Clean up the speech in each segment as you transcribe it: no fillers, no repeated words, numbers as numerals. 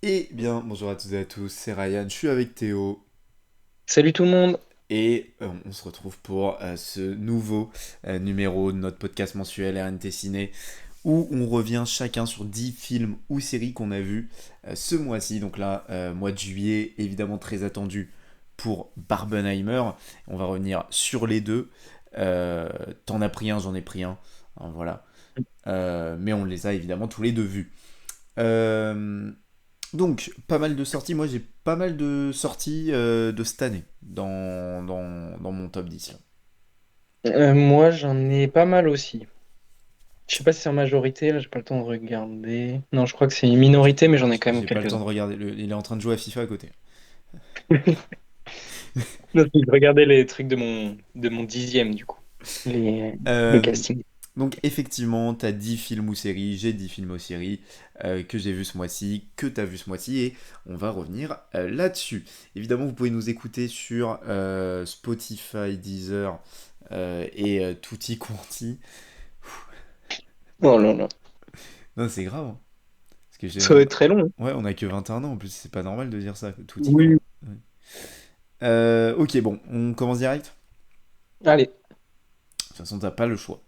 Eh bien, bonjour à toutes et à tous, c'est Ryan, je suis avec Théo Salut tout le monde. et on se retrouve pour ce nouveau numéro de notre podcast mensuel RNT Ciné où on revient chacun sur 10 films ou séries qu'on a vus ce mois-ci. Donc là, mois de juillet, évidemment très attendu pour Barbenheimer. On va revenir sur les deux. T'en as pris un, j'en ai pris un. Hein, voilà. Mais on les a évidemment tous les deux vus. Euh, Donc, pas mal de sorties. Moi, j'ai pas mal de sorties de cette année dans mon top 10 là. Moi, j'en ai pas mal aussi. Je sais pas si c'est en majorité, là, j'ai pas le temps de regarder. Non, je crois que c'est une minorité, mais j'en ai quand même J'ai pas le temps quelques-uns. de regarder. Il est en train de jouer à FIFA à côté. Non, je regardais les trucs de mon dixième, du coup. Le Euh, casting. donc, effectivement, t'as 10 films ou séries. J'ai 10 films ou séries que j'ai vu ce mois-ci, que t'as vu ce mois-ci, et on va revenir là-dessus. Évidemment, vous pouvez nous écouter sur Spotify, Deezer et Tutti Quanti. Oh là là. Non, c'est grave, hein. Parce que Ça va être très long, hein. ouais, on a que 21 ans en plus, c'est pas normal de dire ça, Tutti quoi. Oui. Ouais. Ok, bon, on commence direct. Allez. De toute façon, t'as pas le choix.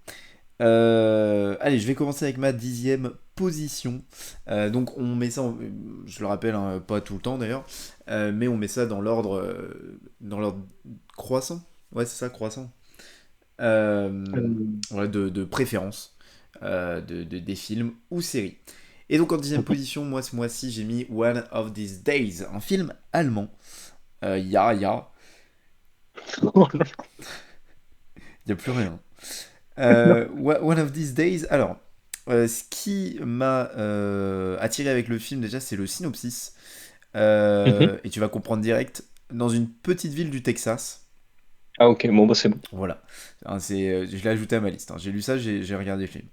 Allez, je vais commencer avec ma 10e position. Donc, on met ça, je le rappelle, hein, pas tout le temps d'ailleurs, mais on met ça dans l'ordre croissant. Ouais, c'est ça, croissant. Euh, Voilà, de préférence des films ou séries. Et donc, en 10e position, moi, ce mois-ci, j'ai mis One of These Days, un film allemand. Ya, Oh là il n'y a plus rien. One of These Days. Alors, ce qui m'a attiré avec le film, déjà, c'est le synopsis. là. Et tu vas comprendre direct. Dans une petite ville du Texas. Ah ok, bon, bah c'est bon. Voilà. Hein, je l'ai ajouté à ma liste. Hein. J'ai lu ça, j'ai regardé le film.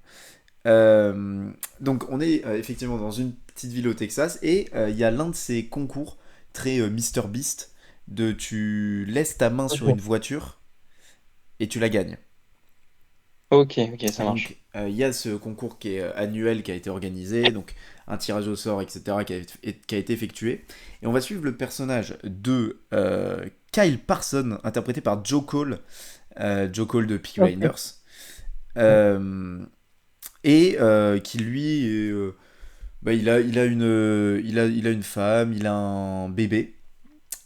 Donc, on est effectivement dans une petite ville au Texas. Et il y a l'un de ces concours très Mr Beast de tu laisses ta main sur une voiture et tu la gagnes. Ok, ok, Et ça donc, marche. il y a ce concours qui est annuel qui a été organisé, donc un tirage au sort, etc., qui a été effectué. Et on va suivre le personnage de Kyle Parson, interprété par Joe Cole de Peaky Ok. Blinders, euh, et qui lui, bah, il a une femme, il a un bébé,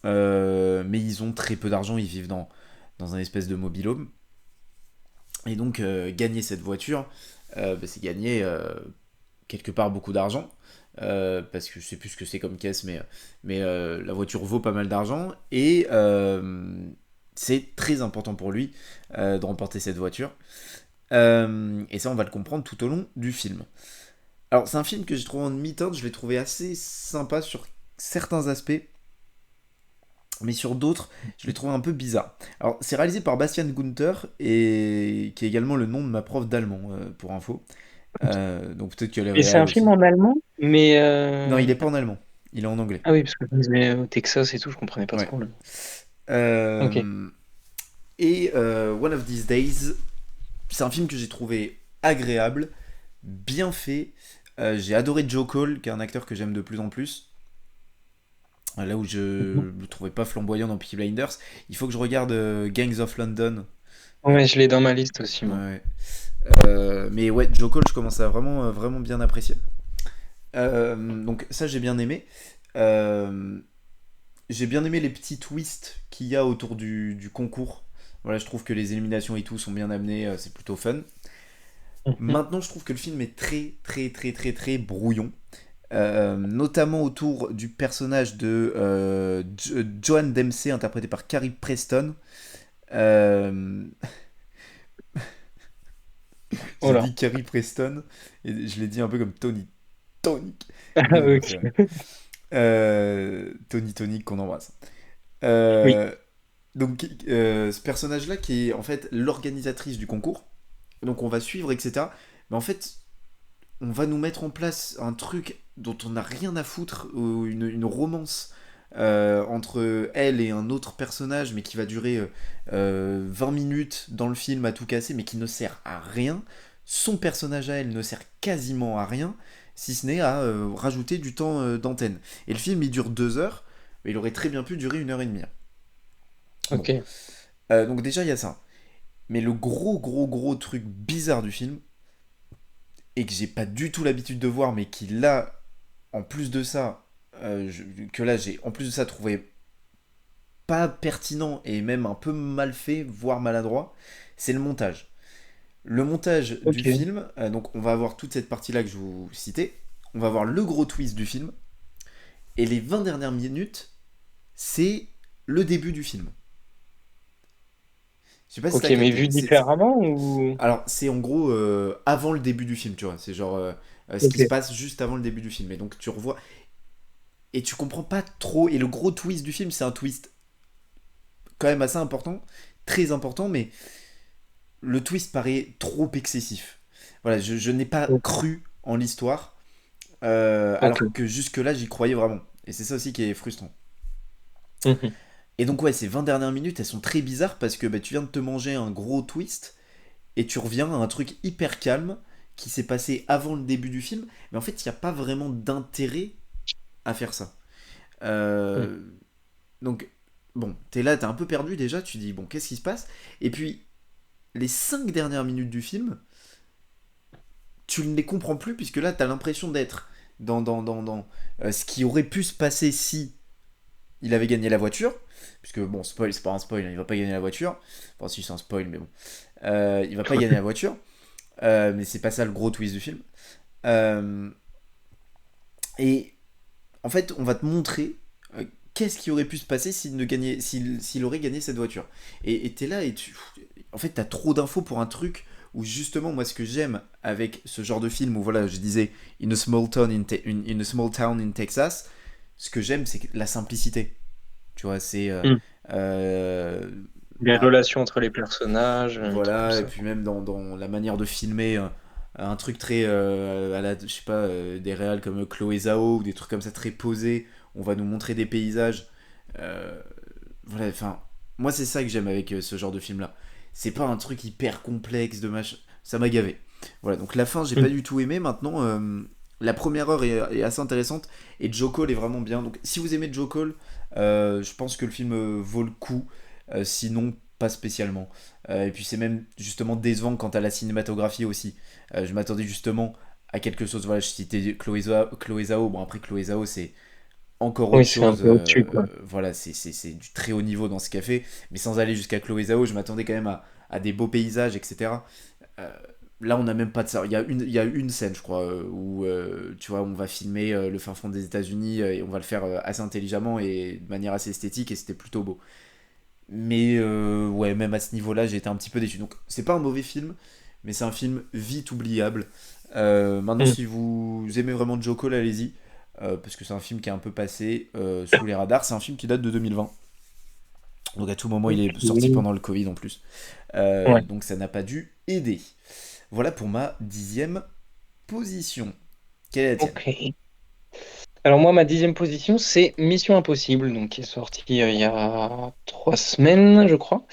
mais ils ont très peu d'argent, ils vivent dans un espèce de mobil-home. Et donc, gagner cette voiture, bah, c'est gagner quelque part beaucoup d'argent. Parce que je sais plus ce que c'est comme caisse, mais la voiture vaut pas mal d'argent. Et c'est très important pour lui de remporter cette voiture. Et ça, on va le comprendre tout au long du film. Alors, c'est un film que j'ai trouvé en demi-teinte, je l'ai trouvé assez sympa sur certains aspects, mais sur d'autres, je l'ai trouvé un peu bizarre. Alors, c'est réalisé par Bastian Gunther, et qui est également le nom de ma prof d'allemand, pour info. Donc peut-être qu'elle est Et c'est réelle un film aussi. en allemand, mais Non, il est pas en allemand, il est en anglais. ah oui, parce que je disais au Texas et tout, je comprenais pas Ouais. trop. Ok. Euh, et One of These Days, c'est un film que j'ai trouvé agréable, bien fait. J'ai adoré Joe Cole, qui est un acteur que j'aime de plus en plus. Là où je Mhm. le trouvais pas flamboyant dans Peaky Blinders, il faut que je regarde Gangs of London. Ouais, je l'ai dans ma liste aussi, moi. Ouais. Mais ouais, Joe Cole, je commence à vraiment bien apprécier. Donc ça, j'ai bien aimé. Euh, j'ai bien aimé les petits twists qu'il y a autour du concours. Voilà, je trouve que les éliminations et tout sont bien amenées, c'est plutôt fun. Mhm. Maintenant, je trouve que le film est très brouillon. Notamment autour du personnage de Joan Dempsey, interprété par Carrie Preston. Euh, Oh j'ai là. dit Carrie Preston, et je l'ai dit un peu comme Tony Tonic. Du coup, Ah, ça m'a fait rire. ok. Tony Tonic qu'on embrasse. Oui. Euh, donc, ce personnage-là qui est en fait l'organisatrice du concours, donc on va suivre, etc. Mais en fait, on va nous mettre en place un truc dont on n'a rien à foutre, ou une romance entre elle et un autre personnage, mais qui va durer 20 minutes dans le film à tout casser, mais qui ne sert à rien. Son personnage à elle ne sert quasiment à rien. si ce n'est à rajouter du temps d'antenne. Et le film, il dure 2 heures, mais il aurait très bien pu durer 1 heure et demie, hein. Bon. Ok. Donc déjà, il y a ça. Mais le gros, gros, gros truc bizarre du film, et que j'ai pas du tout l'habitude de voir, mais qui là, en plus de ça, que là, j'ai en plus de ça trouvé pas pertinent et même un peu mal fait, voire maladroit, c'est le montage. Le montage du Ok. film, donc on va avoir toute cette partie-là que je vous citais, on va avoir le gros twist du film, et les 20 dernières minutes, c'est le début du film. Je sais pas si Ok, t'as mais capté. vu différemment ou... Alors, c'est en gros avant le début du film, tu vois. C'est genre ce qui se Ok. passe juste avant le début du film. Et donc, tu revois. Et tu comprends pas trop. Et le gros twist du film, c'est un twist quand même assez important, très important, mais le twist paraît trop excessif. Voilà, je n'ai pas cru en l'histoire, Ok. alors que jusque-là, j'y croyais vraiment. Et c'est ça aussi qui est frustrant. Mhm. Et donc, ouais, ces 20 dernières minutes, elles sont très bizarres parce que bah, tu viens de te manger un gros twist et tu reviens à un truc hyper calme qui s'est passé avant le début du film, mais en fait, il n'y a pas vraiment d'intérêt à faire ça. Mhm. Euh, donc, bon, t'es là, t'es un peu perdu déjà, tu dis, bon, qu'est-ce qui se passe? Et puis, les 5 dernières minutes du film, tu ne les comprends plus, puisque là, t'as l'impression d'être dans ce qui aurait pu se passer si il avait gagné la voiture, puisque, bon, spoil, c'est pas un spoil, hein, il va pas gagner la voiture. Enfin, si, c'est un spoil, mais bon. Il va pas gagner la voiture, mais c'est pas ça le gros twist du film. Euh, et en fait, on va te montrer qu'est-ce qui aurait pu se passer s'il aurait gagné cette voiture. Et t'es là et en fait, t'as trop d'infos pour un truc où justement, moi, ce que j'aime avec ce genre de film où voilà, je disais in a small town in Texas, ce que j'aime, c'est la simplicité. Tu vois, c'est Mhm. Les bah, relations entre les personnages, tout voilà, et ça. puis même dans la manière de filmer, un truc très à la, je sais pas, des réals comme Chloé Zhao ou des trucs comme ça très posés. On va nous montrer des paysages. Euh, voilà, enfin, moi c'est ça que j'aime avec ce genre de film là. C'est pas un truc hyper complexe de machin. Ça m'a gavé. Voilà, donc la fin j'ai pas Mhm. du tout aimé. Maintenant, la première heure est assez intéressante et Joe Cole est vraiment bien. Donc si vous aimez Joe Cole, je pense que le film vaut le coup. Sinon, pas spécialement. Et puis c'est même justement décevant quant à la cinématographie aussi. Je m'attendais justement à quelque chose. Voilà, je citais Chloé Zhao. Bon, après, Chloé Zhao, c'est encore Oui, autre c'est un chose. peu au-dessus, quoi. Voilà, c'est du très haut niveau dans ce qu'elle fait. Mais sans aller jusqu'à Chloé Zhao, je m'attendais quand même à des beaux paysages, etc. Euh, Là, on n'a même pas de ça. Il y a une scène, je crois, où tu vois, on va filmer le fin fond des États-Unis et on va le faire assez intelligemment et de manière assez esthétique et c'était plutôt beau. Mais ouais, même à ce niveau-là, j'ai été un petit peu déçu. Donc, c'est pas un mauvais film, mais c'est un film vite oubliable. Maintenant, Mhm. si vous aimez vraiment Joe Cole, allez-y. Parce que c'est un film qui est un peu passé sous les radars. C'est un film qui date de 2020. Donc, à tout moment, il est sorti Ok. pendant le Covid en plus. Ouais. Donc, ça n'a pas dû aider. Voilà pour ma 10e position. Quelle est la tienne? Ok. Alors moi, ma dixième position, c'est Mission Impossible, donc qui est sorti il y a 3 semaines, je crois.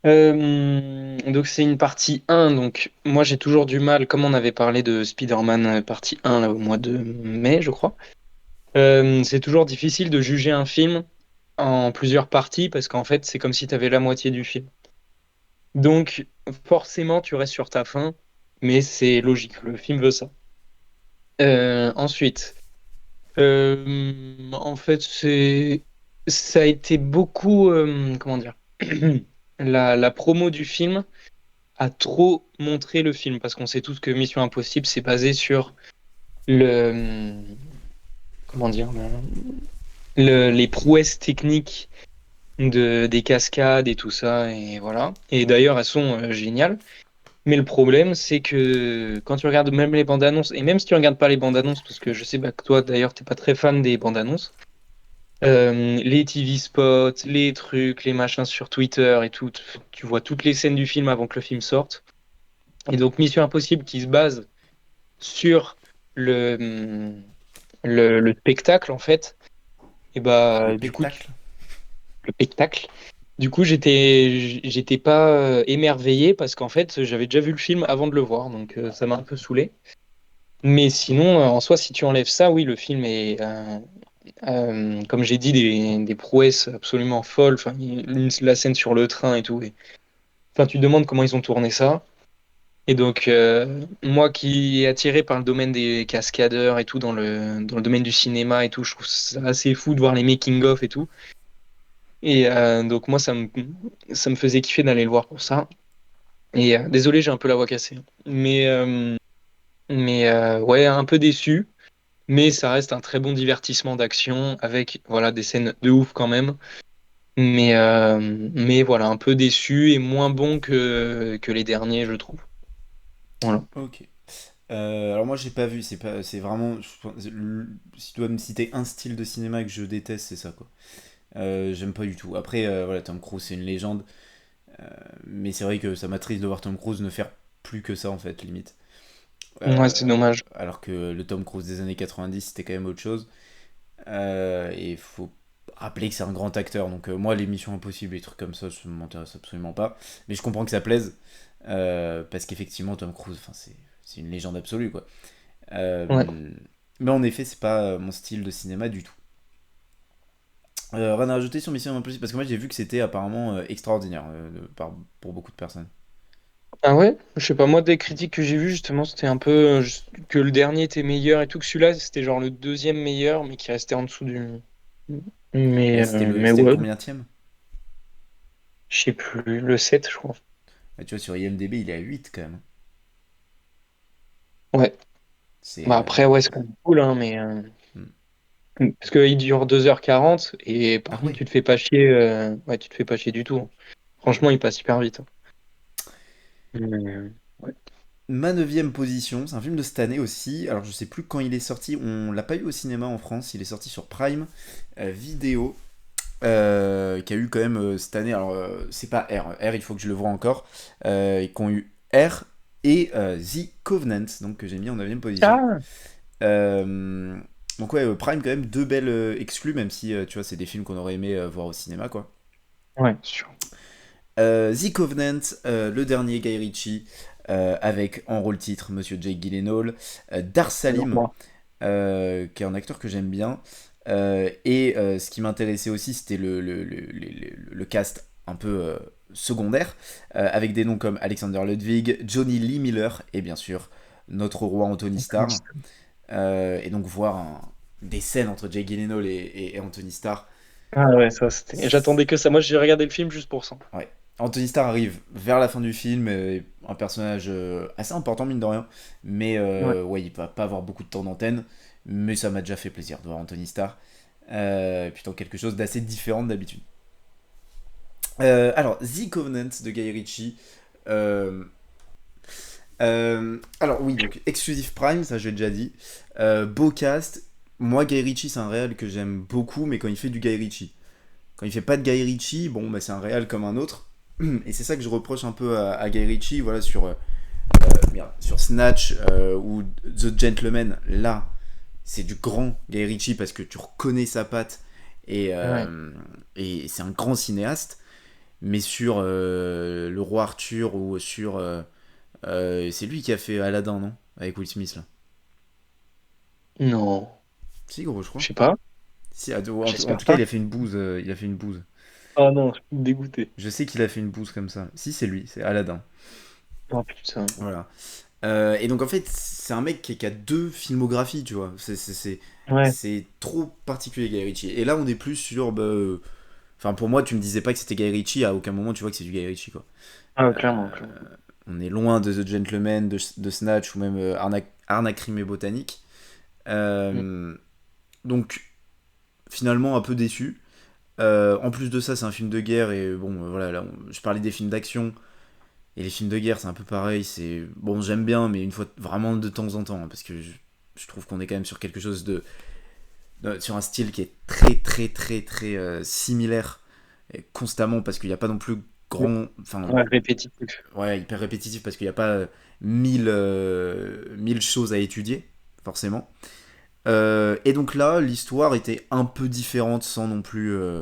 Donc c'est une partie 1, donc moi j'ai toujours du mal, comme on avait parlé de Spider-Man partie 1 là, au mois de mai, je crois. C'est toujours difficile de juger un film en plusieurs parties parce qu'en fait c'est comme si tu avais la moitié du film. Donc forcément tu restes sur ta faim, mais c'est logique, le film veut ça. Ensuite, en fait ça a été beaucoup, comment dire, la promo du film a trop montré le film parce qu'on sait tous que Mission Impossible c'est basé sur le comment dire les prouesses techniques des cascades et tout ça et voilà. Et d'ailleurs elles sont géniales. Mais le problème c'est que quand tu regardes même les bandes annonces et même si tu regardes pas les bandes annonces parce que je sais pas que toi d'ailleurs t'es pas très fan des bandes annonces, les TV spots, les trucs, les machins sur Twitter et tout, tu vois toutes les scènes du film avant que le film sorte. Et donc Mission Impossible qui se base sur le, le spectacle, en fait, et Le bah, du coup, spectacle. le spectacle. Du coup, j'étais pas émerveillé parce qu'en fait, j'avais déjà vu le film avant de le voir, donc ça m'a un peu saoulé. Mais sinon, en soi, si tu enlèves ça, oui, le film est, comme j'ai dit, des prouesses absolument folles. Enfin, la scène sur le train et tout. Enfin, tu te demandes comment ils ont tourné ça. Et donc, moi qui est attiré par le domaine des cascadeurs et tout, dans le domaine du cinéma et tout, je trouve ça assez fou de voir les making-of et tout. Et donc, moi, ça me faisait kiffer d'aller le voir pour ça. Et désolé, j'ai un peu la voix cassée. Mais ouais, un peu déçu. Mais ça reste un très bon divertissement d'action avec voilà, des scènes de ouf quand même. Mais voilà, un peu déçu et moins bon que les derniers, je trouve. Voilà. Ok. Alors moi j'ai pas vu, c'est vraiment, si tu dois me citer un style de cinéma que je déteste, c'est ça quoi. J'aime pas du tout. Après, voilà, Tom Cruise c'est une légende, mais c'est vrai que ça m'attriste de voir Tom Cruise ne faire plus que ça en fait, limite. Ouais, Euh, c'est dommage. alors que le Tom Cruise des années 90 c'était quand même autre chose. Et il faut rappeler que c'est un grand acteur, donc moi les missions impossibles, les trucs comme ça m'intéresse absolument pas. Mais je comprends que ça plaise, parce qu'effectivement Tom Cruise, enfin, c'est une légende absolue quoi. Ouais. Euh, mais en effet, c'est pas mon style de cinéma du tout. Rien à rajouter sur Mission Impossible parce que moi j'ai vu que c'était apparemment extraordinaire pour beaucoup de personnes. Ah ouais? Je sais pas, moi, des critiques que j'ai vues, justement, c'était un peu que le dernier était meilleur et tout, que celui-là, c'était genre le deuxième meilleur, mais qui restait en dessous du. Et Mais, là mais c'était le ouais, combienième? je sais plus, le 7 je crois. Ah, tu vois, sur IMDB il est à 8 quand même. Ouais. C'est. Bah après, ouais, c'est quand même cool, hein, mais. Hmm. Parce qu'il dure 2h40, et par Ah contre, ouais. tu te fais pas chier. Ouais, tu te fais pas chier du tout. Franchement, il passe hyper vite, hein. Ouais. Ma neuvième position, c'est un film de cette année aussi. Alors je sais plus quand il est sorti, on l'a pas eu au cinéma en France, il est sorti sur Prime Vidéo, qui a eu quand même cette année. Alors c'est pas R, il faut que je le vois encore. Qui ont eu R et The Covenant, donc que j'ai mis en neuvième position. Ah! Euh, donc ouais, Prime quand même deux belles exclus, même si tu vois c'est des films qu'on aurait aimé voir au cinéma quoi. Ouais, sûr. The Covenant, le dernier Guy Ritchie, avec en rôle titre Monsieur Jake Gyllenhaal, Dar Alors, Salim, moi. qui est un acteur que j'aime bien. Et ce qui m'intéressait aussi, c'était le cast un peu secondaire, avec des noms comme Alexander Ludwig, Johnny Lee Miller et bien sûr notre roi Anthony Starr. Et donc voir des scènes entre Jake Gyllenhaal et Anthony Starr. Ah ouais, ça, c'était. J'attendais que ça. Moi, j'ai regardé le film juste pour ça. Ouais. Anthony Starr arrive vers la fin du film, un personnage assez important mine de rien, mais Ouais. ouais, il va pas avoir beaucoup de temps d'antenne, mais ça m'a déjà fait plaisir de voir Anthony Starr, plutôt quelque chose d'assez différent d'habitude. Alors, The Covenant de Guy Ritchie. euh, alors oui, donc Exclusive Prime, ça j'ai déjà dit. Beau cast. Moi, Guy Ritchie, c'est un réal que j'aime beaucoup, mais quand il fait du Guy Ritchie. Quand il fait pas de Guy Ritchie, bon, bah, c'est un réal comme un autre. Et c'est ça que je reproche un peu à Guy Ritchie, voilà, sur Snatch ou The Gentleman. Là, c'est du grand Guy Ritchie parce que tu reconnais sa patte et, Ouais. euh, et c'est un grand cinéaste. Mais sur Le Roi Arthur ou sur. C'est lui qui a fait Aladdin, non? Avec Will Smith, là. Non. Si, gros, je Je crois. sais pas. Si, en J'espère tout cas, pas. il a fait une bouse. Oh non, je suis dégoûté. Je sais qu'il a fait une bouse comme ça. Si, c'est lui, c'est Aladdin. Oh putain. Voilà. Et donc en fait, c'est un mec qui a deux filmographies, tu vois. Ouais. C'est trop particulier, Guy Ritchie. Et là, on est plus sur. Bah, enfin, pour moi, tu me disais pas que c'était Guy Ritchie, à aucun moment tu vois que c'est du Guy Ritchie, quoi. Ah, clairement, clairement. On est loin de The Gentleman, de Snatch ou même Arnaque, Crime et Botanique. Mm. Euh, donc, finalement, un peu déçu. En plus de ça, c'est un film de guerre, et bon, voilà, là, je parlais des films d'action. Et les films de guerre, c'est un peu pareil. C'est bon, j'aime bien, mais une fois vraiment de temps en temps, hein, parce que je trouve qu'on est quand même sur quelque chose sur un style qui est très très très très similaire et constamment, parce qu'il n'y a pas non plus grand, enfin Ouais, répétitif. ouais, hyper répétitif, parce qu'il n'y a pas mille choses à étudier forcément. Et donc là, l'histoire était un peu différente sans non plus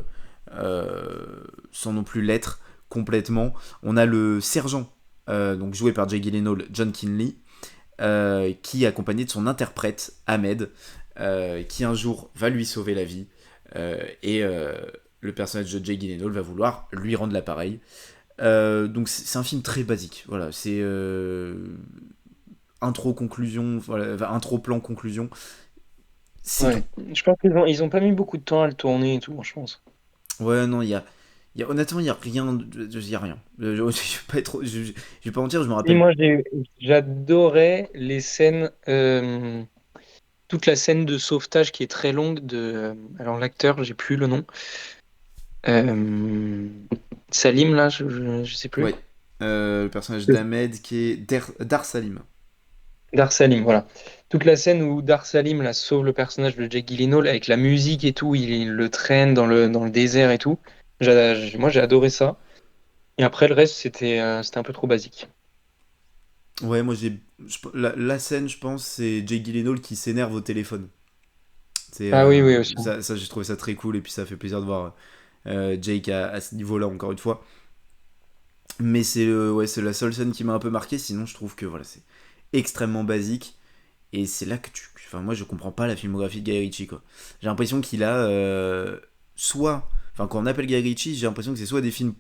l'être complètement. On a le sergent, donc joué par Jake Gyllenhaal, John Kinley, qui est accompagné de son interprète, Ahmed, qui un jour va lui sauver la vie. Et le personnage de Jake Gyllenhaal va vouloir lui rendre l'appareil. Donc c'est un film très basique. Voilà, c'est intro conclusion, voilà, intro plan conclusion. C'est tout. Ouais. Je pense qu'ils ont pas mis beaucoup de temps à le tourner et tout, je pense. Ouais, non, honnêtement, il y a rien, il y a rien. Je vais pas être, je vais pas mentir, je me Et rappelle. moi, j'adorais les scènes, toute la scène de sauvetage qui est très longue alors l'acteur, j'ai plus le nom. Euh, Salim, là, je sais plus. Ouais, le personnage d'Ahmed qui est Dar Salim. Dar Salim, voilà. Toute la scène où Dar Salim là, sauve le personnage de Jake Gyllenhaal avec la musique et tout, il le traîne dans le désert et tout. Moi, j'ai adoré ça. Et après, le reste, c'était un peu trop basique. Ouais, moi la scène, je pense, c'est Jake Gyllenhaal qui s'énerve au téléphone. Ah oui, oui, aussi. Ça, j'ai trouvé ça très cool et puis ça fait plaisir de voir Jake à ce niveau-là encore une fois. Mais ouais, c'est la seule scène qui m'a un peu marqué. Sinon, je trouve que voilà, c'est extrêmement basique. Et c'est là que enfin, moi, je comprends pas la filmographie de Guy Ritchie, quoi. J'ai l'impression qu'il a soit. Enfin, quand on appelle Guy Ritchie, j'ai l'impression que c'est soit des films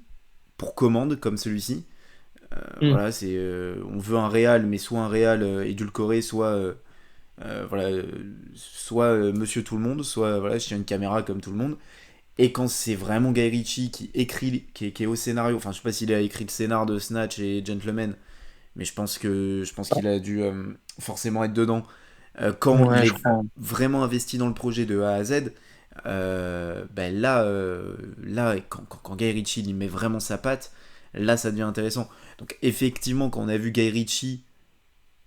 pour commande, comme celui-ci. Hmm. Voilà, c'est. On veut un réal, mais soit un réal édulcoré, soit. Voilà, soit Monsieur Tout le Monde, soit voilà, je tiens une caméra comme tout le monde. Et quand c'est vraiment Guy Ritchie qui écrit, qui est au scénario, enfin je sais pas s'il a écrit le scénar de Snatch et Gentleman, mais je pense qu'il a dû forcément être dedans. Quand il Ouais, je est crois. vraiment investi dans le projet de A à Z, ben là, quand Guy Ritchie il y met vraiment sa patte, là ça devient intéressant. Donc effectivement, quand on a vu Guy Ritchie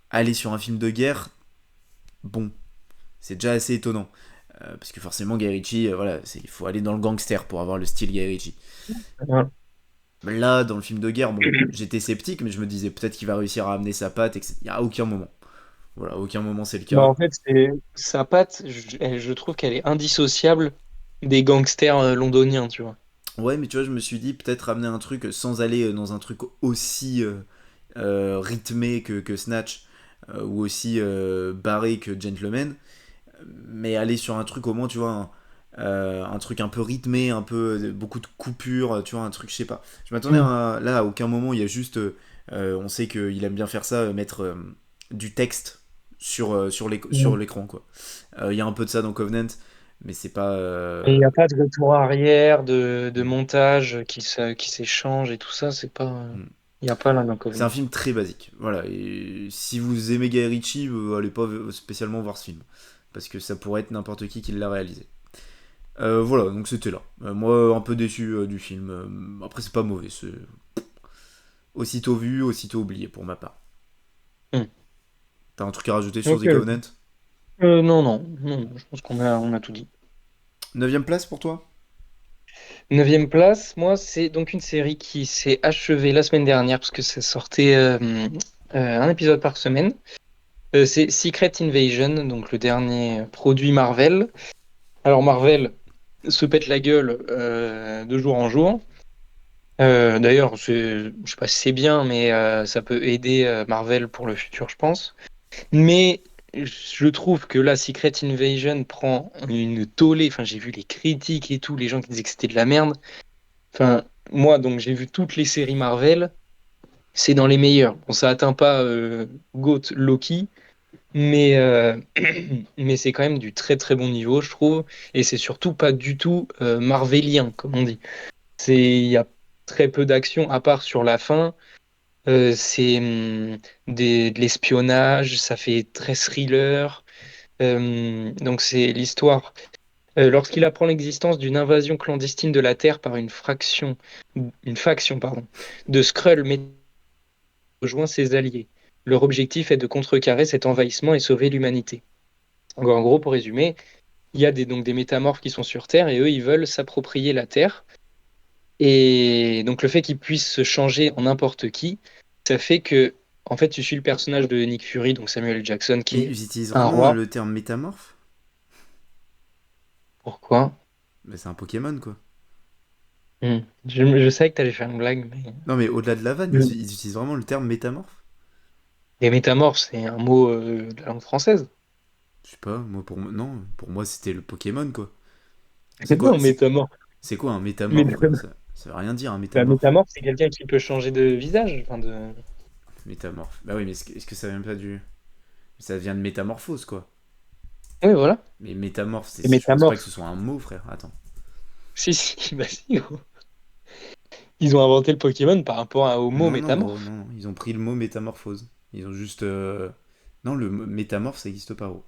aller sur un film de guerre, bon, c'est déjà assez étonnant. Parce que forcément, Guy Ritchie, voilà, il faut aller dans le gangster pour avoir le style Guy Ritchie. Ouais. Là, dans le film de guerre, bon, j'étais sceptique, mais je me disais peut-être qu'il va réussir à amener sa patte, et il n'y a aucun moment. Voilà, à aucun moment c'est le Bah, cas. en fait, sa patte, je trouve qu'elle est indissociable des gangsters londoniens, tu vois. Ouais, mais tu vois, je me suis dit peut-être amener un truc sans aller dans un truc aussi rythmé que Snatch, ou aussi barré que Gentleman, mais aller sur un truc au moins, tu vois, un truc un peu rythmé, un peu beaucoup de coupures, tu vois, un truc, je sais pas. Je m'attendais Mm. là, à aucun moment, il y a juste, on sait qu'il aime bien faire ça, mettre du texte sur Mm. l'écran, quoi. Il y a un peu de ça dans Covenant, mais c'est pas. Et il n'y a pas de retour arrière, de montage qui s'échange et tout ça, c'est pas. hmm. Il n'y a pas là dans C'est un Covenant. film très basique. Voilà. Et si vous aimez Guy Ritchie, allez pas spécialement voir ce film. Parce que ça pourrait être n'importe qui l'a réalisé. Voilà, donc c'était là. Moi, un peu déçu du film. Après, c'est pas mauvais. C'est aussitôt vu, aussitôt oublié pour ma part. Mm. T'as un truc à rajouter sur Ok. The Covenant? Non, non, non, je pense qu'on a tout dit. Neuvième place pour toi? Neuvième place, moi, c'est donc une série qui s'est achevée la semaine dernière parce que ça sortait un épisode par semaine. C'est Secret Invasion, donc le dernier produit Marvel. Alors Marvel se pète la gueule de jour en jour. D'ailleurs, je sais pas si c'est bien, mais ça peut aider Marvel pour le futur, je pense. Mais je trouve que là, Secret Invasion prend une tollée. Enfin, j'ai vu les critiques et tout, les gens qui disaient que c'était de la merde. Enfin, moi, donc, j'ai vu toutes les séries Marvel. C'est dans les meilleures. Bon, ça atteint pas GOAT Loki, mais mais c'est quand même du très très bon niveau, je trouve. Et c'est surtout pas du tout marvelien, comme on dit. Il y a très peu d'action, à part sur la fin. C'est de l'espionnage, ça fait très thriller. Donc c'est l'histoire. Lorsqu'il apprend l'existence d'une invasion clandestine de la Terre par une faction, pardon, de Skrull rejoint ses alliés. Leur objectif est de contrecarrer cet envahissement et sauver l'humanité. En gros, pour résumer, il y a donc des métamorphes qui sont sur Terre et eux, ils veulent s'approprier la Terre. Et donc le fait qu'ils puissent se changer en n'importe qui, ça fait que, en fait, tu suis le personnage de Nick Fury, donc Samuel L. Jackson, qui est Ils utilisent un vraiment roi. le terme métamorphe? Pourquoi? Mais c'est un Pokémon, quoi. Je savais que tu allais faire une blague, mais... Non, mais au-delà de la vanne, ils utilisent vraiment le terme métamorphe? Les métamorphes, c'est un mot de la langue française. Je sais pas, moi pour moi, non, pour moi c'était le Pokémon quoi. C'est C'est quoi, quoi un métamorphe? c'est quoi un métamorphe quoi? Métamorphe, Ça veut rien dire un la métamorphe. métamorphe, c'est quelqu'un qui peut changer de visage. Enfin, de... Métamorphe. Bah oui, mais est-ce que ça vient pas du. Ça vient de métamorphose quoi. Oui, voilà. Mais métamorphe, Les je pense pas que métamorphes. ce soit un mot, frère. Attends. Si, si, bah si, gros. Ils ont inventé le Pokémon par rapport au mot Non, non, gros, métamorphe. non. Ils ont pris le mot métamorphose. Ils ont juste. Non, le mot métamorphe, ça existe pas, gros.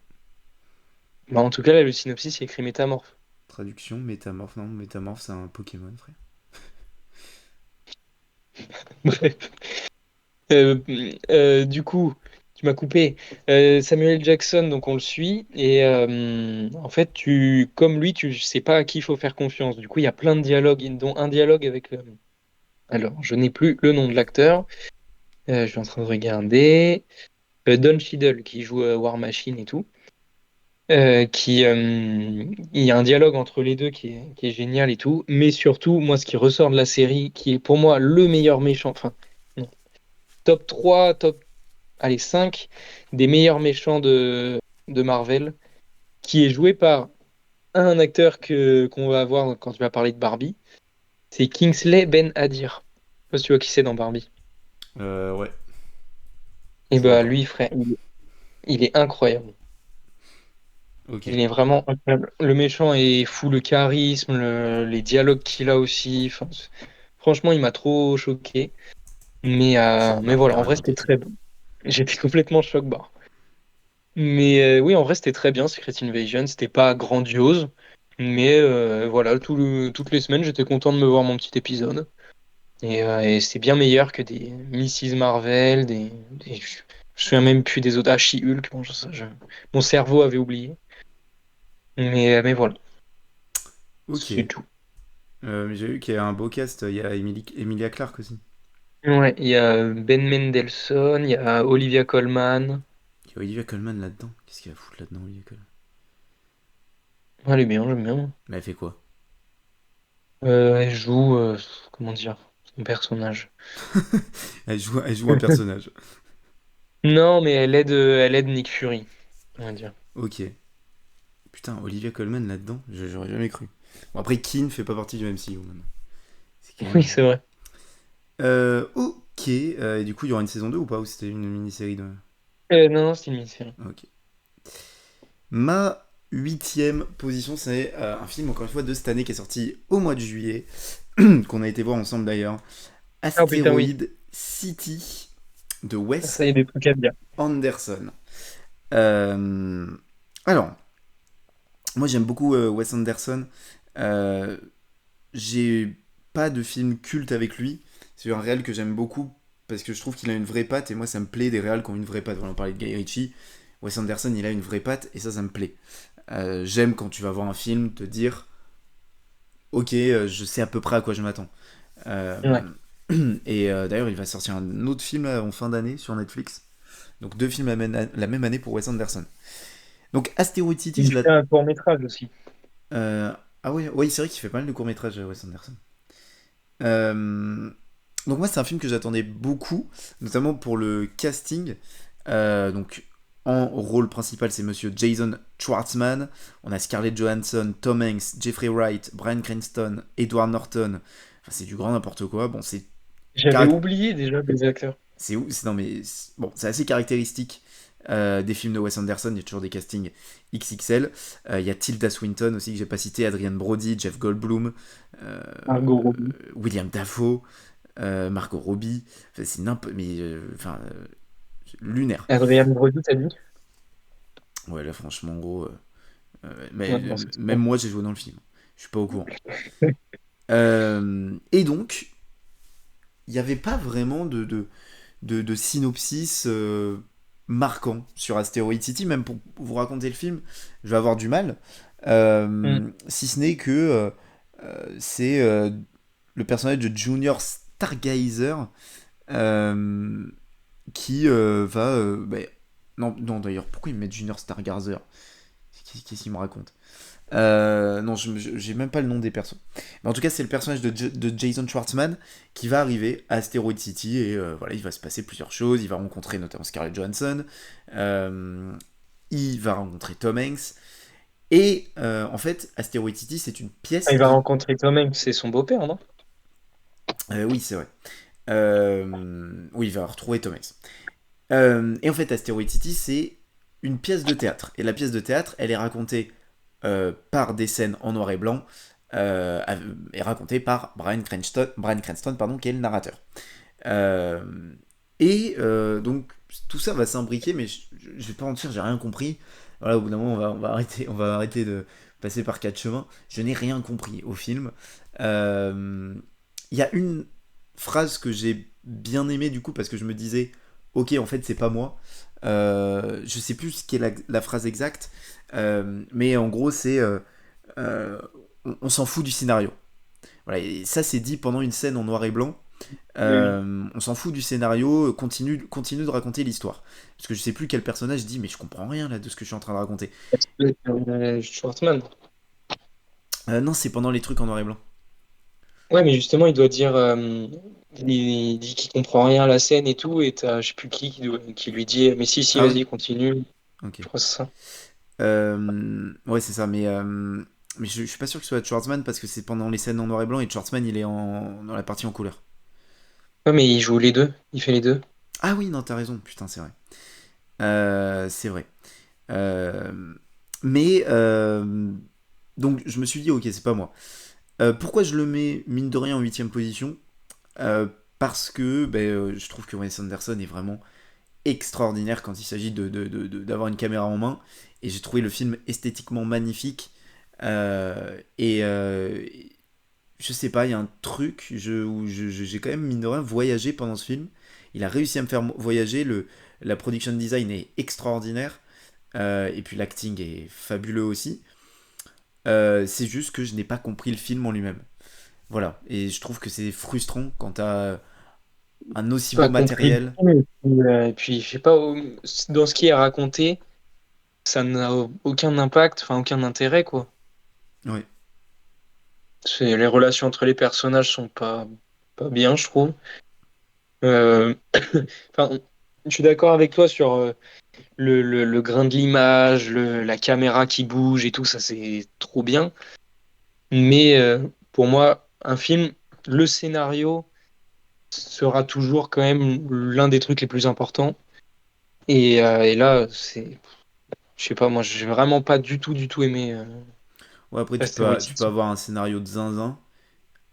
Bah, en tout cas, là, le synopsis, il est écrit métamorphe. Traduction, métamorphe, non, métamorphe, c'est un Pokémon, frère. Bref. Du coup, tu m'as coupé. Samuel L. Jackson, donc on le suit. Et en fait, comme lui, tu sais pas à qui il faut faire confiance. Du coup, il y a plein de dialogues, dont un dialogue avec. Alors, je n'ai plus le nom de l'acteur. Je suis en train de regarder. Don Cheadle, qui joue War Machine et tout. Il y a un dialogue entre les deux qui est génial et tout. Mais surtout, moi, ce qui ressort de la série, qui est pour moi le meilleur méchant, enfin, non, top 3 top allez, 5 des meilleurs méchants de Marvel, qui est joué par un acteur qu'on va avoir quand tu vas parler de Barbie. C'est Kingsley Ben Adir. Je sais pas si tu vois qui c'est dans Barbie. Ouais, Et je vois bah pas. lui, frère, il est incroyable. Ok. Il est vraiment incroyable. Le méchant est fou, le charisme, les dialogues qu'il a aussi. Enfin, franchement, il m'a trop choqué. Choc Mais barre, voilà, en vrai, carrément, c'était t'as dit. très bon. J'étais complètement choc-barre. Mais oui, en vrai, c'était très bien, Secret Invasion. C'était pas grandiose. Mais voilà, toutes les semaines, j'étais content de me voir mon petit épisode. Et c'est bien meilleur que des Mrs. Marvel, je me souviens même plus des autres. Ah, She-Hulk, bon, mon cerveau avait oublié. Mais voilà, Ok. c'est tout. Mais j'ai vu qu'il y a un beau cast. Il y a Emilia Clarke aussi. Ouais, il y a Ben Mendelsohn, il y a Olivia Colman. Il y a Olivia Colman là-dedans. Qu'est-ce qu'il y a à foutre là-dedans, Olivia Colman? Ouais, elle est bien, j'aime bien. Mais elle fait quoi? Elle joue, comment dire, son personnage. Elle joue un personnage. Non, mais elle aide Nick Fury, on va dire. Ok. Putain, Olivia Colman là-dedans, j'aurais jamais cru. Bon, après, Keane fait pas partie du MCU maintenant. C'est quand Oui, même. c'est vrai. Ok. Et du coup, il y aura une saison 2 ou pas? Ou c'était une mini-série de. Non, non, c'est une mini-série. Ok. Ma huitième position, c'est un film, encore une fois, de cette année qui est sorti au mois de juillet, qu'on a été voir ensemble d'ailleurs. Ah putain, oui. Asteroid City de Wes Ça y est, des trucs à dire. Anderson. Euh, alors, moi j'aime beaucoup Wes Anderson. Euh, j'ai pas de film culte avec lui. C'est un réal que j'aime beaucoup parce que je trouve qu'il a une vraie patte et moi ça me plaît des réals qui ont une vraie patte. Voilà, on parlait de Guy Ritchie. Wes Anderson il a une vraie patte et ça me plaît. J'aime quand tu vas voir un film te dire ok, je sais à peu près à quoi je m'attends. Euh, Ouais. et d'ailleurs il va sortir un autre film là, en fin d'année sur Netflix. Donc deux films la même année pour Wes Anderson. Donc Asteroid City, Il je la. fait un court-métrage aussi. Euh, ah oui, oui c'est vrai qu'il fait pas mal de courts-métrages Wes Anderson. Euh, donc moi c'est un film que j'attendais beaucoup, notamment pour le casting. Donc en rôle principal c'est Monsieur Jason Schwartzman. On a Scarlett Johansson, Tom Hanks, Jeffrey Wright, Bryan Cranston, Edward Norton. Enfin c'est du grand n'importe quoi. Bon J'avais caract- oublié déjà des acteurs. non mais bon c'est assez caractéristique des films de Wes Anderson. Il y a toujours des castings XXL. Il y a Tilda Swinton aussi que j'ai pas cité, Adrian Brody, Jeff Goldblum, euh, Margot Robbie. William Dafoe. Margot Robbie, enfin, c'est n'importe. Mais. Enfin. Lunaire. Adrien Brody, t'as dit? Ouais, là, franchement, gros. Mais Ouais, non, c'est même bon. moi, j'ai joué dans le film. Je suis pas au courant. Et donc, il n'y avait pas vraiment de synopsis marquant sur Asteroid City. Même pour vous raconter le film, je vais avoir du mal. Hmm. Si ce n'est que c'est le personnage de Junior Stargazer euh, qui va. Non, non d'ailleurs, pourquoi ils mettent Junior Stargazer? Qu'est-ce qu'il me raconte? Non, j'ai même pas le nom des persos. Mais en tout cas, c'est le personnage de Jason Schwartzman qui va arriver à Asteroid City et voilà, il va se passer plusieurs choses. Il va rencontrer notamment Scarlett Johansson, euh, il va rencontrer Tom Hanks. Et en fait, Asteroid City, c'est une Ah, pièce il va qui. rencontrer Tom Hanks, c'est son beau-père, non? Oui, c'est vrai. Oui, il va retrouver Tom Hanks. Et en fait, Asteroid City, c'est une pièce de théâtre. Et la pièce de théâtre, elle est racontée par des scènes en noir et blanc, euh, est racontée par Bryan Cranston pardon, qui est le narrateur. Euh, donc, tout ça va s'imbriquer, mais je vais pas mentir, j'ai rien compris. Voilà, au bout d'un moment, on va arrêter de passer par quatre chemins. Je n'ai rien compris au film. Il y a une phrase que j'ai bien aimée, du coup, parce que je me disais, ok, en fait, c'est pas moi. Je sais plus ce qu'est la phrase exacte, mais en gros, c'est euh, on s'en fout du scénario. Voilà, et ça, c'est dit pendant une scène en noir et blanc. Oui. On s'en fout du scénario, continue de raconter l'histoire. Parce que je sais plus quel personnage dit, mais je comprends rien là de ce que je suis en train de raconter. Schwartzman. Non, c'est pendant les trucs en noir et blanc. Ouais, mais justement, il doit dire, il dit qu'il comprend rien à la scène et tout, et t'as, je sais plus qui lui dit, mais si, si, Ah ouais. vas-y, continue. Ok. Je crois que c'est ça. Ouais, c'est ça, mais je suis pas sûr que ce soit de Schwartzman parce que c'est pendant les scènes en noir et blanc et Schwartzman il est dans la partie en couleur. Ouais, mais il joue les deux, il fait les deux. Ah oui, non, t'as raison, putain, c'est vrai. C'est vrai. Euh, mais donc je me suis dit, ok, c'est pas moi. Pourquoi je le mets mine de rien en huitième position? Euh, Parce que je trouve que Wes Anderson est vraiment extraordinaire quand il s'agit d'avoir une caméra en main. Et j'ai trouvé le film esthétiquement magnifique. Et je sais pas, il y a un truc où j'ai quand même, mine de rien, voyagé pendant ce film. Il a réussi à me faire voyager. La production design est extraordinaire. Et puis l'acting est fabuleux aussi. C'est juste que je n'ai pas compris le film en lui-même. Voilà. Et je trouve que c'est frustrant quand t'as un aussi beau Pas compris. matériel. Et puis, je sais pas, dans ce qui est raconté, ça n'a aucun impact, enfin, aucun intérêt, quoi. Ouais. Les relations entre les personnages sont pas bien, je trouve. Euh, Enfin, je suis d'accord avec toi sur le grain de l'image, la caméra qui bouge et tout, ça c'est trop bien. Mais pour moi, un film, le scénario sera toujours quand même l'un des trucs les plus importants. Et là, je sais pas, moi j'ai vraiment pas du tout aimé Ouais, après, Asteroid tu peux City. avoir un scénario de zinzin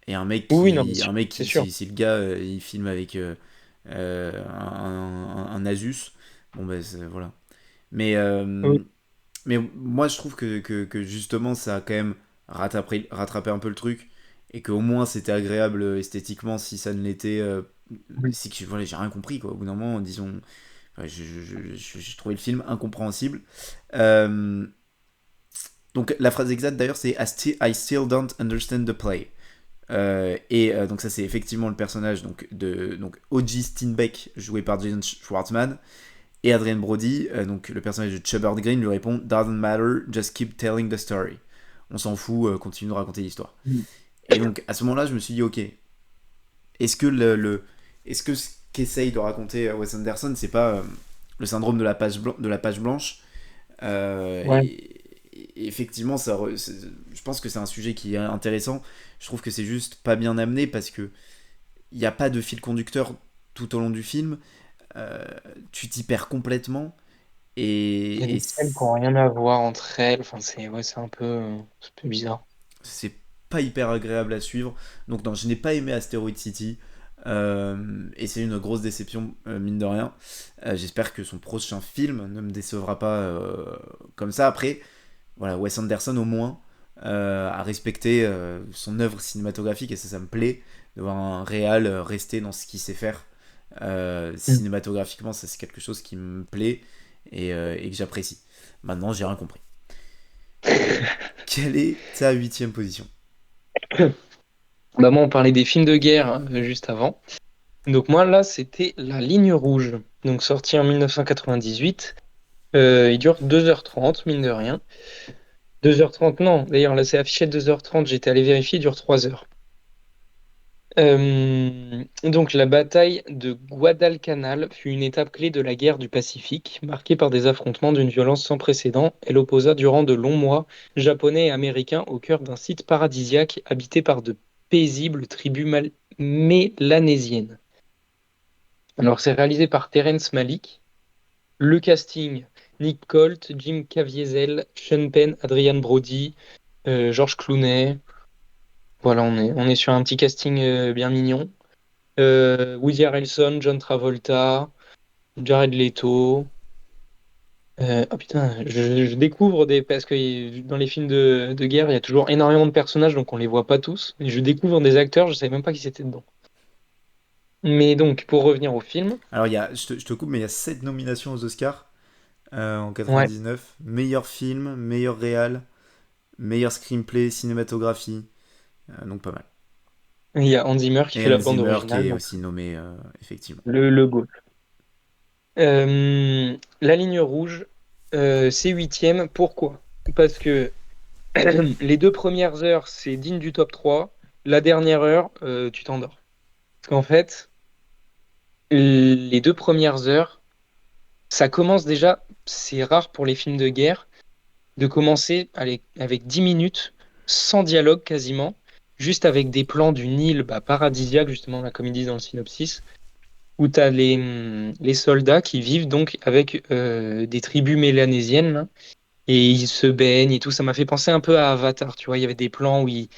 et Oui, oui, non, mais c'est sûr. si le gars il filme avec un Asus, bon ben voilà. Mais, Oui, mais moi je trouve que justement ça a quand même rattrapé un peu le truc et qu'au moins c'était agréable esthétiquement si ça ne l'était. oui. C'est que voilà, j'ai rien compris quoi. Au bout d'un moment, disons, ouais, j'ai trouvé le film incompréhensible. Euh, donc la phrase exacte d'ailleurs c'est I still don't understand the play. Donc ça c'est effectivement le personnage donc O.G. Steinbeck joué par Jason Schwartzman et Adrien Brody donc le personnage de Chubbard Green lui répond Doesn't matter, just keep telling the story. On s'en fout, continue de raconter l'histoire. Et donc à ce moment-là je me suis dit ok, est-ce que est-ce que ce qu'essaye de raconter Wes Anderson c'est pas le syndrome de la page blanche. Ouais. Et effectivement, je pense que c'est un sujet qui est intéressant. Je trouve que c'est juste pas bien amené parce que il n'y a pas de fil conducteur tout au long du film. Euh, Tu t'y perds complètement Il y a et des scènes qui n'ont rien à voir entre elles. Enfin, c'est un peu bizarre. c'est pas hyper agréable à suivre. Donc non, je n'ai pas aimé Asteroid City. Et c'est une grosse déception, mine de rien. J'espère que son prochain film ne me décevra pas comme ça. Après, voilà, Wes Anderson au moins a respecté son œuvre cinématographique et ça me plaît de voir un réal rester dans ce qu'il sait faire. Mm. Cinématographiquement, ça c'est quelque chose qui me plaît et que j'apprécie. Maintenant, j'ai rien compris. Quelle est ta huitième position? Bah moi, on parlait des films de guerre juste avant. Donc moi, là, c'était La Ligne Rouge. Donc sorti en 1998. Il dure 2h30 mine de rien. 2h30, non. D'ailleurs, là, c'est affiché 2h30. J'étais allé vérifier, il dure 3 heures. Donc, la bataille de Guadalcanal fut une étape clé de la guerre du Pacifique, marquée par des affrontements d'une violence sans précédent. Elle opposa durant de longs mois Japonais et Américains au cœur d'un site paradisiaque habité par de paisibles tribus mélanésiennes. Alors, c'est réalisé par Terrence Malick. Le casting, Nick Hoult, Jim Caviezel, Sean Penn, Adrian Brody, George Clooney. Voilà, on est sur un petit casting bien mignon. Woody Harrelson, John Travolta, Jared Leto. Oh putain, je découvre des. Parce que dans les films de guerre, il y a toujours énormément de personnages, donc on les voit pas tous. Et je découvre des acteurs, je savais même pas qui c'était dedans. Mais donc, pour revenir au film, Alors, je te coupe, mais il y a 7 nominations aux Oscars en ouais, 99. Meilleur film, meilleur réal, meilleur screenplay, cinématographie. Donc pas mal. il y a Hans Zimmer qui Et fait la Hans bande Zimmer qui originale, est donc aussi nommé, effectivement. le GOAT. La ligne rouge, c'est huitième. Pourquoi? Parce que les 2 premières heures, c'est digne du top 3. La dernière heure, tu t'endors. Parce qu'en fait, les 2 premières heures, ça commence déjà, c'est rare pour les films de guerre, de commencer avec 10 minutes sans dialogue quasiment, juste avec des plans d'une île paradisiaque, justement, la comédie dans le synopsis, où tu as les soldats qui vivent donc avec des tribus mélanésiennes, là, et ils se baignent et tout. Ça m'a fait penser un peu à Avatar, tu vois. Il y avait des plans où ils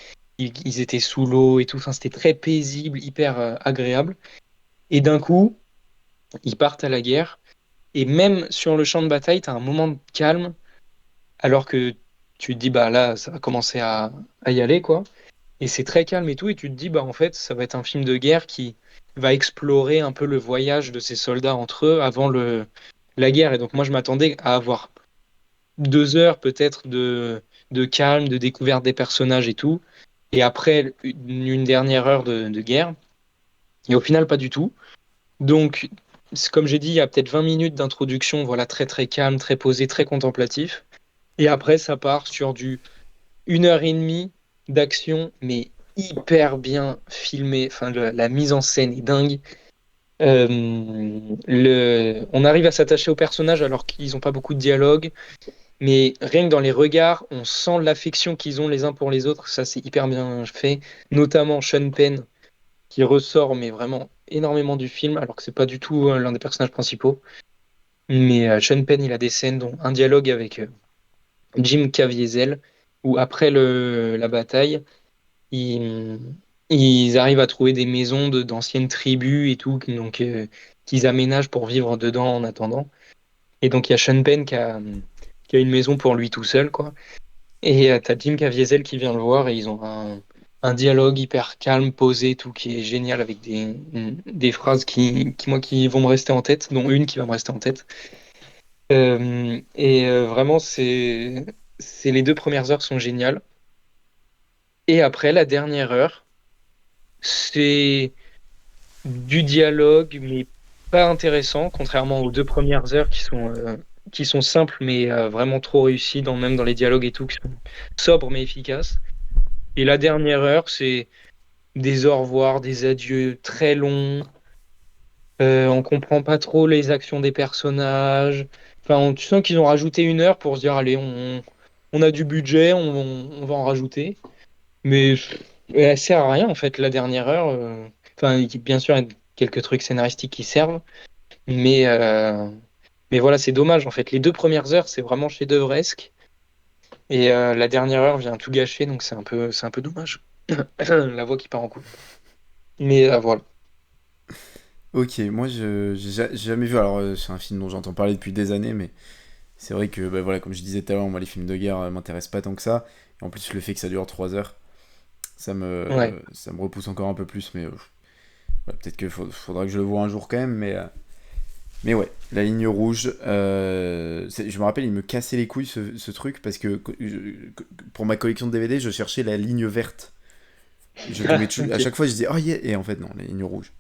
étaient sous l'eau et tout. Enfin, c'était très paisible, hyper agréable. Et d'un coup, ils partent à la guerre. Et même sur le champ de bataille, tu as un moment de calme, alors que tu te dis, bah là, ça va commencer à y aller, quoi. Et c'est très calme et tout. Et tu te dis, bah en fait, ça va être un film de guerre qui va explorer un peu le voyage de ces soldats entre eux avant la guerre. Et donc, moi, je m'attendais à avoir 2 heures peut-être de calme, de découverte des personnages et tout. Et après, une dernière heure de guerre. Et au final, pas du tout. Donc, comme j'ai dit, il y a peut-être 20 minutes d'introduction, voilà, très très calme, très posé, très contemplatif. Et après, ça part sur du 1h30 d'action, mais hyper bien filmé. Enfin, la mise en scène est dingue. On arrive à s'attacher aux personnages alors qu'ils n'ont pas beaucoup de dialogue. Mais rien que dans les regards, on sent l'affection qu'ils ont les uns pour les autres. Ça, c'est hyper bien fait. Notamment Sean Penn, qui ressort, mais vraiment énormément du film, alors que c'est pas du tout l'un des personnages principaux. Mais Sean Penn, il a des scènes, dont un dialogue avec Jim Caviezel, où après la bataille, ils, ils arrivent à trouver des maisons d'anciennes tribus et tout, donc, qu'ils aménagent pour vivre dedans en attendant. Et donc, il y a Sean Penn qui a une maison pour lui tout seul, quoi. Et t'as Jim Caviezel qui vient le voir et ils ont un dialogue hyper calme, posé, tout qui est génial avec des phrases moi, qui vont me rester en tête, dont une qui va me rester en tête. Vraiment, c'est les 2 premières heures sont géniales. Et après, la dernière heure, c'est du dialogue, mais pas intéressant, contrairement aux 2 premières heures qui sont simples, mais vraiment trop réussies, même dans les dialogues et tout, qui sont sobres mais efficaces. Et la dernière heure, c'est des au revoir, des adieux très longs. On comprend pas trop les actions des personnages. Enfin, tu sens qu'ils ont rajouté 1 heure pour se dire, allez, on a du budget, on va en rajouter. Mais elle sert à rien, en fait, la dernière heure. Enfin, bien sûr, il y a quelques trucs scénaristiques qui servent. Mais, euh, mais voilà, c'est dommage, en fait. Les 2 premières heures, c'est vraiment chef-d'œuvresque. Et la dernière heure vient tout gâcher, donc c'est un peu dommage. La voix qui part en couille. Mais voilà. Ok, moi j'ai jamais vu. Alors, c'est un film dont j'entends parler depuis des années, mais c'est vrai que, bah, voilà, comme je disais tout à l'heure, moi les films de guerre m'intéressent pas tant que ça. Et en plus, le fait que ça dure 3 heures, Ouais. ça me repousse encore un peu plus. Mais ouais, peut-être qu'il faudra que je le voie un jour quand même. Mais ouais, la ligne rouge, je me rappelle, il me cassait les couilles ce truc parce que pour ma collection de DVD, je cherchais la ligne verte. Je tombais à Ok. chaque fois, je disais, oh yeah, et en fait, non, la ligne rouge.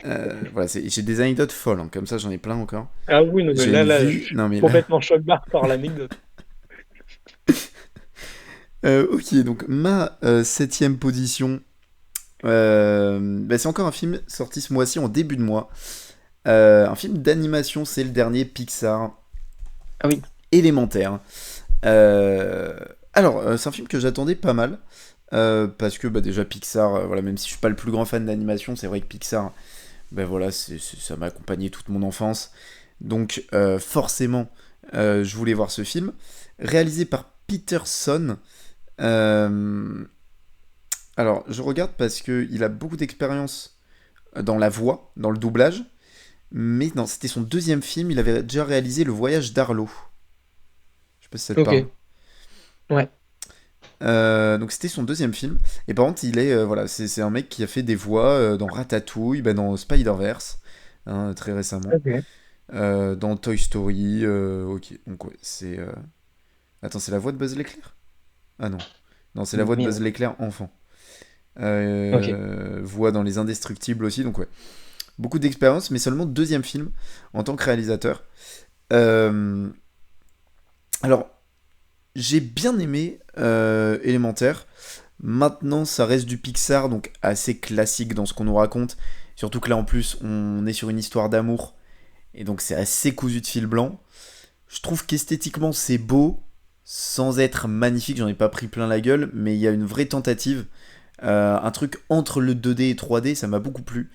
Voilà, j'ai des anecdotes folles, hein, comme ça, j'en ai plein encore. Ah oui, non, mais J'ai une là, je vie, suis non mais là, complètement choc-barre par l'anecdote. Ok, donc ma septième position, bah, c'est encore un film sorti ce mois-ci, en début de mois. Un film d'animation, c'est le dernier Pixar, Ah oui. Élémentaire. Euh, c'est un film que j'attendais pas mal. Parce que bah, déjà Pixar, voilà, même si je suis pas le plus grand fan d'animation, c'est vrai que Pixar, ben voilà, ça m'a accompagné toute mon enfance. Donc forcément, je voulais voir ce film. Réalisé par Peterson. Euh, alors, je regarde parce qu'il a beaucoup d'expérience dans la voix, dans le doublage. Mais non, c'était son deuxième film. Il avait déjà réalisé Le Voyage d'Arlo. Je sais pas si ça te parle. Ok. Ouais. Donc c'était son deuxième film. Et par contre, voilà, c'est un mec qui a fait des voix dans Ratatouille, bah, dans Spider-Verse, hein, très récemment. Ok. Dans Toy Story, ok. Donc ouais, Attends, c'est la voix de Buzz l'éclair? Ah non. Non, c'est la voix de Buzz Merde. l'éclair enfant. Ok. Voix dans Les Indestructibles aussi, donc ouais. Beaucoup d'expérience, mais seulement deuxième film en tant que réalisateur. Euh, alors, j'ai bien aimé Élémentaire. Maintenant, ça reste du Pixar, donc assez classique dans ce qu'on nous raconte. Surtout que là, en plus, on est sur une histoire d'amour. Et donc, c'est assez cousu de fil blanc. Je trouve qu'esthétiquement, c'est beau, sans être magnifique. J'en ai pas pris plein la gueule, mais il y a une vraie tentative. Un truc entre le 2D et 3D, ça m'a beaucoup plu.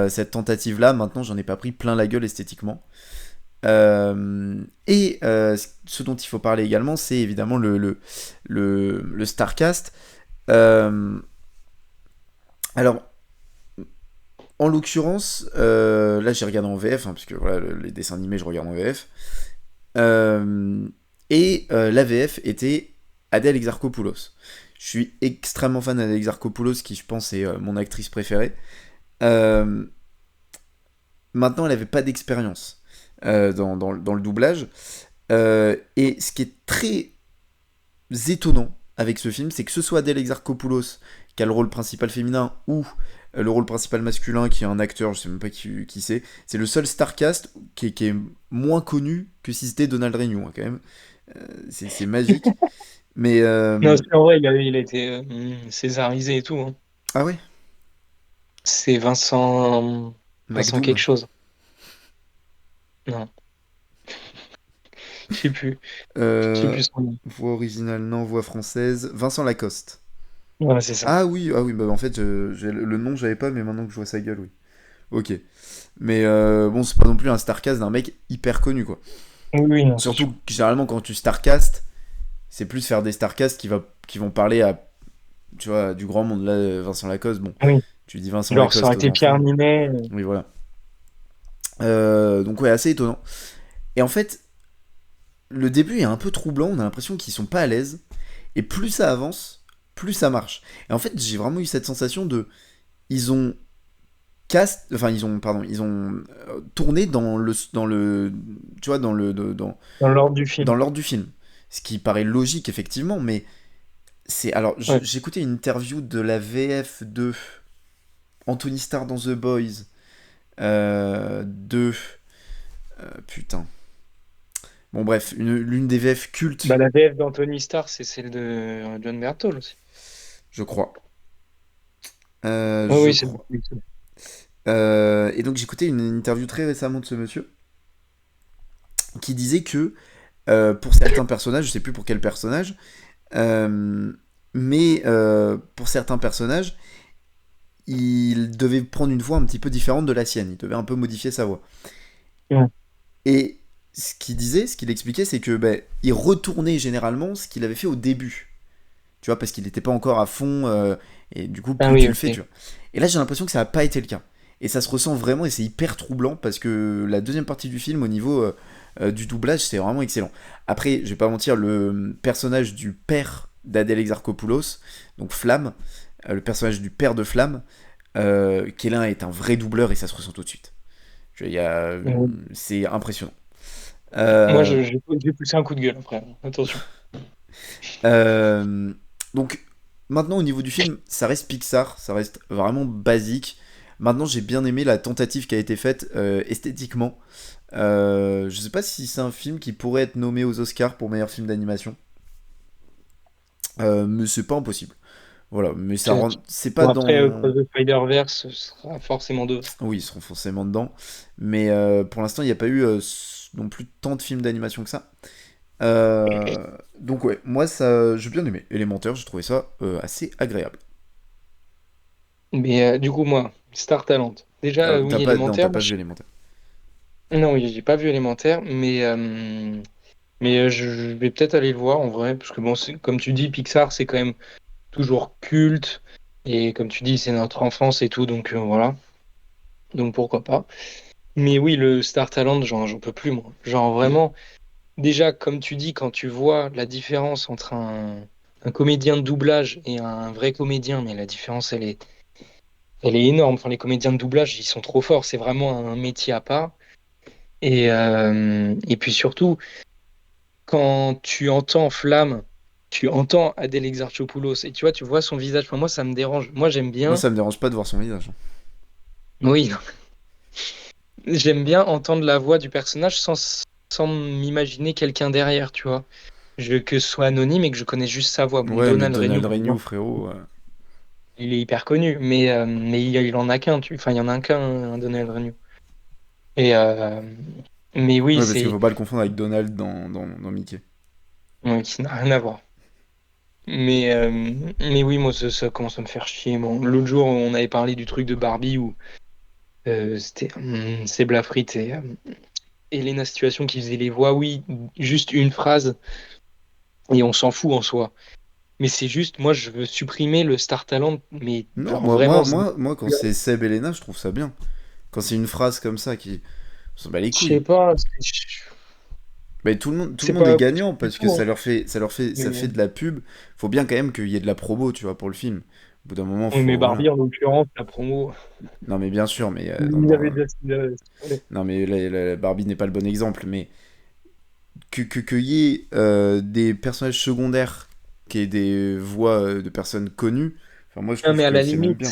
Cette tentative-là, maintenant, j'en ai pas pris plein la gueule esthétiquement. Ce dont il faut parler également, c'est évidemment le Starcast. Euh, alors, en l'occurrence, là j'ai regardé en VF, hein, parce que voilà, les dessins animés je regarde en VF. La VF était Adèle Exarchopoulos. Je suis extrêmement fan d'Adèle Exarchopoulos, qui je pense est mon actrice préférée. Euh, Maintenant, elle n'avait pas d'expérience dans le doublage. Et ce qui est très étonnant avec ce film, c'est que ce soit Adèle Exarchopoulos qui a le rôle principal féminin ou le rôle principal masculin qui est un acteur, je sais même pas qui c'est le seul Starcast qui est moins connu que si c'était Donald Renew, hein, quand même. C'est magique. Mais Non, c'est en vrai, il a été césarisé et tout, hein. ah ouais, C'est Vincent quelque McDoom. chose. Non, je sais plus. Je sais Euh, plus son nom. Voix originale, non, voix française. Vincent Lacoste. Ouais, c'est ça. Ah oui, bah en fait, le nom j'avais pas, mais maintenant que je vois sa gueule, oui. Ok. Mais bon, c'est pas non plus un Starcast d'un mec hyper connu, quoi. Oui, oui, non, c'est sûr. Surtout que généralement, quand tu Starcast, c'est plus faire des Starcasts qui vont parler à, tu vois, du grand monde. Là, Vincent Lacoste, bon, Oui. tu dis Vincent Genre, ça aurait Lacoste aux été Pierre enfants. Ninet. Oui, voilà. Donc ouais, assez étonnant. Et en fait, le début est un peu troublant, on a l'impression qu'ils sont pas à l'aise. Et plus ça avance, plus ça marche. Et en fait, j'ai vraiment eu cette sensation de... Ils ont ils ont tourné tu vois, Dans l'ordre du film. dans l'ordre du film. Ce qui paraît logique, effectivement, mais alors, Ouais. j'écoutais une interview de la VF de Anthony Starr dans The Boys, de... putain. Bon, bref, l'une des VF Bah, cultes, la VF d'Anthony Starr, c'est celle de John Berthold aussi. je crois. Oui, Je oui, c'est crois. oui, Et donc, j'écoutais une interview très récemment de ce monsieur, qui disait que, pour certains personnages, je sais plus pour quel personnage, euh, mais pour certains personnages, il devait prendre une voix un petit peu différente de la sienne. Il devait un peu modifier sa voix. ouais. Et ce qu'il expliquait, c'est que ben, il retournait généralement ce qu'il avait fait au début. Tu vois, parce qu'il n'était pas encore à fond, et du coup, Ah plus tu oui, le fais, ok. tu vois. Et là, j'ai l'impression que ça n'a pas été le cas. Et ça se ressent vraiment, et c'est hyper troublant, parce que la deuxième partie du film, au niveau du doublage, c'est vraiment excellent. Après, je vais pas mentir, le personnage du père d'Adèle Exarchopoulos, donc Flamme, le personnage du père de Flamme, Kélin est un vrai doubleur, et ça se ressent tout de suite. Ouais. C'est impressionnant. Moi, Euh, j'ai poussé un coup de gueule après. Attention. Euh, donc maintenant au niveau du film, ça reste Pixar, ça reste vraiment basique. Maintenant j'ai bien aimé la tentative qui a été faite esthétiquement. Je sais pas si c'est un film qui pourrait être nommé aux Oscars pour meilleur film d'animation. Mais c'est pas impossible. Voilà, mais ça C'est- rentre. C'est pas Bon, après, dans. Cross the Spider-Verse ce sera forcément deux. Oui, ils seront forcément dedans. Mais pour l'instant, il n'y a pas eu non plus tant de films d'animation que ça. Euh, donc ouais, moi ça, j'ai bien aimé. Élémentaire, j'ai trouvé ça assez agréable. Mais du coup, moi, Star Talent. Déjà, T'as oui, pas, non, élémentaire. t'as pas vu Élémentaire. Non, oui, j'ai pas vu élémentaire, mais je vais peut-être aller le voir en vrai, parce que bon, comme tu dis, Pixar, c'est quand même toujours culte, et comme tu dis, c'est notre enfance et tout, donc voilà, donc pourquoi pas. Mais oui, le Star Talent, j'en peux plus, moi. Genre vraiment, déjà, comme tu dis, quand tu vois la différence entre un comédien de doublage et un vrai comédien, mais la différence, elle est énorme. Enfin, les comédiens de doublage, ils sont trop forts, c'est vraiment un métier à part. Et puis surtout, quand tu entends Flamme, tu entends Adèle Exarchopoulos et tu vois, tu vois son visage. Enfin, moi, ça me dérange. Moi, j'aime Moi, bien. ça me dérange pas de voir son visage. Oui, j'aime bien entendre la voix du personnage sans m'imaginer quelqu'un derrière, tu vois. Que ce soit anonyme et que je connaisse juste sa voix. Bon, Ouais, mais Donald Donald Renew, Renew, frérot. il est hyper connu, mais il en a qu'un. Enfin, il y en a qu'un, un Donald Renew. Et mais oui, Ouais, parce qu'il c'est faut pas le confondre avec Donald dans Mickey. ouais, qui n'a rien à voir. Mais oui, moi, ça commence à me faire chier. Bon, l'autre jour, on avait parlé du truc de Barbie où c'était c'est Blafrit et Elena Situation qui faisait les voix. Oui, juste une phrase et on s'en fout en soi. Mais c'est juste, moi, je veux supprimer le Star Talent, mais Non, genre vraiment, moi, quand c'est Seb et Lena, je trouve ça bien. Quand c'est une phrase comme ça qui. On s'en bat les je sais couilles. pas, Mais tout le c'est monde est pas gagnant du parce que tout, hein. ça fait Mais, de la pub. Faut bien quand même qu'il y ait de la promo, tu vois, pour le film. Au bout d'un moment, oui, mais faut. Voilà. Barbie, en l'occurrence, la promo, Non, mais bien sûr, mais. il y avait déjà ce qu'il avait. Non, mais la Barbie n'est pas le bon exemple. Mais qu'il y ait des personnages secondaires qui aient des voix de personnes connues, enfin, moi, je Ah, trouve mais que c'est même bien.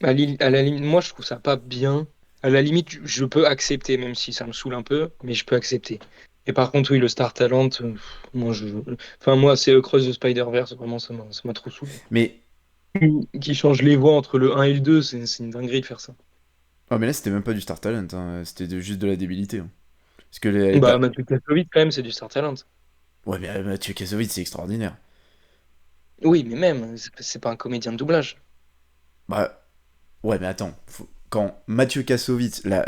à la limite, moi je trouve ça pas bien. À la limite, je peux accepter, même si ça me saoule un peu, mais je peux accepter. Et par contre, oui, le Star Talent, moi enfin moi c'est Cross the Spider-Verse, vraiment ça m'a trop saoulé. Mais. Qui change les voix entre le un et le 2, c'est une dinguerie de faire ça. Oh, mais là, c'était même pas du Star Talent, hein, c'était juste de la débilité, hein. Parce que Bah Mathieu Kassovitz quand même, c'est du Star Talent. ouais, mais Mathieu Kassovitz, c'est extraordinaire. Oui, mais même, c'est pas un comédien de doublage. Bah, ouais, mais attends. Quand Mathieu Kassovitz, la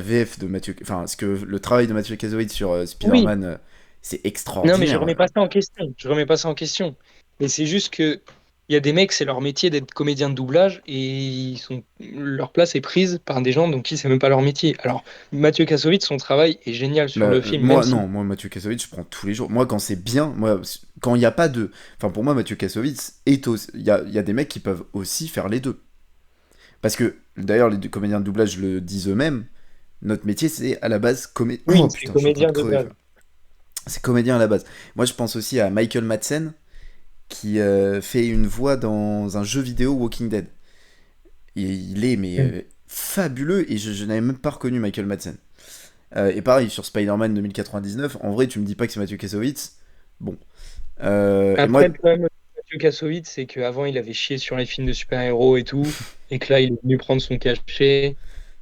VF de Mathieu. Enfin, ce que le travail de Mathieu Kassovitz sur Oui. Spider-Man, c'est Non, mais je extraordinaire. remets pas ça en question. Je remets pas ça en question. Mais c'est juste que il y a des mecs, c'est leur métier d'être comédien de doublage et leur place est prise par des gens donc qui c'est même pas leur métier. Alors, Mathieu Kassovitz, son travail est génial sur le film, même Moi, si. non, moi, Mathieu Kassovitz, je prends tous les jours. Moi, quand c'est bien, moi, quand il n'y a pas de. Enfin, pour moi, Mathieu Kassovitz est aussi. Il y a des mecs qui peuvent aussi faire les deux. Parce que, d'ailleurs, les deux comédiens de doublage le disent eux-mêmes, notre métier, c'est à la base comédien. Oui, Oh c'est putain, je suis en train de comédien de crever, base. frère. C'est comédien à la base. Moi, je pense aussi à Michael Madsen, qui fait une voix dans un jeu vidéo Walking Dead. Et il est, mais Mm. fabuleux, et je n'avais même pas reconnu Michael Madsen. Et pareil, sur Spider-Man 2099, en vrai, tu me dis pas que c'est Mathieu Kassovitz. Bon. Et moi, Après, le problème de Mathieu Kassovitz, c'est qu'avant, il avait chié sur les films de super-héros et tout, et que là, il est venu prendre son cachet.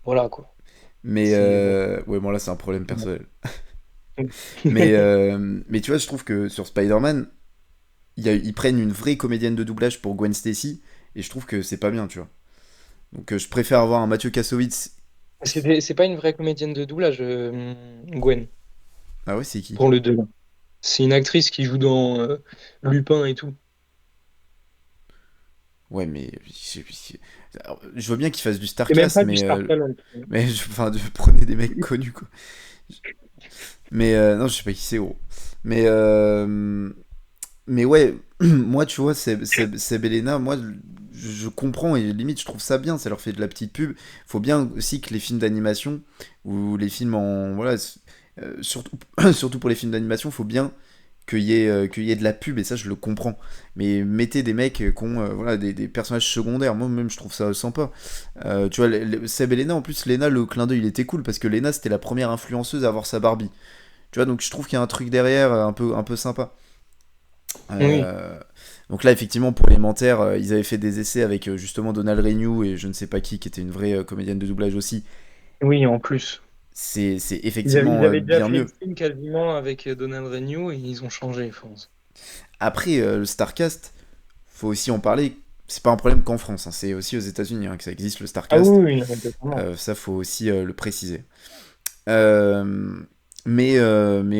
Voilà, quoi. mais C'est bon. ouais, bon là, c'est un problème Bon. personnel. Mais tu vois, je trouve que sur Spider-Man, ils prennent une vraie comédienne de doublage pour Gwen Stacy, et je trouve que c'est pas bien, tu vois. Donc je préfère avoir un Mathieu Kassovitz. C'est pas une vraie comédienne de doublage, Gwen, Ah ouais, c'est qui? pour le 2. C'est une actrice qui joue dans Lupin et tout. Ouais, mais alors, je veux bien qu'ils fassent du C'est même Starcast, pas du Star Talent. enfin, prenez des mecs connus, quoi. Mais non, je sais pas qui c'est, gros. Mais ouais, moi, tu vois, c'est Belena, moi, je comprends et limite, je trouve ça bien, ça leur fait de la petite pub. Faut bien aussi que les films d'animation ou les films en. Voilà, surtout, surtout pour les films d'animation, faut bien qu'il y ait de la pub et ça, je le comprends. Mais mettez des mecs qui ont voilà, des personnages secondaires, moi même, je trouve ça sympa. Tu vois, Seb et Lena, en plus, Lena, le clin d'œil, il était cool parce que Lena, c'était la première influenceuse à avoir sa Barbie. Tu vois, donc je trouve qu'il y a un truc derrière un peu sympa. Oui, Euh, donc là, effectivement, pour l'élémentaire, ils avaient fait des essais avec justement Donald Renew et je ne sais pas qui était une vraie comédienne de doublage aussi. oui, en plus. C'est Ils effectivement avaient déjà bien fait le mieux. film quasiment avec Donald Renew et ils ont changé, je pense. Après, le Starcast, faut aussi en parler. C'est pas un problème qu'en France, hein, c'est aussi aux États-Unis hein, que ça existe le Ah Starcast. oui, oui, non, totalement. Ça, faut aussi le préciser. Euh, mais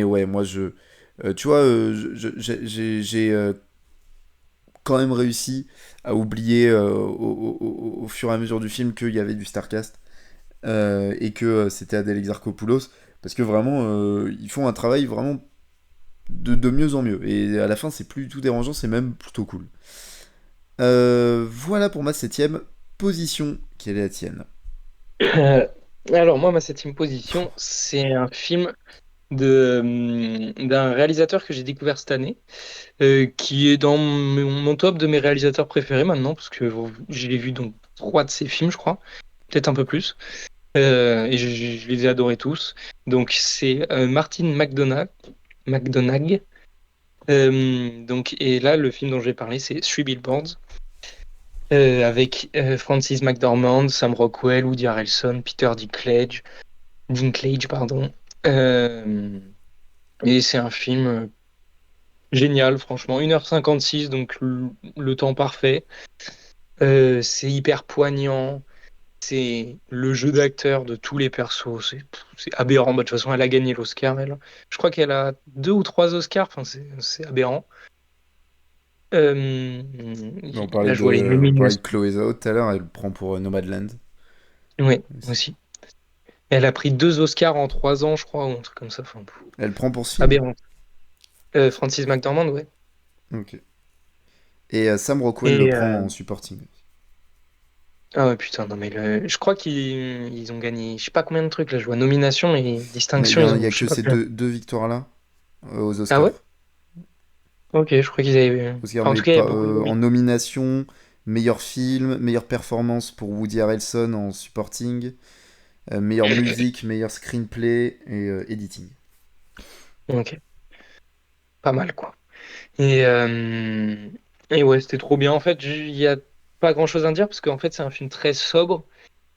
ouais, moi, tu vois, j'ai quand même réussi à oublier au fur et à mesure du film qu'il y avait du Starcast et que c'était Adèle Exarchopoulos. Parce que vraiment, ils font un travail vraiment de mieux en mieux. Et à la fin, c'est plus du tout dérangeant, c'est même plutôt cool. Voilà pour ma septième position. Quelle est la tienne? Euh, alors moi, ma septième position, c'est un film d'un réalisateur que j'ai découvert cette année, qui est dans mon top de mes réalisateurs préférés maintenant, parce que je l'ai vu dans trois de ses films, je crois, peut-être un peu plus. Et je les ai adorés tous. Donc c'est Martin McDonagh. McDonagh. Donc, et là, le film dont je vais parler, c'est Three Billboards, avec Francis McDormand, Sam Rockwell, Woody Harrelson, Peter Dinklage, pardon. Euh, et c'est un film génial, franchement. 1h56, donc le temps parfait. C'est hyper poignant. C'est le jeu d'acteur de tous les persos. C'est aberrant. Bah, de toute façon, elle a gagné l'Oscar, elle. Je crois qu'elle a deux ou trois Oscars. Enfin, c'est aberrant. Euh, Là, je vois les On parlait de nominations. Chloé Zhao tout à l'heure, elle prend pour Nomadland. Oui, aussi. Elle a pris deux Oscars en 3 ans, je crois, ou un truc comme ça. Enfin, Elle prend pour ce film? aberrant. Francis McDormand, ouais. Ok. Et Sam Rockwell le Et prend en supporting. ah ouais, putain, non mais je crois qu'ils ont gagné, je sais pas combien de trucs là. Je vois nomination et Mais distinction, ils il y ont, a je sais que pas ces combien. deux victoires-là aux Ah ouais? Oscars. Ok, je crois qu'ils avaient. Oscars, Enfin, en mais tout cas, il y a pas beaucoup de en nominations. nomination, meilleur film, meilleure performance pour Woody Harrelson en supporting, meilleure musique, meilleur screenplay et editing. Ok, pas mal quoi. Et, euh, et ouais, c'était trop bien. En fait, il y a pas grand-chose à dire parce qu'en fait, c'est un film très sobre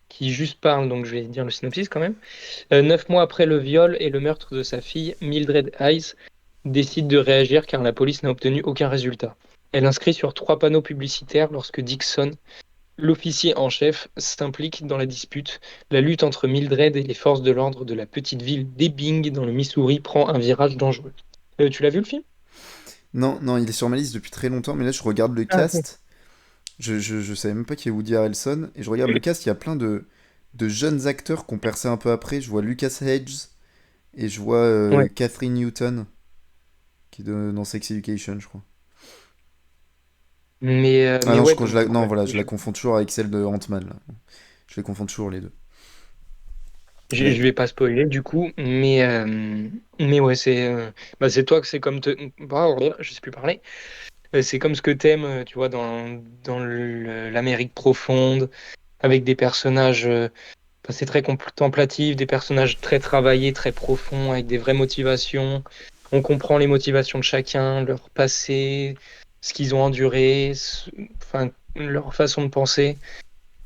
qui juste parle, donc je vais dire le synopsis quand même. 9 mois après le viol et le meurtre de sa fille, Mildred Hayes décide de réagir car la police n'a obtenu aucun résultat. Elle inscrit sur 3 panneaux publicitaires lorsque Dixon, l'officier en chef, s'implique dans la dispute. La lutte entre Mildred et les forces de l'ordre de la petite ville d'Ebbing dans le Missouri prend un virage dangereux. Tu l'as vu le film? Non, non, il est sur ma liste depuis très longtemps, mais là je regarde le Ah, ok. cast. Je savais même pas qu'il y a Woody Harrelson. Et je regarde le cast, il y a plein de jeunes acteurs qui ont percé un peu après. Je vois Lucas Hedges et je vois Ouais. Catherine Newton, qui est dans Sex Education, je crois. Ah Mais non, ouais, donc non, ouais, voilà, je la confonds toujours avec celle de Ant-Man, là. Je les confonds toujours les deux. je Mais, vais pas spoiler du coup, mais ouais, bah, c'est toi que c'est comme je sais plus parler. C'est comme ce que t'aimes, tu vois, dans l'Amérique profonde, avec des personnages, enfin, c'est très contemplatif, des personnages très travaillés, très profonds, avec des vraies motivations. On comprend les motivations de chacun, leur passé, ce qu'ils ont enduré, enfin, leur façon de penser.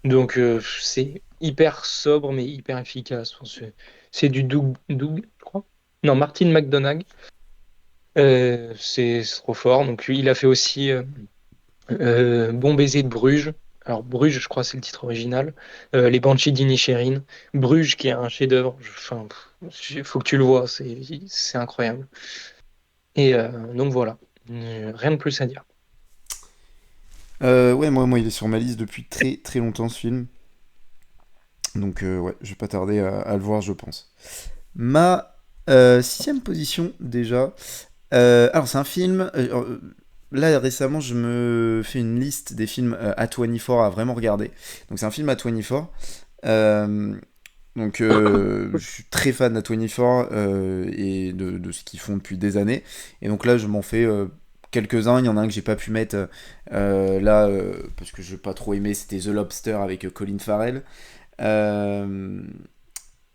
Donc, c'est hyper sobre, mais hyper efficace. Enfin, c'est du Doug, je crois. Non, Martin McDonagh. C'est trop fort. Donc, il a fait aussi Bon baiser de Bruges. Alors, Bruges, je crois, c'est le titre original. Les Banshees d'Inisherin. Bruges, qui est un chef-d'œuvre. Enfin, faut que tu le vois. C'est incroyable. Et donc, voilà. Rien de plus à dire. ouais, moi, il est sur ma liste depuis très très longtemps ce film. Donc, ouais, je vais pas tarder à le voir, je pense. Ma sixième position, déjà. Alors, c'est un film. Là, récemment, je me fais une liste des films A24 à vraiment regarder. Donc, c'est un film A24. Euh, donc, je suis très fan d'A24 et de ce qu'ils font depuis des années. Et donc là, je m'en fais quelques-uns. Il y en a un que j'ai pas pu mettre là parce que je n'ai pas trop aimé. C'était The Lobster avec Colin Farrell. Euh,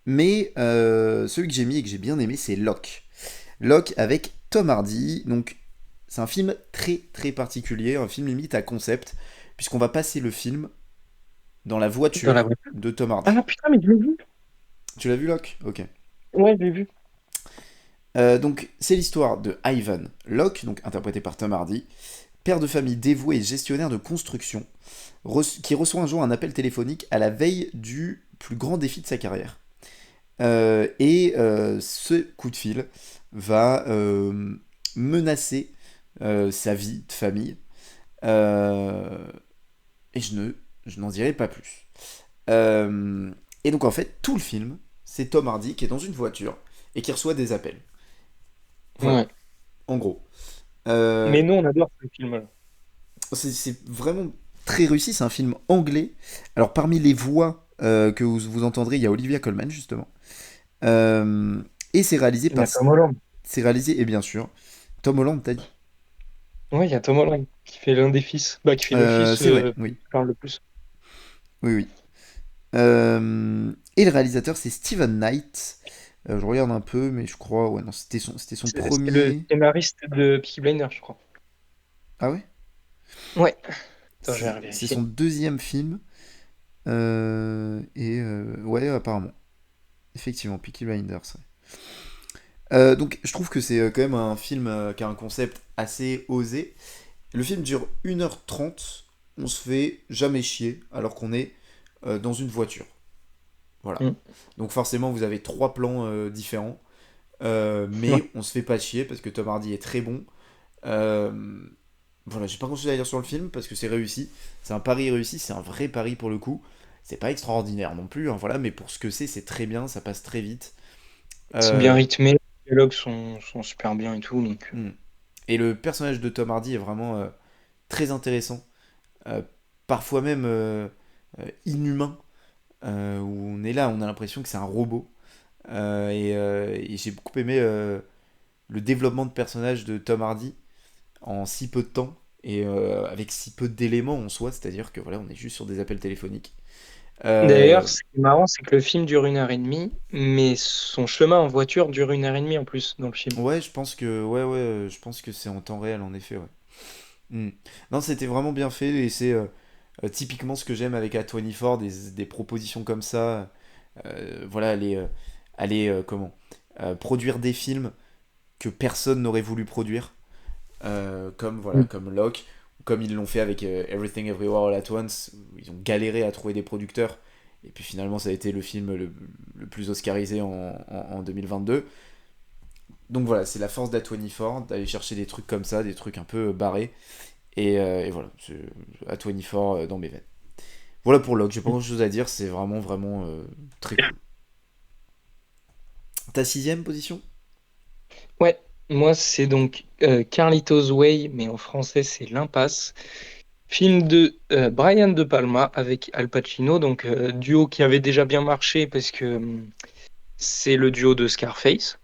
mais celui que j'ai mis et que j'ai bien aimé, c'est Locke. Locke avec Tom Hardy. Donc, c'est un film très très particulier, un film limite à concept, puisqu'on va passer le film dans la Dans la voiture voiture. de Tom Hardy. Ah putain, mais je l'ai vu. Tu l'as vu, Locke? Ok. Ouais, je l'ai vu. Donc, c'est l'histoire de Ivan Locke, donc interprété par Tom Hardy, père de famille dévoué et gestionnaire de construction, qui reçoit un jour un appel téléphonique à la veille du plus grand défi de sa carrière. Ce coup de fil va menacer sa vie de famille. Euh, et je n'en dirai pas plus. Euh, et donc en fait, tout le film, c'est Tom Hardy qui est dans une voiture et qui reçoit des appels. Voilà, Ouais. en gros. Euh, Mais nous, on adore ce film-là. c'est vraiment très réussi, c'est un film anglais. Alors parmi les voix que vous entendrez, il y a Olivia Colman justement. Euh, et c'est réalisé Il y par... a Tom Holland. C'est réalisé, et bien sûr, Tom Holland, t'as dit. Ouais, il y a Tom Holland qui fait l'un des fils. Bah, qui fait le fils C'est vrai, oui. qui parle le plus. Oui, oui. Et le réalisateur, c'est Steven Knight. Je regarde un peu, mais je crois... Ouais, non, c'était son C'est le premier... scénariste de Peaky Blinders, je crois. Ah ouais? Ouais. Attends, je vais C'est vérifier. son deuxième film. Ouais, apparemment. Effectivement, Peaky Blinders. Ouais. Donc, je trouve que c'est quand même un film qui a un concept assez osé. Le film dure 1h30. On se fait jamais chier alors qu'on est dans une voiture. Voilà. Mm. Donc, forcément, vous avez trois plans différents. Ouais. Mais on se fait pas chier parce que Tom Hardy est très bon. Euh, voilà, j'ai pas grand chose à dire sur le film parce que c'est réussi. C'est un pari réussi, c'est un vrai pari pour le coup. C'est pas extraordinaire non plus, hein, voilà, mais pour ce que c'est très bien, ça passe très vite. C'est bien Euh, rythmé. Les dialogues sont super bien et tout. Donc... hmm. Et le personnage de Tom Hardy est vraiment très intéressant, euh, parfois même inhumain, où on est là, on a l'impression que c'est un robot. Et j'ai beaucoup aimé le développement de personnage de Tom Hardy en si peu de temps et avec si peu d'éléments en soi, c'est-à-dire que voilà, on est juste sur des appels téléphoniques. Euh, D'ailleurs, ce qui est marrant, c'est que le film dure 1h30, mais son chemin en voiture dure 1h30 en plus dans le film. ouais, je pense que c'est en temps réel en effet, ouais. Hmm. Non, c'était vraiment bien fait et c'est typiquement ce que j'aime avec A24, des propositions comme ça. Voilà, comment produire des films que personne n'aurait voulu produire, comme voilà, Mm. comme Locke, comme ils l'ont fait avec Everything Everywhere All at Once, où ils ont galéré à trouver des producteurs. Et puis finalement, ça a été le film le plus oscarisé en 2022. Donc voilà, c'est la force d'A24 d'aller chercher des trucs comme ça, des trucs un peu barrés. Et voilà, c'est A24 dans mes veines. Voilà pour Locke, j'ai pas grand chose à dire, c'est vraiment vraiment très cool. Ta sixième position? Ouais, moi c'est donc Carlitos Way, mais en français c'est L'Impasse. Film de Brian De Palma avec Al Pacino, donc duo qui avait déjà bien marché parce que c'est le duo de Scarface.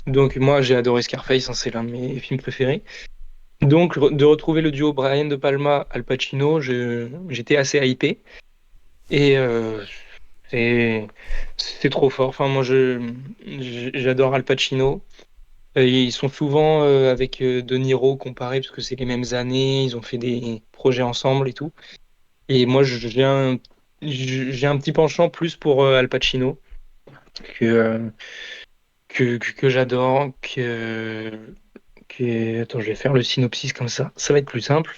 Donc moi j'ai adoré Scarface, hein, c'est l'un de mes films préférés. Donc de retrouver le duo Brian De Palma, Al Pacino, j'étais assez hypé. Et c'est c'est trop fort. Enfin moi j'adore Al Pacino. Ils sont souvent avec De Niro comparés parce que c'est les mêmes années, ils ont fait des projets ensemble et tout. Et moi, j'ai un petit penchant plus pour Al Pacino que, que j'adore. Attends, je vais faire le synopsis comme ça va être plus simple.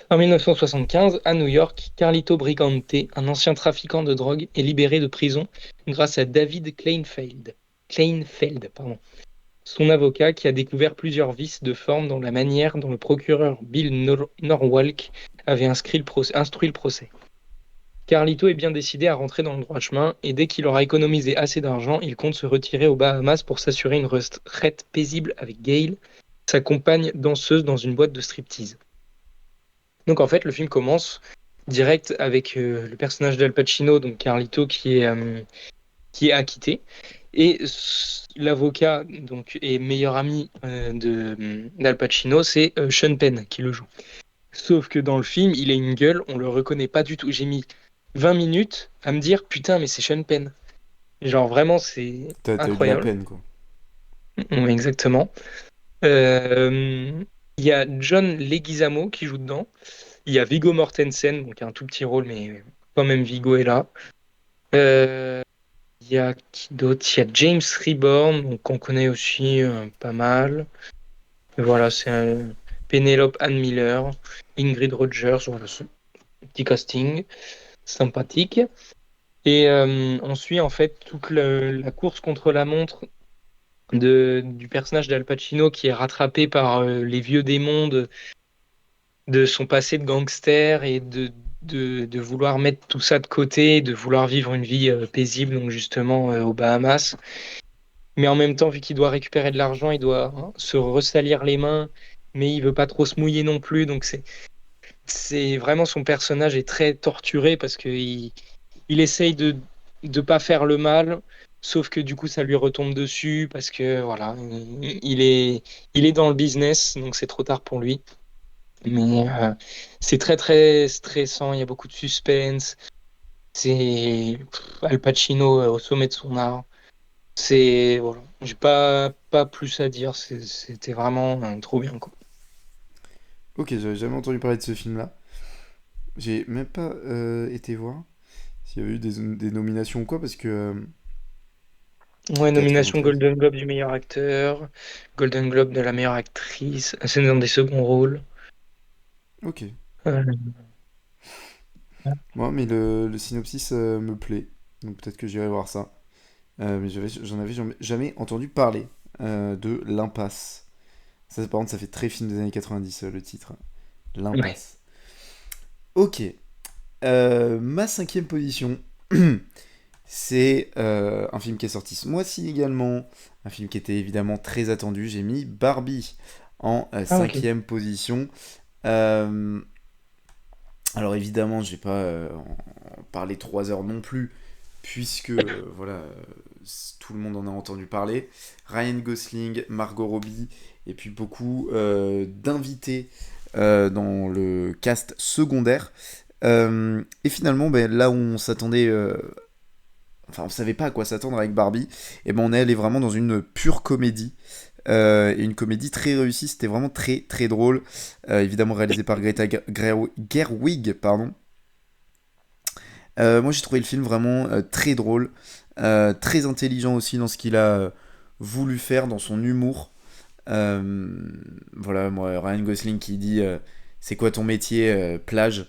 En 1975, à New York, Carlito Brigante, un ancien trafiquant de drogue, est libéré de prison grâce à David Kleinfeld. Kleinfeld, pardon. Son avocat qui a découvert plusieurs vices de forme dans la manière dont le procureur Bill Norwalk avait instruit le procès. Carlito est bien décidé à rentrer dans le droit chemin et dès qu'il aura économisé assez d'argent, il compte se retirer aux Bahamas pour s'assurer une retraite paisible avec Gail, sa compagne danseuse dans une boîte de striptease. Donc en fait, le film commence direct avec le personnage d'Al Pacino, donc Carlito, qui est acquitté. Et l'avocat donc et meilleur ami d'Al Pacino, c'est Sean Penn qui le joue. Sauf que dans le film, il a une gueule, on le reconnaît pas du tout. J'ai mis 20 minutes à me dire putain, mais c'est Sean Penn. Genre vraiment, c'est T'as eu de la incroyable. peine, quoi. Ouais, exactement. Euh, Il y a John Leguizamo qui joue dedans. Il y a Viggo Mortensen, donc un tout petit rôle, mais quand même Viggo est là. Euh, il y a qui d'autre? Il y a James Reborn, donc qu'on connaît aussi pas mal. Et voilà, c'est Penelope Ann Miller, Ingrid Rogers, voilà, ce petit casting sympathique. Et on suit en fait toute la course contre la montre du personnage d'Al Pacino qui est rattrapé par les vieux démons de son passé de gangster et de vouloir mettre tout ça de côté, de vouloir vivre une vie paisible, donc justement aux Bahamas. Mais en même temps, vu qu'il doit récupérer de l'argent, il doit se ressalir les mains, mais il veut pas trop se mouiller non plus. Donc c'est vraiment son personnage est très torturé parce que il essaye de pas faire le mal, sauf que du coup ça lui retombe dessus parce que voilà, il est dans le business, donc c'est trop tard pour lui. Mais c'est très très stressant, il y a beaucoup de suspense. C'est Al Pacino au sommet de son art. C'est voilà, j'ai pas plus à dire. C'était vraiment trop bien quoi. Ok, j'avais jamais entendu parler de ce film-là. J'ai même pas été voir s'il y avait eu des nominations ou quoi, parce que Ouais, quatre nomination éventuelles. Golden Globe du meilleur acteur, Golden Globe de la meilleure actrice. C'est dans des seconds rôles. Ok. Euh, Moi, mais le synopsis me plaît, donc peut-être que j'irai voir ça. Mais j'en avais jamais entendu parler de L'Impasse. Ça, par contre, ça fait très film des années 90, le titre. ouais. L'Impasse. Ok. Ma cinquième position, c'est un film qui est sorti ce mois-ci également. Un film qui était évidemment très attendu. J'ai mis Barbie en Ah ok. cinquième position. Euh, alors évidemment, je vais pas en parler 3 heures non plus, puisque voilà, tout le monde en a entendu parler. Ryan Gosling, Margot Robbie, et puis beaucoup d'invités dans le cast secondaire. Et finalement, ben, là où on s'attendait, enfin on savait pas à quoi s'attendre avec Barbie, et ben on est allé vraiment dans une pure comédie. Et une comédie très réussie, c'était vraiment très très drôle. Évidemment réalisé par Greta Gerwig, pardon. Moi j'ai trouvé le film vraiment très drôle, très intelligent aussi dans ce qu'il a voulu faire, dans son humour. Euh, voilà, moi Ryan Gosling qui dit c'est quoi ton métier, plage.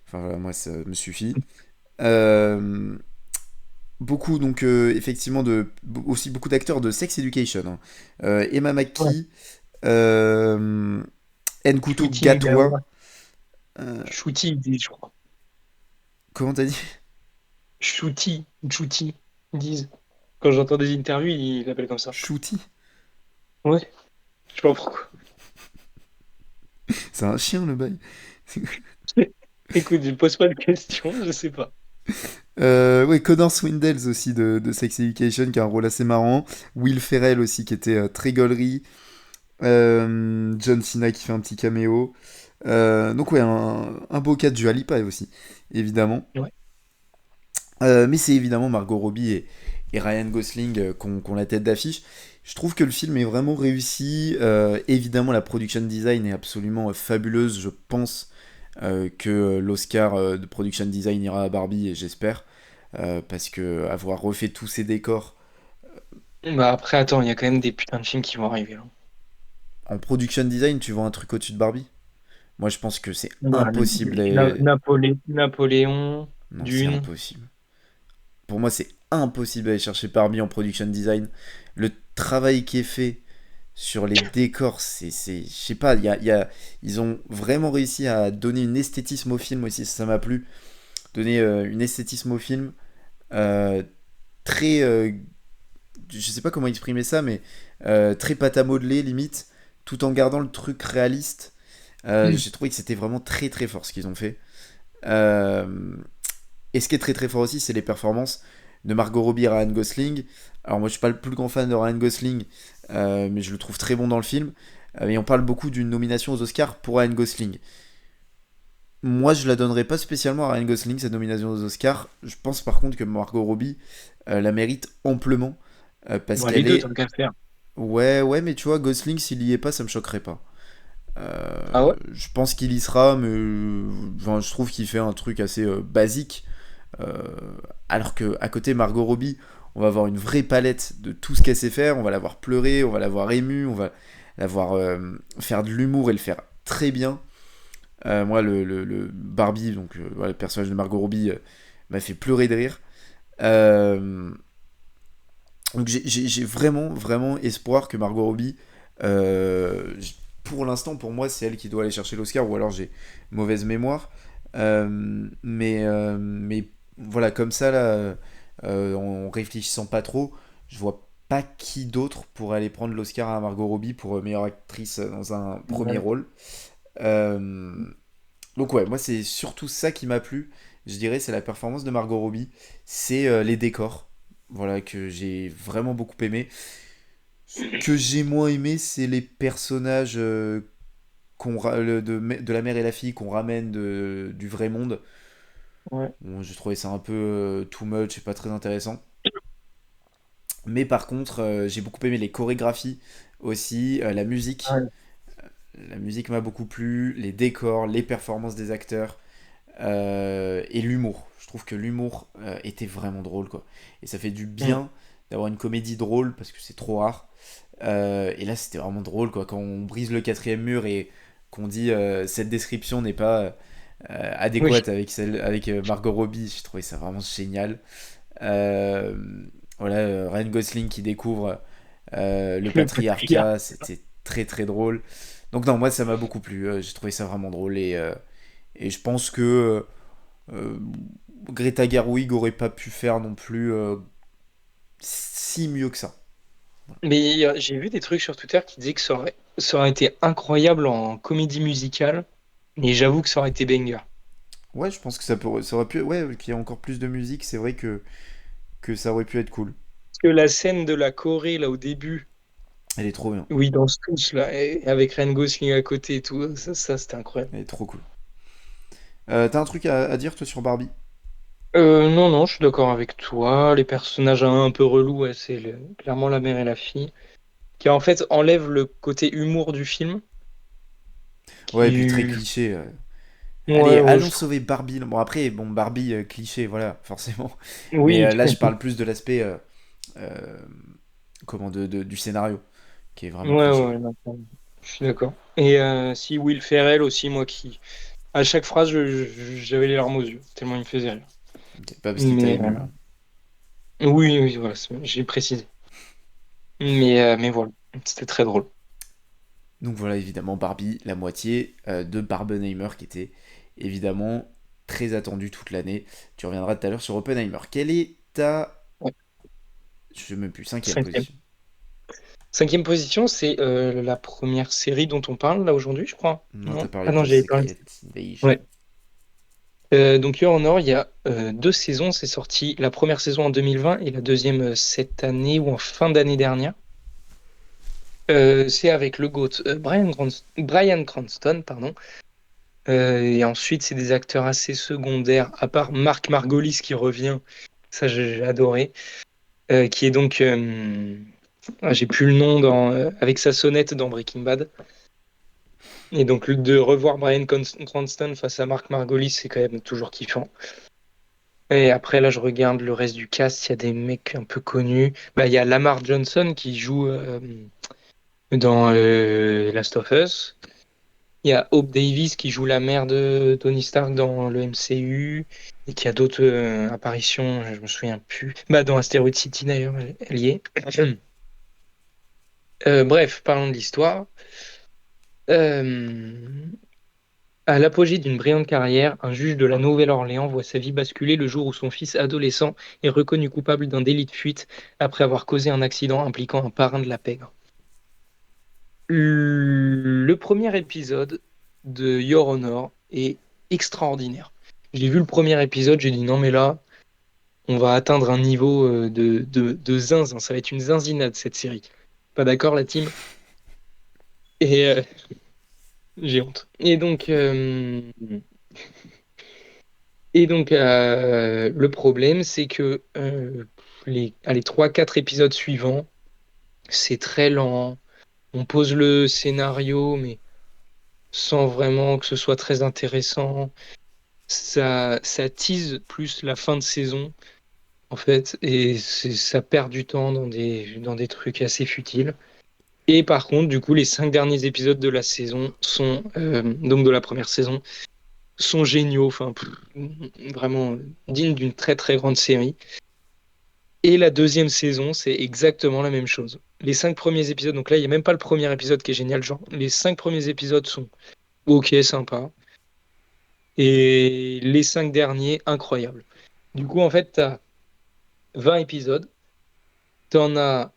Enfin voilà, moi ça me suffit. Euh, Beaucoup donc effectivement aussi beaucoup d'acteurs de Sex Education, hein. Emma Ouais. McKee, Nkutu Shooty Gatwa. Magawa. Shooty, ils disent, je crois. Comment t'as dit? Shooty, ils disent. Quand j'entends des interviews, ils l'appellent comme ça. Shooty. Ouais, je sais pas pourquoi. C'est un chien le bail. Écoute, je pose pas de questions, je sais pas. Ouais, Connor Swindles aussi de Sex Education qui a un rôle assez marrant. Will Ferrell aussi qui était très gaulerie. John Cena qui fait un petit caméo. Donc ouais, un beau cas de Dua Lipa aussi, évidemment. Ouais. Mais c'est évidemment Margot Robbie et Ryan Gosling qui ont la tête d'affiche. Je trouve que le film est vraiment réussi. Évidemment, la production design est absolument fabuleuse. Je pense que l'Oscar de production design ira à Barbie, et j'espère. Parce que avoir refait tous ces décors Bah après, attends, il y a quand même des putains de films qui vont arriver, hein. en production design, tu vois un truc au-dessus de Barbie? Moi, je pense que c'est Bah, impossible. Napoléon, Non, c'est Dune. impossible. Pour moi, c'est impossible d'aller chercher Barbie en production design. Le travail qui est fait sur les décors, je sais pas, ils ont vraiment réussi à donner une esthétisme au film aussi, ça m'a plu. Donner une esthétisme au film euh, très, je sais pas comment exprimer ça, mais très pâte à modeler limite, tout en gardant le truc réaliste. Hmm. J'ai trouvé que c'était vraiment très très fort ce qu'ils ont fait. Euh, Et ce qui est très très fort aussi, c'est les performances de Margot Robbie et Ryan Gosling. Alors moi je suis pas le plus grand fan de Ryan Gosling, mais je le trouve très bon dans le film. Et on parle beaucoup d'une nomination aux Oscars pour Ryan Gosling. Moi je la donnerais pas spécialement à Ryan Gosling cette nomination aux Oscars. Je pense par contre que Margot Robbie la mérite amplement parce Bah, les qu'elle deux, tant est... qu'à faire. Ouais ouais mais tu vois Gosling s'il y est pas ça me choquerait pas. Ah ouais? Je pense qu'il y sera, mais enfin, je trouve qu'il fait un truc assez basique. Euh, Alors que à côté, Margot Robbie, on va avoir une vraie palette de tout ce qu'elle sait faire. On va la voir pleurer, on va la voir émue, on va la voir faire de l'humour et le faire très bien. Moi, le Barbie, donc voilà, le personnage de Margot Robbie, m'a fait pleurer de rire. Euh, donc j'ai vraiment, vraiment espoir que Margot Robbie, pour l'instant, pour moi, c'est elle qui doit aller chercher l'Oscar, ou alors j'ai mauvaise mémoire. Mais voilà, comme ça, là, en réfléchissant pas trop, je vois pas qui d'autre pourrait aller prendre l'Oscar à Margot Robbie pour meilleure actrice dans un premier Ouais. rôle. Euh, donc ouais, moi c'est surtout ça qui m'a plu. Je dirais c'est la performance de Margot Robbie, c'est les décors, voilà que j'ai vraiment beaucoup aimé. Ce que j'ai moins aimé, c'est les personnages de la mère et la fille qu'on ramène du vrai monde. Ouais. Bon, j'ai trouvé ça un peu too much et pas très intéressant. Mais par contre, j'ai beaucoup aimé les chorégraphies aussi, la musique. Ouais. La musique m'a beaucoup plu, les décors, les performances des acteurs. Et l'humour. Je trouve que l'humour était vraiment drôle, quoi. Et ça fait du Mm. bien d'avoir une comédie drôle parce que c'est trop rare. Et là, c'était vraiment drôle, quoi. Quand on brise le quatrième mur et qu'on dit cette description n'est pas Oui. adéquate avec celle avec Margot Robbie, j'ai trouvé ça vraiment génial. Euh, voilà, Ryan Gosling qui découvre le Le patriarcat. patriarcat, c'était très très drôle. Donc non, moi ça m'a beaucoup plu. J'ai trouvé ça vraiment drôle et je pense que euh, Greta Gerwig aurait pas pu faire non plus si mieux que ça. Mais j'ai vu des trucs sur Twitter qui disaient que ça aurait été incroyable en comédie musicale. Et j'avoue que ça aurait été banger. Ouais, je pense que ça aurait pu, ouais, qu'il y ait encore plus de musique, c'est vrai que ça aurait pu être cool. Parce que la scène de la Corée, là, au début, Elle est trop bien, où ils dansent tous, là, et avec Ryan Gosling à côté et tout, ça c'était incroyable. elle est trop cool. T'as un truc à dire toi sur Barbie? Non, non, je suis d'accord avec toi. Les personnages un peu relous, ouais, clairement la mère et la fille, qui en fait enlève le côté humour du film. Ouais, et puis très Qui... cliché. Ouais, Allez, ouais, allons je trouve. sauver Barbie. Bon après, bon Barbie cliché, voilà, forcément. Mais Oui, là, je parle plus de l'aspect euh, comment du scénario qui est vraiment ouais, cliché. ouais, non, je suis d'accord. Et si Will Ferrell aussi, moi qui. À chaque phrase, j'avais les larmes aux yeux, tellement il me faisait rire. Ok, pas parce qu'il t'a Mais ému, hein. oui, oui, voilà, j'ai précisé. Mais voilà, c'était très drôle. Donc voilà, évidemment, Barbie, la moitié de Barbenheimer qui était évidemment très attendu toute l'année. Tu reviendras tout à l'heure sur Oppenheimer. Quelle est ta, Ouais. je sais même plus, cinquième Cinquième. position? Cinquième position, c'est la première série dont on parle là aujourd'hui, je crois. Non, t'as Non? parlé Ah non, de j'avais parlé. Secret Invasion. Ouais. Donc Your Honor, il y a deux saisons. C'est sorti la première saison en 2020 et la deuxième cette année ou en fin d'année dernière. C'est avec le GOAT Bryan Cranston, pardon. Et ensuite, c'est des acteurs assez secondaires, à part Marc Margolis qui revient. Ça, j'ai adoré. Qui est donc, j'ai plus le nom avec sa sonnette dans Breaking Bad. Et donc de revoir Cranston face à Marc Margolis, c'est quand même toujours kiffant. Et après, là, je regarde le reste du cast. Il y a des mecs un peu connus. Bah, il y a Lamar Johnson qui joue dans Last of Us. Il y a Hope Davis qui joue la mère de Tony Stark dans le MCU. Et qui a d'autres apparitions, je me souviens plus. Bah, dans Asteroid City, d'ailleurs, elle y est. Bref, parlons de l'histoire. Euh, À l'apogée d'une brillante carrière, un juge de la Nouvelle-Orléans voit sa vie basculer le jour où son fils adolescent est reconnu coupable d'un délit de fuite après avoir causé un accident impliquant un parrain de la pègre. Le premier épisode de Your Honor est extraordinaire. J'ai vu le premier épisode, j'ai dit non mais là, on va atteindre un niveau de zinzin, ça va être une zinzinade cette série. Pas d'accord la team? Et j'ai honte. Et donc, le problème, c'est que les 3-4 épisodes suivants, c'est très lent. On pose le scénario, mais sans vraiment que ce soit très intéressant. Ça tease plus la fin de saison, en fait, et ça perd du temps dans des trucs assez futiles. Et par contre, du coup, les 5 derniers épisodes de la saison sont, donc de la première saison, sont géniaux, enfin, vraiment dignes d'une très très grande série. Et la deuxième saison, c'est exactement la même chose. Les 5 premiers épisodes, donc là, il n'y a même pas le premier épisode qui est génial, genre, les 5 premiers épisodes sont ok, sympa. Et les 5 derniers, incroyables. Du coup, en fait, tu as 20 épisodes, tu en as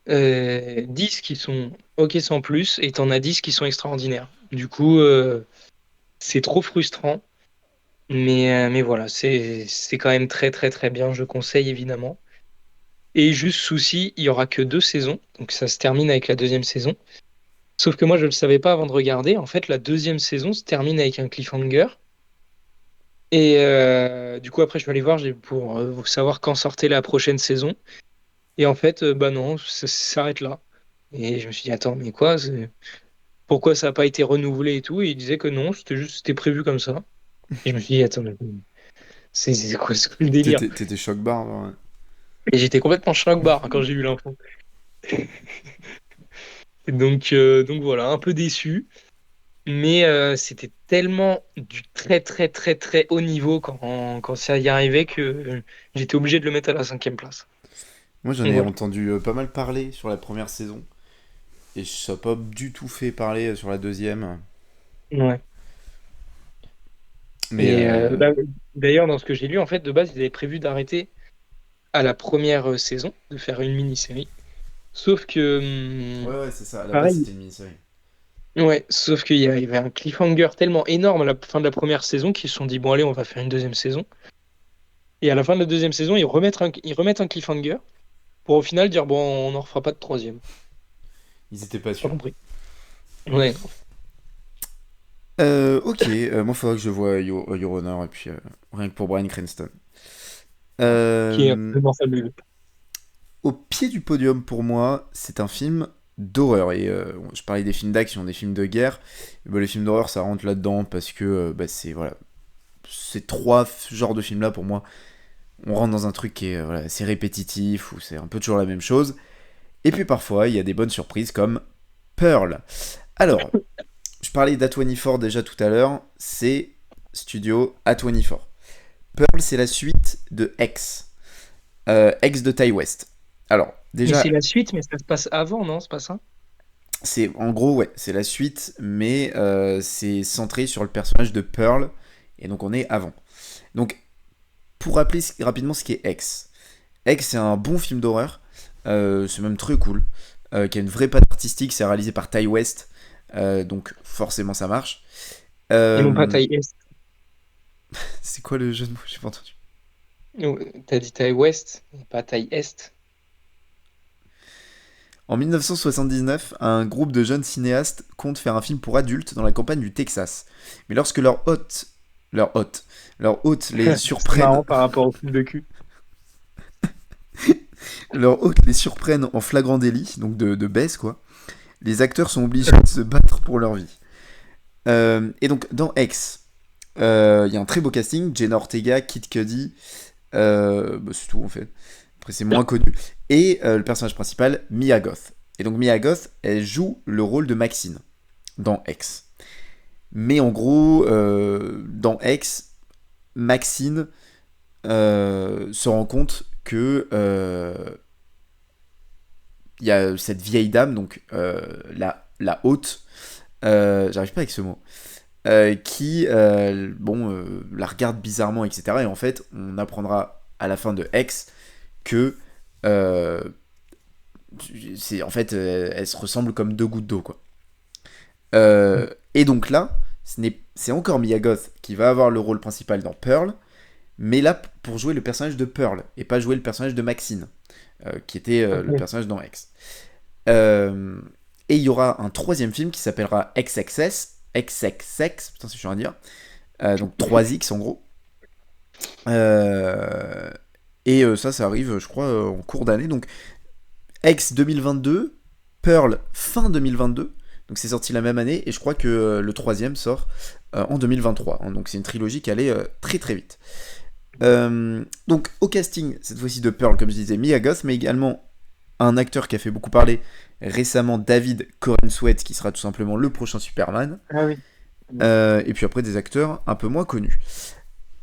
10 qui sont ok sans plus, et tu en as 10 qui sont extraordinaires. Du coup, c'est trop frustrant, mais voilà, c'est quand même très très très bien, je conseille évidemment. Et juste souci, il y aura que 2 saisons, donc ça se termine avec la deuxième saison. Sauf que moi, je ne le savais pas avant de regarder. En fait, la deuxième saison se termine avec un cliffhanger. Et du coup, après, je vais aller voir pour savoir quand sortait la prochaine saison. Et en fait, bah non, ça s'arrête là. Et je me suis dit, attends, mais quoi? Pourquoi ça n'a pas été renouvelé et tout? Et il disait que non, c'était prévu comme ça. Et je me suis dit, attends, mais c'est quoi ce le délire? T'étais choc-barre, genre, ouais. Et j'étais complètement choc-barre quand j'ai eu l'info. Et donc voilà, un peu déçu. Mais c'était tellement du très très très très haut niveau quand ça y arrivait que j'étais obligé de le mettre à la 5e place. Moi, j'en Donc ai voilà. entendu pas mal parler sur la première saison, et ça n'a pas du tout fait parler sur la deuxième. Ouais. Mais Et d'ailleurs, dans ce que j'ai lu, en fait, de base, ils avaient prévu d'arrêter à la première saison, de faire une mini-série. Sauf que, ouais, ouais, c'est ça. À la base, pareil, c'était une mini-série. ouais, sauf il y avait un cliffhanger tellement énorme à la fin de la première saison qu'ils se sont dit, bon, allez, on va faire une deuxième saison. Et à la fin de la deuxième saison, ils remettent un cliffhanger pour au final dire, bon, on n'en refera pas de troisième. Ils étaient pas Pas sûrs. compris. Ouais, Ok, moi, faudra que je voie Your Honor, et puis rien que pour Bryan Cranston. qui est Euh, absolument fabuleux. Au pied du podium, pour moi, c'est un film d'horreur. Et je parlais des films d'action, des films de guerre. Et ben, les films d'horreur, ça rentre là-dedans parce que bah, c'est voilà, ces trois genres de films-là, pour moi, on rentre dans un truc qui est voilà, assez répétitif, où c'est un peu toujours la même chose. Et puis parfois, il y a des bonnes surprises comme Pearl. Alors, je parlais d'A24 déjà tout à l'heure, c'est studio A24. Pearl, c'est la suite de X, X de Ty West. Alors, Mais déjà, c'est la suite, mais ça se passe avant, non? C'est pas ça? c'est en gros, ouais, c'est la suite, mais c'est centré sur le personnage de Pearl, et donc on est avant. Donc, pour rappeler rapidement ce qu'est X. X, c'est un bon film d'horreur, c'est même très cool, qui a une vraie patte artistique, c'est réalisé par Ty West, donc forcément ça marche. Et non pas Euh, taille Est. c'est quoi le jeu de mots? J'ai pas entendu. Non, t'as dit taille Ouest, et pas taille Est. En 1979, un groupe de jeunes cinéastes compte faire un film pour adultes dans la campagne du Texas. Mais lorsque leur hôte, leur hôte les C'est surprennent, marrant par rapport au film de cul. leur hôte les surprennent en flagrant délit, donc de baisse quoi, les acteurs sont obligés de se battre pour leur vie. Et donc dans X, il y a un très beau casting, Jenna Ortega, Kid Cudi, bah, c'est tout en fait. Après c'est moins connu. Et le personnage principal, Mia Goth. Et donc Mia Goth, elle joue le rôle de Maxine dans X. Mais en gros, dans X, Maxine se rend compte que il y a cette vieille dame, donc la haute, j'arrive pas avec ce mot, qui la regarde bizarrement, etc. Et en fait, on apprendra à la fin de X que euh, c'est en fait elles se ressemblent comme deux gouttes d'eau quoi. Et donc là, c'est encore Mia Goth qui va avoir le rôle principal dans Pearl, mais là pour jouer le personnage de Pearl et pas jouer le personnage de Maxine, qui était le Ok. personnage dans X. Euh, et il y aura un troisième film qui s'appellera XXS, XXX, putain c'est chiant à dire, donc 3X en gros. Euh, et ça arrive, je crois, en cours d'année. Donc X 2022, Pearl fin 2022. Donc c'est sorti la même année, et je crois que le troisième sort en 2023. Hein. Donc c'est une trilogie qui allait très très vite. Donc au casting, cette fois-ci de Pearl, comme je disais, Mia Goth, mais également un acteur qui a fait beaucoup parler récemment, David Corenswet, qui sera tout simplement le prochain Superman. Ah oui. Et puis après des acteurs un peu moins connus.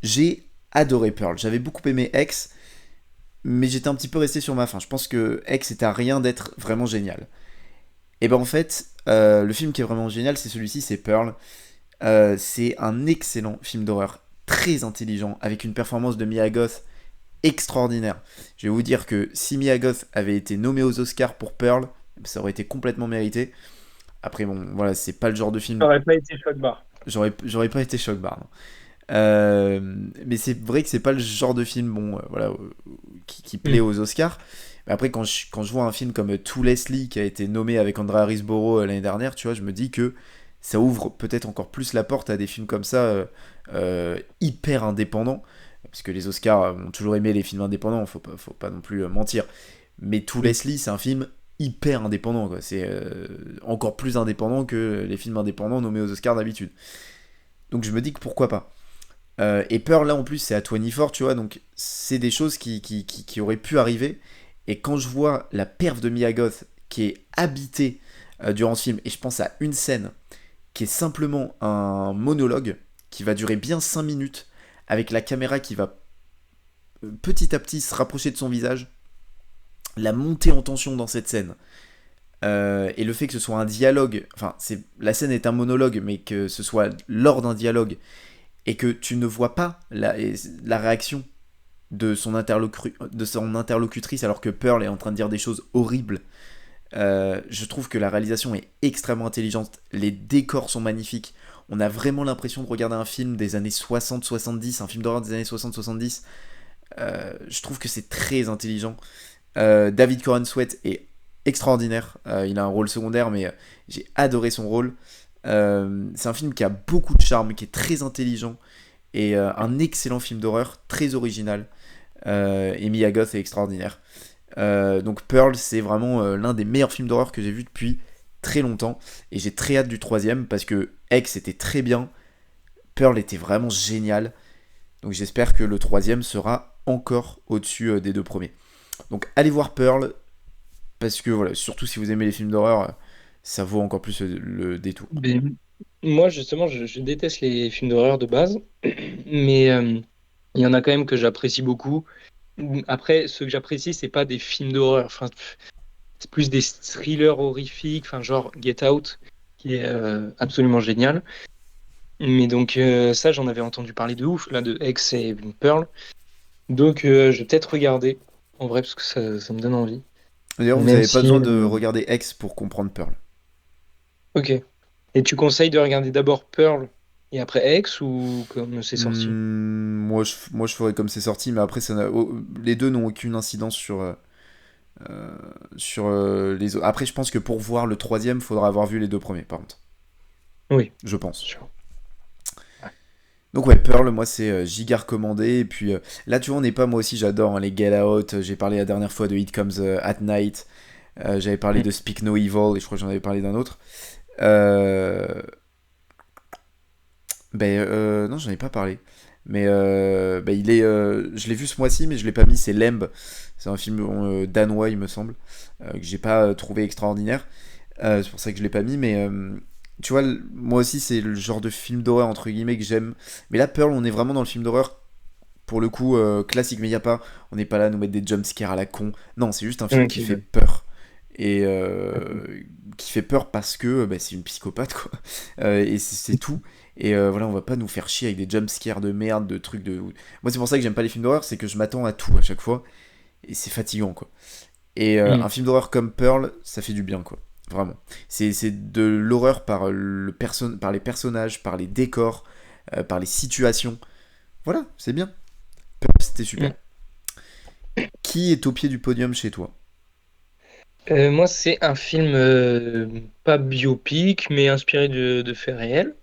J'ai adoré Pearl. J'avais beaucoup aimé X, mais j'étais un petit peu resté sur ma faim. Je pense que X était à rien d'être vraiment génial. Et ben en fait, le film qui est vraiment génial, c'est celui-ci, c'est Pearl. C'est un excellent film d'horreur, très intelligent, avec une performance de Mia Goth extraordinaire. Je vais vous dire que si Mia Goth avait été nommée aux Oscars pour Pearl, ça aurait été complètement mérité. Après, bon, voilà, c'est pas le genre de Ça film. aurait pas été choc barre. J'aurais pas été choc-barre. Non. Mais c'est vrai que c'est pas le genre de film bon, voilà, qui plaît Mm. aux Oscars. Mais après, quand je vois un film comme To Leslie qui a été nommé avec Andrea Riseborough l'année dernière, tu vois, je me dis que ça ouvre peut-être encore plus la porte à des films comme ça, hyper indépendants. Parce que les Oscars ont toujours aimé les films indépendants, faut pas non plus mentir. Mais To Mm. Leslie, c'est un film hyper indépendant, quoi. C'est encore plus indépendant que les films indépendants nommés aux Oscars d'habitude. Donc je me dis que pourquoi pas. Et Pearl, là en plus, c'est à 24, tu vois, donc c'est des choses qui auraient pu arriver. Et quand je vois la perf de Mia Goth qui est habitée durant ce film, et je pense à une scène qui est simplement un monologue qui va durer bien 5 minutes, avec la caméra qui va petit à petit se rapprocher de son visage, la montée en tension dans cette scène, et le fait que ce soit un dialogue, enfin, la scène est un monologue, mais que ce soit lors d'un dialogue, et que tu ne vois pas la réaction de son interlocutrice alors que Pearl est en train de dire des choses horribles. Je trouve que la réalisation est extrêmement intelligente, les décors sont magnifiques, on a vraiment l'impression de regarder un film des années 60-70, un film d'horreur des années 60-70. Je trouve que c'est très intelligent. David Corenswet est extraordinaire, il a un rôle secondaire, mais j'ai adoré son rôle. C'est un film qui a beaucoup de charme, qui est très intelligent, et un excellent film d'horreur, très original. Et Mia Goth est extraordinaire. Donc Pearl, c'est vraiment l'un des meilleurs films d'horreur que j'ai vu depuis très longtemps. Et j'ai très hâte du troisième parce que X était très bien, Pearl était vraiment génial. Donc j'espère que le troisième sera encore au-dessus des deux premiers. Donc allez voir Pearl parce que voilà, surtout si vous aimez les films d'horreur, ça vaut encore plus le détour. Mais moi, justement, je déteste les films d'horreur de base, mais il y en a quand même que j'apprécie beaucoup. Après, ce que j'apprécie, c'est pas des films d'horreur. Enfin, c'est plus des thrillers horrifiques, enfin, genre Get Out, qui est absolument génial. Mais donc, ça, j'en avais entendu parler de ouf, là, de X et Pearl. Donc, je vais peut-être regarder, en vrai, parce que ça me donne envie. D'ailleurs, vous Même n'avez pas si. besoin de regarder X pour comprendre Pearl. Ok. Et tu conseilles de regarder d'abord Pearl et après X ou comme c'est sorti? Moi, je ferais comme c'est sorti, mais après, les deux n'ont aucune incidence sur les autres. Après, je pense que pour voir le troisième, il faudra avoir vu les deux premiers, par contre. Oui, Je pense. sûr. Ouais. Donc ouais, Pearl, moi c'est giga recommandé. Et puis là, tu vois, on n'est pas, moi aussi j'adore hein, les Get Out. J'ai parlé la dernière fois de It Comes at Night. J'avais parlé Mm. de Speak No Evil, et je crois que j'en avais parlé d'un autre. Euh... Non, j'en ai pas parlé. Mais je l'ai vu ce mois-ci, mais je l'ai pas mis. C'est Lemb. C'est un film danois, il me semble, que j'ai pas trouvé extraordinaire. C'est pour ça que je l'ai pas mis. Mais tu vois, moi aussi, c'est le genre de film d'horreur entre guillemets que j'aime. Mais là, Pearl, on est vraiment dans le film d'horreur pour le coup classique. Mais y a pas, on n'est pas là à nous mettre des jumpscares à la con. Non, c'est juste un film Ok, qui fait ouais. peur. Et Ok. qui fait peur parce que c'est une psychopathe quoi. Et c'est tout. Et voilà, on va pas nous faire chier avec des jumpscares de merde, de trucs de. Moi, c'est pour ça que j'aime pas les films d'horreur, c'est que je m'attends à tout à chaque fois. Et c'est fatigant quoi. Et un Mm. film d'horreur comme Pearl, ça fait du bien quoi. Vraiment. C'est de l'horreur par les personnages, par les décors, par les situations. Voilà, c'est bien. Pearl, c'était super. Mm. Qui est au pied du podium chez toi? Moi, c'est un film pas biopic, mais inspiré de faits réels.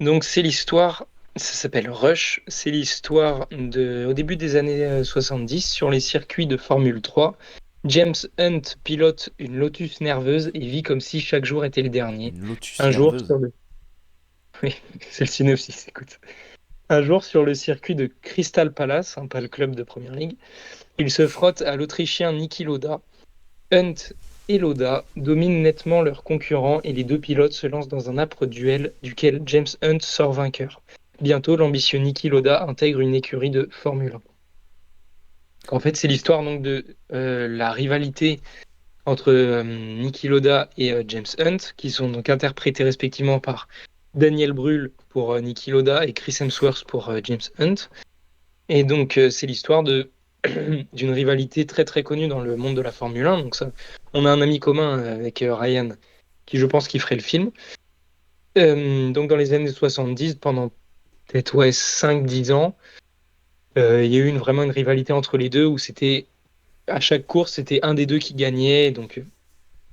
Donc, c'est l'histoire, ça s'appelle Rush, c'est l'histoire au début des années 70 sur les circuits de Formule 3. James Hunt pilote une Lotus nerveuse et vit comme si chaque jour était le dernier. Une Lotus Un jour nerveuse. sur le... Oui, c'est le synopsis, écoute. Un jour sur le circuit de Crystal Palace, pas le club de Première Ligue, il se frotte à l'Autrichien Niki Lauda. Hunt et Lauda dominent nettement leurs concurrents et les deux pilotes se lancent dans un âpre duel duquel James Hunt sort vainqueur. Bientôt, l'ambitieux Niki Lauda intègre une écurie de Formule 1. En fait, c'est l'histoire donc de la rivalité entre Niki Lauda et James Hunt, qui sont donc interprétés respectivement par Daniel Brühl pour Niki Lauda et Chris Hemsworth pour James Hunt. Et donc, c'est l'histoire de d'une rivalité très très connue dans le monde de la Formule 1. Donc ça, on a un ami commun avec Ryan, qui je pense qui ferait le film. Donc dans les années 70, pendant peut-être 5-10 ans, il y a eu vraiment une rivalité entre les deux où c'était à chaque course, c'était un des deux qui gagnait. Donc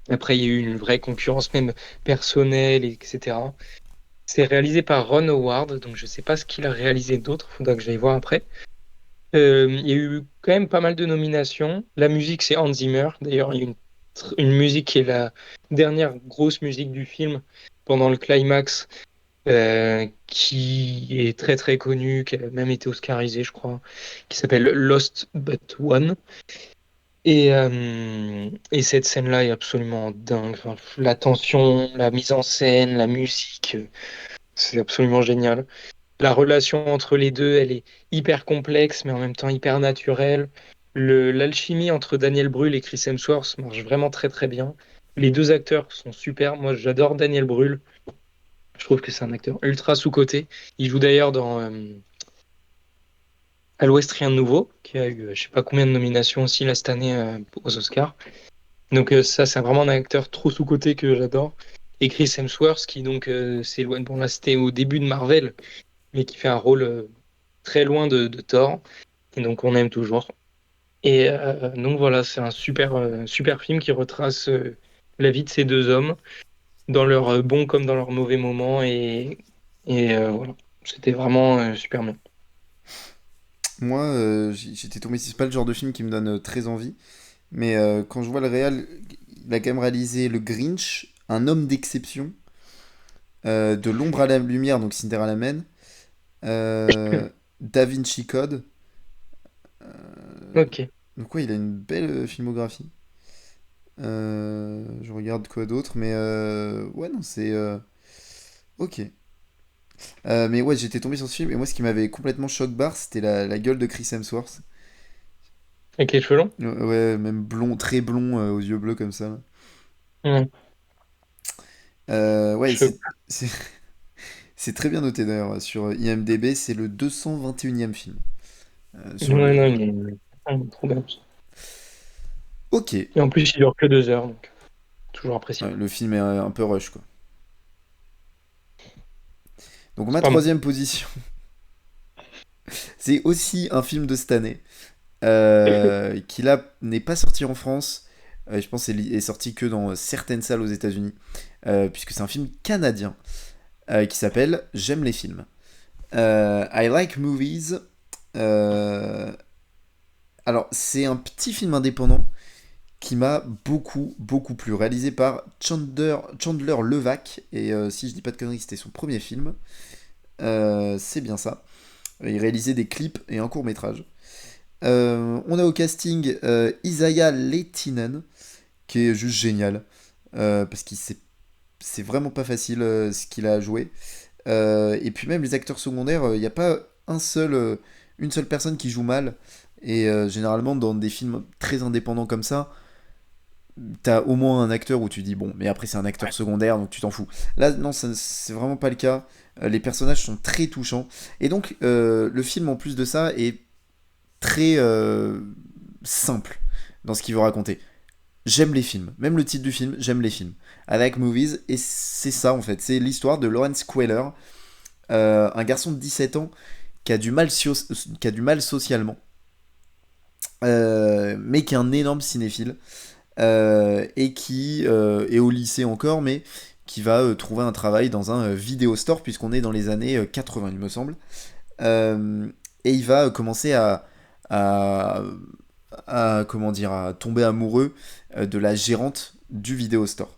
après, il y a eu une vraie concurrence même personnelle, etc. C'est réalisé par Ron Howard, donc je sais pas ce qu'il a réalisé d'autre, faudra que j'aille voir après. Il y a eu quand même pas mal de nominations. La musique, c'est Hans Zimmer. D'ailleurs, il y a une musique qui est la dernière grosse musique du film pendant le climax, qui est très très connue, qui a même été oscarisée, je crois, qui s'appelle Lost But One. Et cette scène-là est absolument dingue. Enfin, la tension, la mise en scène, la musique, c'est absolument génial. La relation entre les deux, elle est hyper complexe, mais en même temps hyper naturelle. L'alchimie entre Daniel Brühl et Chris Hemsworth marche vraiment très très bien. Les deux acteurs sont super. Moi, j'adore Daniel Brühl. Je trouve que c'est un acteur ultra sous-coté. Il joue d'ailleurs dans À l'Ouest rien de nouveau, qui a eu je sais pas combien de nominations aussi là, cette année aux Oscars. Donc ça, c'est vraiment un acteur trop sous-coté que j'adore. Et Chris Hemsworth, qui donc s'éloigne. Bon là, c'était au début de Marvel, mais qui fait un rôle très loin de Thor. Et donc on aime toujours. Et donc voilà, c'est un super film qui retrace la vie de ces deux hommes, dans leurs bons comme dans leurs mauvais moments. Et voilà, c'était vraiment super bien. Moi, j'étais tombé, c'est pas le genre de film qui me donne très envie, mais quand je vois le réal, il a quand même réalisé Le Grinch, Un homme d'exception, De l'ombre à la lumière, donc Cinderella Man, Da Vinci Code. Ok. Donc ouais, il a une belle filmographie. Je regarde quoi d'autre, mais ouais, non, c'est... ok. Mais ouais, j'étais tombé sur ce film, et moi, ce qui m'avait complètement choc-barre, c'était la gueule de Chris Hemsworth. Avec les cheveux longs? Ouais, même blond, très blond, aux yeux bleus comme ça. Ouais. Ouais, Cheveux. c'est c'est très bien noté d'ailleurs sur IMDb, c'est le 221e film sur Ouais, non, le. trop bien. Ok, Et en plus, il dure que 2 heures, donc toujours ouais, appréciable. le film est un peu rush quoi. Donc C'est ma pas mal. troisième position, c'est aussi un film de cette année qui là n'est pas sorti en France. Je pense qu'il est sorti que dans certaines salles aux États-Unis, puisque c'est un film canadien qui s'appelle J'aime les films. I Like Movies. Euh, Alors, c'est un petit film indépendant qui m'a beaucoup plu, réalisé par Chandler Levac, et si je dis pas de conneries, c'était son premier film. C'est bien ça. Il réalisait des clips et un court métrage. On a au casting Isaiah Lehtinen, qui est juste génial, parce qu'il c'est vraiment pas facile ce qu'il a à jouer. Et puis même les acteurs secondaires, il n'y a pas une seule personne qui joue mal. Et généralement dans des films très indépendants comme ça, t'as au moins un acteur où tu dis bon, mais après c'est un acteur secondaire donc tu t'en fous. Là non, c'est vraiment pas le cas. Les personnages sont très touchants. Et donc le film en plus de ça est très simple dans ce qu'il veut raconter. J'aime les films. Même le titre du film, j'aime les films. I like movies. Et c'est ça en fait. C'est l'histoire de Lawrence Queller, un garçon de 17 ans qui a du mal socialement, mais qui est un énorme cinéphile, et qui est au lycée encore, mais qui va trouver un travail dans un vidéo store, puisqu'on est dans les années 80, il me semble. Euh, et il va commencer à comment dire, à tomber amoureux de la gérante du vidéo store.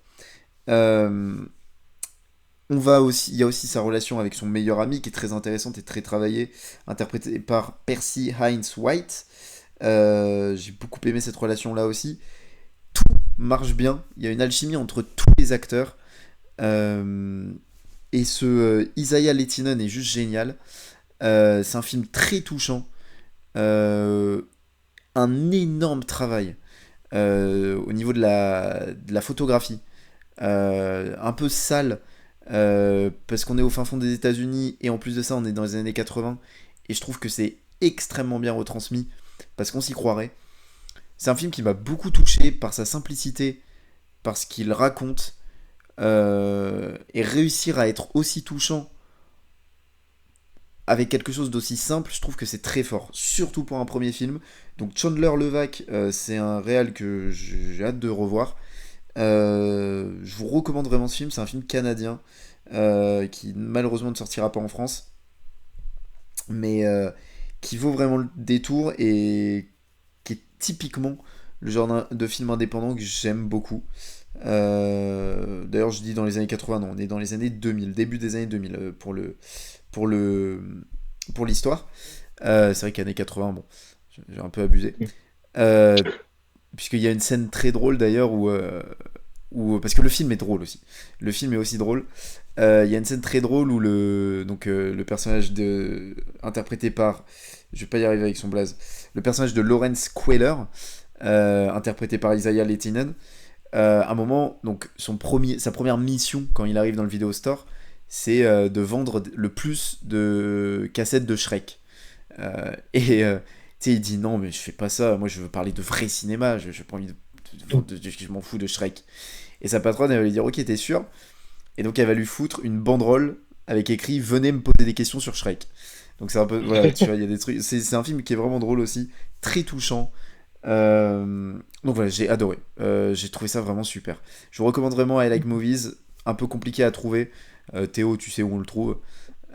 Euh, il y a aussi sa relation avec son meilleur ami qui est très intéressante et très travaillée, interprétée par Percy Heinz White. J'ai beaucoup aimé cette relation là aussi. Tout marche bien, il y a une alchimie entre tous les acteurs. Euh, et ce Isaiah Lehtinen est juste génial. C'est un film très touchant. Euh, un énorme travail au niveau de la photographie. Un peu sale, parce qu'on est au fin fond des États-Unis et en plus de ça, on est dans les années 80. Et je trouve que c'est extrêmement bien retransmis parce qu'on s'y croirait. C'est un film qui m'a beaucoup touché par sa simplicité, par ce qu'il raconte, et réussir à être aussi touchant avec quelque chose d'aussi simple, je trouve que c'est très fort, surtout pour un premier film. Donc Chandler Levac, c'est un réal que j'ai hâte de revoir. Je vous recommande vraiment ce film, c'est un film canadien qui malheureusement ne sortira pas en France, mais qui vaut vraiment le détour et qui est typiquement le genre de film indépendant que j'aime beaucoup. D'ailleurs, je dis dans les années 80, non, on est dans les années 2000, début des années 2000 pour le, pour l'histoire. C'est vrai qu'années 80, bon, j'ai un peu abusé. Euh, Puisqu'il y a une scène très drôle d'ailleurs parce que le film est drôle aussi. Le film est aussi drôle. Il y a une scène très drôle où le personnage interprété par, je vais pas y arriver avec son blaze, le personnage de Lawrence Queller, interprété par Isaiah Lehtinen, à un moment, donc sa première mission quand il arrive dans le vidéo store, c'est de vendre le plus de cassettes de Shrek. Tu sais, il dit non, mais je fais pas ça, moi je veux parler de vrai cinéma, je n'ai pas envie je m'en fous de Shrek. Et sa patronne, elle va lui dire ok, t'es sûr? Et donc elle va lui foutre une banderole avec écrit venez me poser des questions sur Shrek. Donc c'est un peu, voilà, tu vois, il y a des trucs. C'est un film qui est vraiment drôle aussi, très touchant. Donc voilà, j'ai adoré. J'ai trouvé ça vraiment super. Je vous recommande vraiment I Like Movies, un peu compliqué à trouver. Théo, tu sais où on le trouve.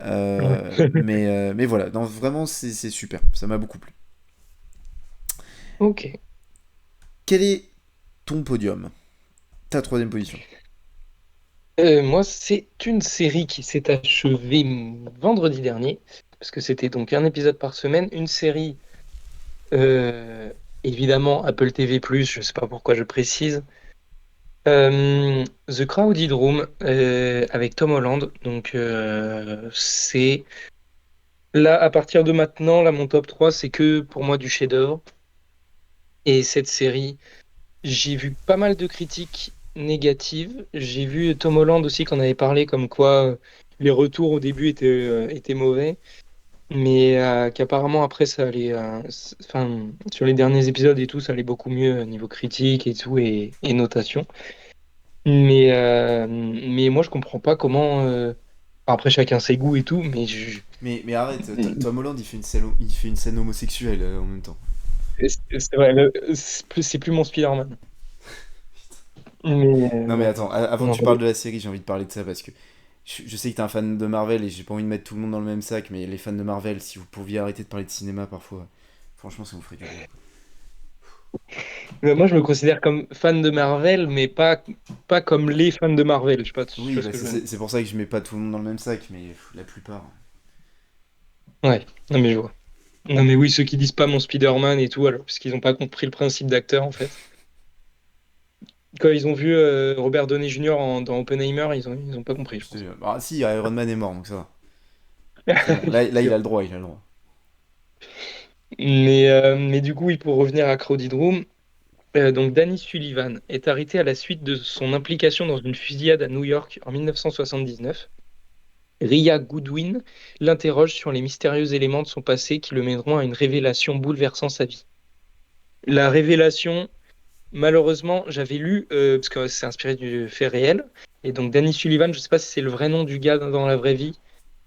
Ouais. Mais voilà, non, vraiment c'est super. Ça m'a beaucoup plu. Ok. Quel est ton podium? Ta troisième position. Moi, c'est une série qui s'est achevée vendredi dernier, parce que c'était donc un épisode par semaine. Une série, euh, évidemment, Apple TV+, je sais pas pourquoi je précise. The Crowded Room, avec Tom Holland. Donc, c'est là, à partir de maintenant, là, mon top 3 c'est que pour moi du chef-d'œuvre. Et cette série, j'ai vu pas mal de critiques négatives. J'ai vu Tom Holland aussi qu'on avait parlé comme quoi les retours au début étaient mauvais, mais qu'apparemment après ça allait, enfin sur les derniers épisodes et tout, ça allait beaucoup mieux niveau critique et tout et notation. Mais moi je comprends pas comment. Après chacun ses goûts et tout, mais Mais arrête, Tom Holland il fait une scène homosexuelle en même temps. c'est vrai, c'est plus mon Spider-Man. Mais Non mais attends, avant que non, tu parles de la série, j'ai envie de parler de ça parce que je sais que t'es un fan de Marvel et j'ai pas envie de mettre tout le monde dans le même sac, mais les fans de Marvel, si vous pouviez arrêter de parler de cinéma parfois, franchement ça vous ferait du bien. moi, je me considère comme fan de Marvel, mais pas comme les fans de Marvel. Je sais pas, tu Oui, vois ce bah que je veux dire. c'est pour ça que je mets pas tout le monde dans le même sac, mais la plupart. Ouais, non mais je vois. Non mais oui, ceux qui disent pas mon Spider-Man et tout, alors, parce qu'ils n'ont pas compris le principe d'acteur en fait. Quand ils ont vu Robert Downey Jr. dans Oppenheimer, ils ont pas compris, je pense. Ah si, Iron Man est mort, donc ça va. C'est bon, là il a le droit, il a le droit. Mais du coup, oui, pour revenir à Crowded Room, donc Danny Sullivan est arrêté à la suite de son implication dans une fusillade à New York en 1979. Ria Goodwin l'interroge sur les mystérieux éléments de son passé qui le mèneront à une révélation bouleversant sa vie. La révélation, malheureusement, j'avais lu, parce que c'est inspiré du fait réel, et donc Danny Sullivan, je ne sais pas si c'est le vrai nom du gars dans la vraie vie,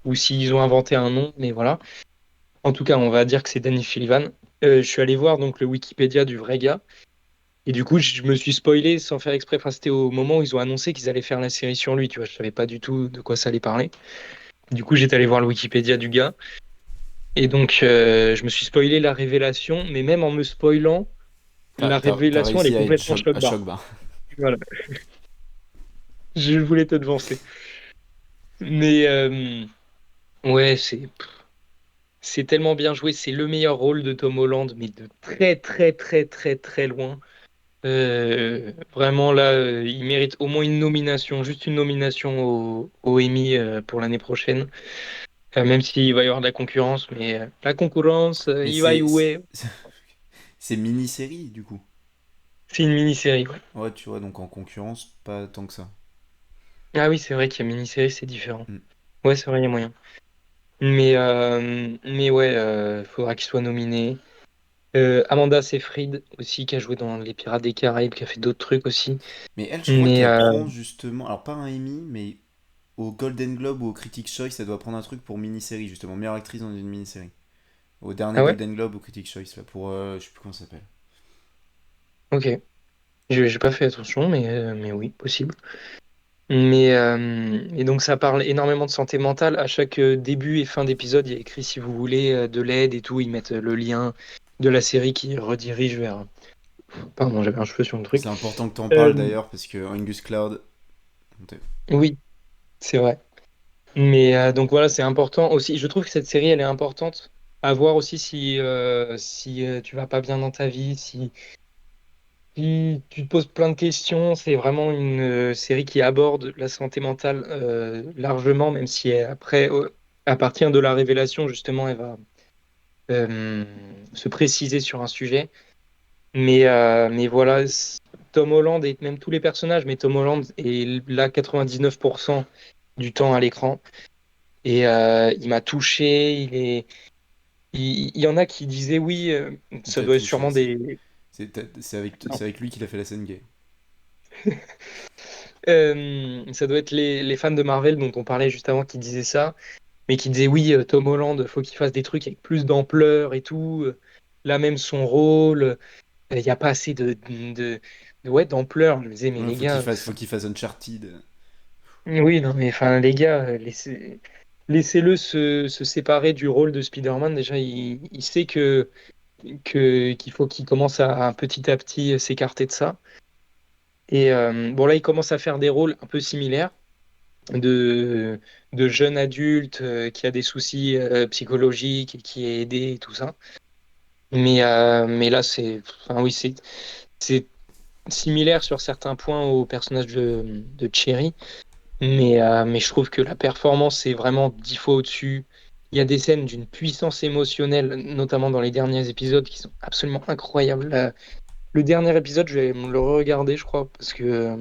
ou s'ils ont inventé un nom, mais voilà. En tout cas, on va dire que c'est Danny Sullivan. Je suis allé voir donc le Wikipédia du vrai gars, et du coup, je me suis spoilé sans faire exprès. Enfin, c'était au moment où ils ont annoncé qu'ils allaient faire la série sur lui, tu vois, je savais pas du tout de quoi ça allait parler. Du coup, j'étais allé voir le Wikipédia du gars. Et donc, je me suis spoilé la révélation, mais même en me spoilant, T'as, la t'as révélation, elle est réussi à être complètement choc, choc à barre. choc, bah. Voilà, je voulais te devancer. Mais ouais, c'est tellement bien joué. C'est le meilleur rôle de Tom Holland, mais de très, très, très, très, très loin. Vraiment, là, il mérite au moins une nomination, juste une nomination au Emmy pour l'année prochaine. Même s'il va y avoir de la concurrence, mais la concurrence, Mais il va y jouer. c'est mini-série, du coup. C'est une mini-série, ouais. Ouais, tu vois, donc en concurrence, pas tant que ça. Ah oui, c'est vrai qu'il y a mini-série, c'est différent. Hmm. Ouais, c'est vrai, il y a moyen. Mais ouais, faudra qu'il soit nominé. Amanda Seyfried aussi, qui a joué dans Les Pirates des Caraïbes, qui a fait d'autres trucs aussi. Mais elle, je crois Mais qu'elle prend justement, alors pas un Emmy, mais au Golden Globe ou au Critics' Choice, elle doit prendre un truc pour mini-série, justement, meilleure actrice dans une mini-série. Au dernier ah ouais? Golden Globe ou Critics' Choice, là, pour, je sais plus comment ça s'appelle. Ok. J'ai pas fait attention, mais oui, possible. Et donc ça parle énormément de santé mentale. À chaque début et fin d'épisode, il y a écrit si vous voulez de l'aide et tout, ils mettent le lien de la série qui redirige vers. Pardon, j'avais un cheveu sur le C'est truc. important que t'en parles Euh, d'ailleurs, parce que Angus Cloud, oui, c'est vrai. Mais donc voilà, c'est important aussi. Je trouve que cette série, elle est importante à voir aussi si tu vas pas bien dans ta vie, si tu te poses plein de questions. C'est vraiment une série qui aborde la santé mentale largement, même si après, à partir de la révélation, justement, elle va euh, se préciser sur un sujet. Mais voilà, Tom Holland et même tous les personnages, mais Tom Holland est là 99% du temps à l'écran. Et il m'a touché. Il y en a qui disaient oui, il ça t'a doit être touché. sûrement des. C'est avec lui qu'il a fait la scène gay. Ça doit être les fans de Marvel dont on parlait juste avant qui disaient ça, mais qui disaient oui, Tom Holland, faut qu'il fasse des trucs avec plus d'ampleur et tout. Là même son rôle, il n'y a pas assez ouais, d'ampleur. Je me disais, mais Ouais, les gars, faut qu'il fasse Uncharted. oui, non, mais enfin, les gars, laissez-le se séparer du rôle de Spider-Man. Déjà, il sait qu'il faut qu'il commence à petit à petit s'écarter de ça. Et bon, là, il commence à faire des rôles un peu similaires de, de jeune adulte qui a des soucis psychologiques et qui est aidé et tout ça. Mais là, enfin, oui, c'est similaire sur certains points au personnage de Cherry. Mais je trouve que la performance est vraiment 10 fois au-dessus. Il y a des scènes d'une puissance émotionnelle, notamment dans les derniers épisodes, qui sont absolument incroyables. Le dernier épisode, je vais me le regarder, je crois, parce que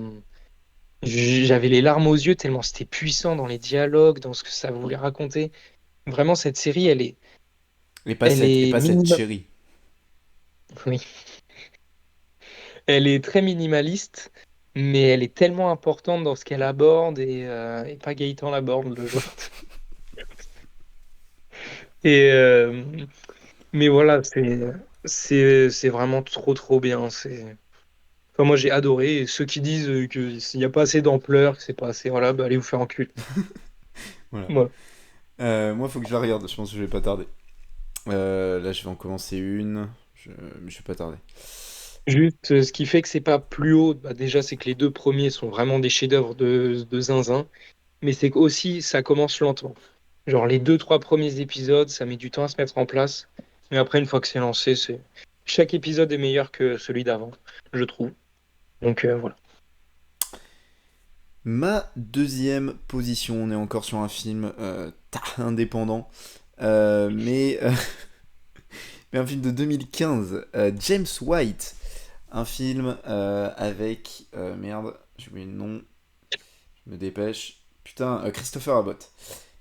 j'avais les larmes aux yeux tellement c'était puissant dans les dialogues, dans ce que ça voulait raconter. Vraiment, cette série, elle Et est pas cette minimum. chérie. Oui, elle est très minimaliste, mais elle est tellement importante dans ce qu'elle aborde et pas Gaëtan Laborde, le joueur. Et mais voilà, c'est vraiment trop trop bien. Enfin, moi j'ai adoré. Et ceux qui disent que s'il n'y a pas assez d'ampleur, que c'est pas assez, voilà, bah, allez vous faire enculer. Voilà. Voilà. Moi, faut que je la regarde, je pense que je vais pas tarder. Là, je vais en commencer une, mais je vais pas tarder. Juste, ce qui fait que c'est pas plus haut, bah, déjà, c'est que les deux premiers sont vraiment des chefs-d'œuvre de zinzin, mais c'est qu'aussi, ça commence lentement. Genre, les deux, trois premiers épisodes, ça met du temps à se mettre en place, mais après, une fois que c'est lancé, chaque épisode est meilleur que celui d'avant, je trouve. Donc, voilà. Ma deuxième position, on est encore sur un film indépendant, mais, mais un film de 2015, James White, un film avec, merde, j'ai oublié le nom, je me dépêche, putain, Christopher Abbott.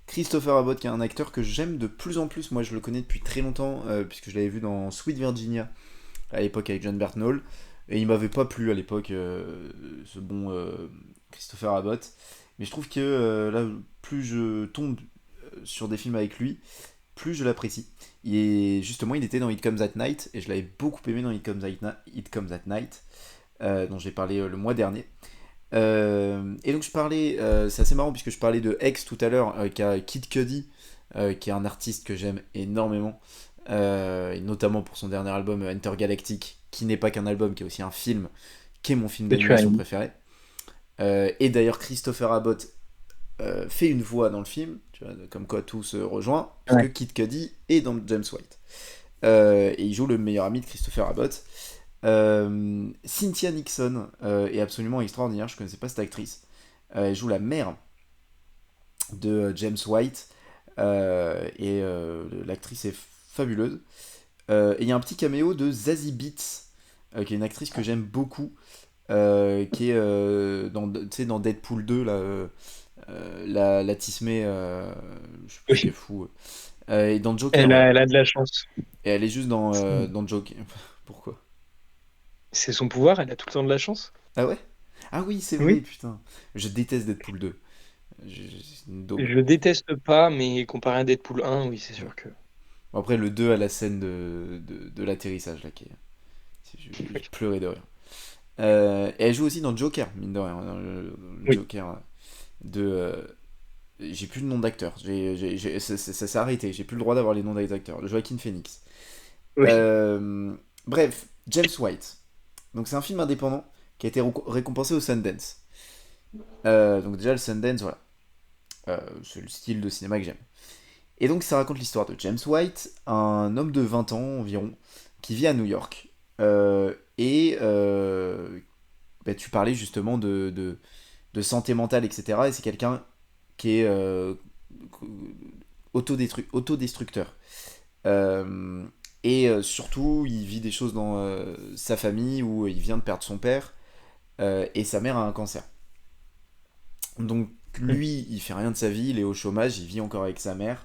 Christopher Abbott, qui est un acteur que j'aime de plus en plus, moi je le connais depuis très longtemps, puisque je l'avais vu dans Sweet Virginia, à l'époque avec John Berthnall, et il m'avait pas plu à l'époque, ce bon Christopher Abbott, mais je trouve que là, plus je tombe sur des films avec lui, plus je l'apprécie. Et justement, il était dans It Comes at Night, et je l'avais beaucoup aimé dans It Comes at Night, dont j'ai parlé le mois dernier. Et donc je parlais, c'est assez marrant puisque je parlais de X tout à l'heure, qui a Kid Cudi, qui est un artiste que j'aime énormément, et notamment pour son dernier album Intergalactic, qui n'est pas qu'un album, qui est aussi un film, qui est mon film Que tu as d'animation aimé. préféré. Et d'ailleurs, Christopher Abbott fait une voix dans le film, tu vois, comme quoi tout se rejoint, Ouais. puisque Kid Cudi est dans James White. Et il joue le meilleur ami de Christopher Abbott. Cynthia Nixon est absolument extraordinaire, je connaissais pas cette actrice. Elle joue la mère de James White, et l'actrice est fabuleuse. Et il y a un petit caméo de Zazie Beetz, qui est une actrice que j'aime beaucoup, qui est dans Deadpool 2, là, la Tismé, je sais plus ce qu'elle Oui. fout. Et dans Joker, voilà. Elle a de la chance. Et elle est juste dans Joker. Pourquoi? C'est son pouvoir, elle a tout le temps de la chance. Ah ouais? Ah oui, c'est vrai, Oui. putain. Je déteste Deadpool 2. C'est une daube. Je déteste pas, mais comparé à Deadpool 1, oui, c'est Ouais. sûr que. Bon, après, le 2 à la scène de l'atterrissage, là, qui est... J'ai pleuré de rire. Et elle joue aussi dans Joker, mine de rien. Le Oui. Joker de... j'ai plus le nom d'acteur. Ça s'est arrêté. J'ai plus le droit d'avoir les noms des acteurs. Joaquin Phoenix. Oui. Euh, Bref, James White. Donc c'est un film indépendant qui a été récompensé au Sundance. Donc déjà le Sundance, voilà. C'est le style de cinéma que j'aime. Et donc ça raconte l'histoire de James White, un homme de 20 ans environ, qui vit à New York. Et bah, tu parlais justement de santé mentale, etc. Et c'est quelqu'un qui est autodestructeur. Euh, et surtout, il vit des choses dans sa famille où il vient de perdre son père, et sa mère a un cancer. Donc lui, il fait rien de sa vie, il est au chômage, il vit encore avec sa mère,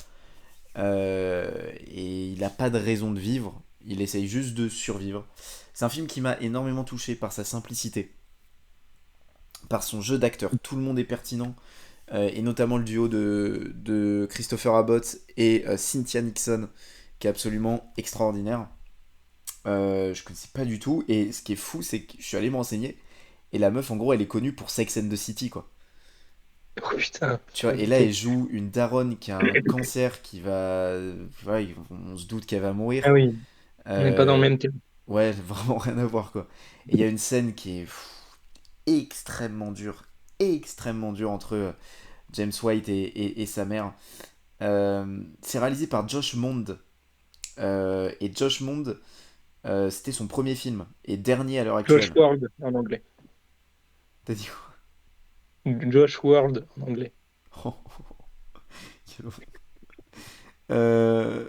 et il n'a pas de raison de vivre, il essaye juste de survivre. C'est un film qui m'a énormément touché par sa simplicité, par son jeu d'acteur. Tout le monde est pertinent, et notamment le duo de Christopher Abbott et Cynthia Nixon, qui est absolument extraordinaire. Je connaissais pas du tout, et ce qui est fou, c'est que je suis allé me renseigner, et la meuf, en gros, elle est connue pour Sex and the City, quoi. Oh putain. Tu vois, et là, elle joue une daronne qui a un cancer qui va. Ouais, on se doute qu'elle va mourir. Ah oui, on n'est pas dans le Euh, même thème. ouais, vraiment rien à voir, quoi. Et il y a une scène qui est extrêmement dure entre James White et sa mère. C'est réalisé par Josh Mond. Et Josh Mond, c'était son premier film et dernier à l'heure Josh actuelle. World en anglais. T'as dit quoi? Josh World en anglais. Quel horreur. Euh,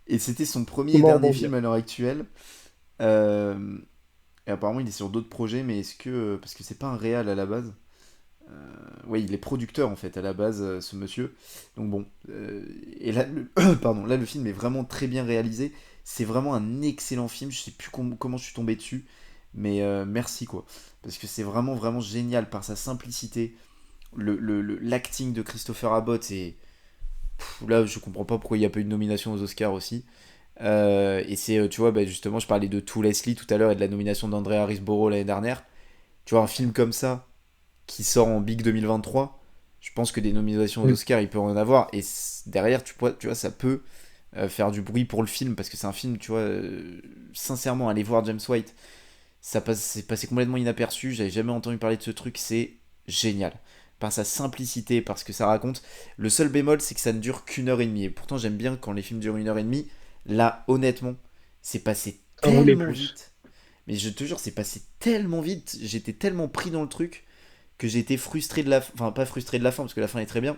Et c'était son premier et Comment dernier rebondir? film à l'heure actuelle. Euh, Et apparemment, il est sur d'autres projets, mais est-ce que. Parce que c'est pas un réal à la base. Ouais, il est producteur en fait à la base, ce monsieur. Donc bon. Et là, pardon, là, le film est vraiment très bien réalisé. C'est vraiment un excellent film. Je sais plus comment je suis tombé dessus. Mais merci quoi. Parce que c'est vraiment génial par sa simplicité. L'acting de Christopher Abbott, et là, je comprends pas pourquoi il n'y a pas eu de nomination aux Oscars aussi. Et c'est, tu vois, bah, justement, je parlais de To Leslie tout à l'heure et de la nomination d'Andrea Riseborough l'année dernière. Tu vois, un film comme ça, qui sort en Big 2023, je pense que des nominations aux Mm. Oscars, il peut en avoir. Et derrière, tu vois, ça peut faire du bruit pour le film, parce que c'est un film, tu vois, sincèrement, aller voir James White, c'est passé complètement inaperçu, j'avais jamais entendu parler de ce truc, c'est génial. Par sa simplicité, parce que ça raconte. Le seul bémol, c'est que ça ne dure qu'une heure et demie. Et pourtant, j'aime bien quand les films durent une heure et demie. Là, honnêtement, c'est passé T'en voulais tellement plus. vite. Mais je te jure, c'est passé tellement vite. J'étais tellement pris dans le truc que j'ai été frustré de la fin. Enfin, pas frustré de la fin, parce que la fin est très bien.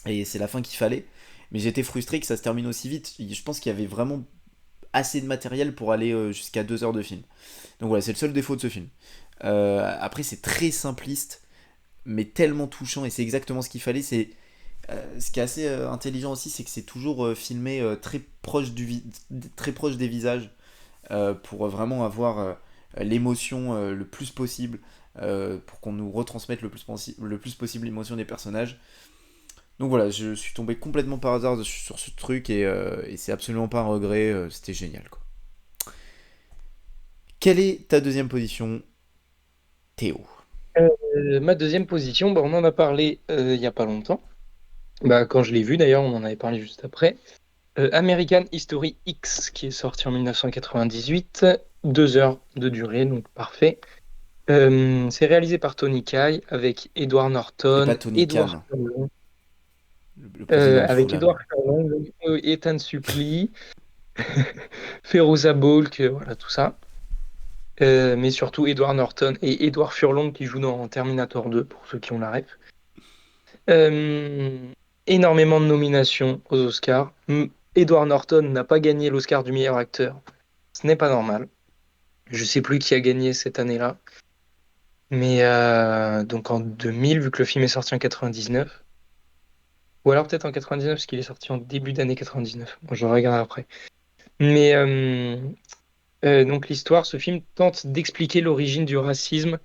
Et c'est la fin qu'il fallait. Mais j'étais frustré que ça se termine aussi vite. Je pense qu'il y avait vraiment assez de matériel pour aller jusqu'à 2 heures de film. Donc voilà, c'est le seul défaut de ce film. Après, c'est très simpliste, mais tellement touchant, et c'est exactement ce qu'il fallait. C'est ce qui est assez intelligent aussi, c'est que c'est toujours filmé très proche des visages, pour vraiment avoir l'émotion le plus possible, pour qu'on nous retransmette le plus possible l'émotion des personnages. Donc voilà, je suis tombé complètement par hasard sur ce truc, et c'est absolument pas un regret, c'était génial quoi. Quelle est ta deuxième position, Théo? Ma deuxième position, bah, on en a parlé il y a pas longtemps. Bah, quand je l'ai vu d'ailleurs, on en avait parlé juste après. American History X, qui est sorti en 1998, 2 heures de durée, donc parfait. C'est réalisé par Tony Kaye avec Edward Et pas Norton, Tony Khan, le président de Avec Fulham. Edward Furlong, Ethan Suplee, Feroza Balk, voilà tout ça. Mais surtout Edward Norton et Edward Furlong qui joue dans Terminator 2, pour ceux qui ont la ref. Euh, Énormément de nominations aux Oscars. Edward Norton n'a pas gagné l'Oscar du meilleur acteur. Ce n'est pas normal. Je sais plus qui a gagné cette année-là. Mais donc en 2000, vu que le film est sorti en 99. Ou alors peut-être en 99, parce qu'il est sorti en début d'année 99. Bon, je regarde après. Mais donc l'histoire, ce film tente d'expliquer l'origine du racisme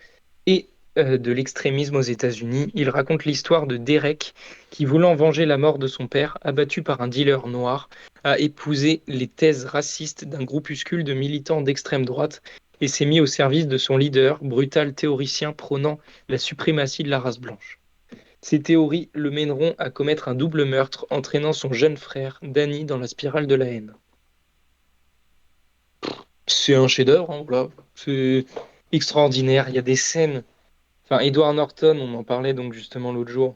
et de l'extrémisme aux États-Unis. Il raconte l'histoire de Derek qui, voulant venger la mort de son père, abattu par un dealer noir, a épousé les thèses racistes d'un groupuscule de militants d'extrême droite et s'est mis au service de son leader, brutal théoricien prônant la suprématie de la race blanche. Ces théories le mèneront à commettre un double meurtre, entraînant son jeune frère, Danny, dans la spirale de la haine. C'est un chef-d'œuvre, hein, voilà. C'est extraordinaire. Il y a des scènes. Enfin, Edward Norton, on en parlait donc justement l'autre jour.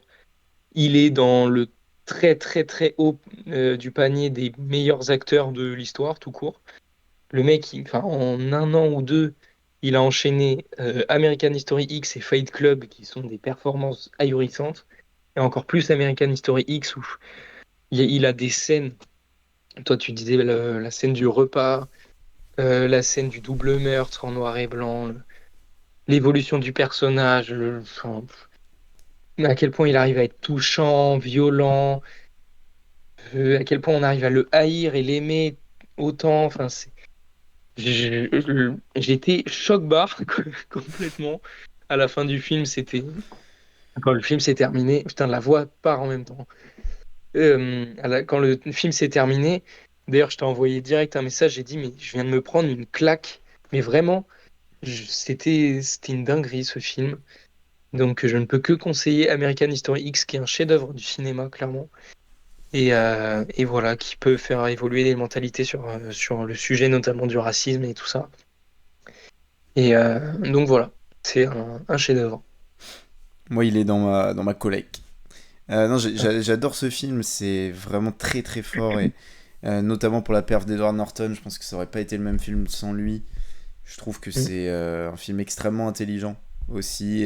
Il est dans le très très très haut du panier des meilleurs acteurs de l'histoire, tout court. Le mec, enfin, en un an ou deux, il a enchaîné American History X et Fight Club, qui sont des performances ahurissantes. Et encore plus American History X, où il a des scènes. Toi, tu disais la scène du repas, la scène du double meurtre en noir et blanc, l'évolution du personnage, enfin, à quel point il arrive à être touchant, violent, à quel point on arrive à le haïr et l'aimer autant. Enfin, j'étais choc-barre complètement. À la fin du film, quand le film s'est terminé. Putain, la voix part en même temps. Quand le film s'est terminé, d'ailleurs, je t'ai envoyé direct un message. J'ai dit, mais je viens de me prendre une claque. Mais vraiment, c'était une dinguerie ce film. Donc, je ne peux que conseiller American History X, qui est un chef-d'œuvre du cinéma, clairement. Et voilà, qui peut faire évoluer les mentalités sur le sujet, notamment du racisme et tout ça. Et donc voilà, c'est un chef-d'œuvre. Moi, il est dans ma collecte. Non, j'adore ce film, c'est vraiment très très fort et notamment pour la perf d'Edward Norton, je pense que ça aurait pas été le même film sans lui. Je trouve que Mm. c'est un film extrêmement intelligent aussi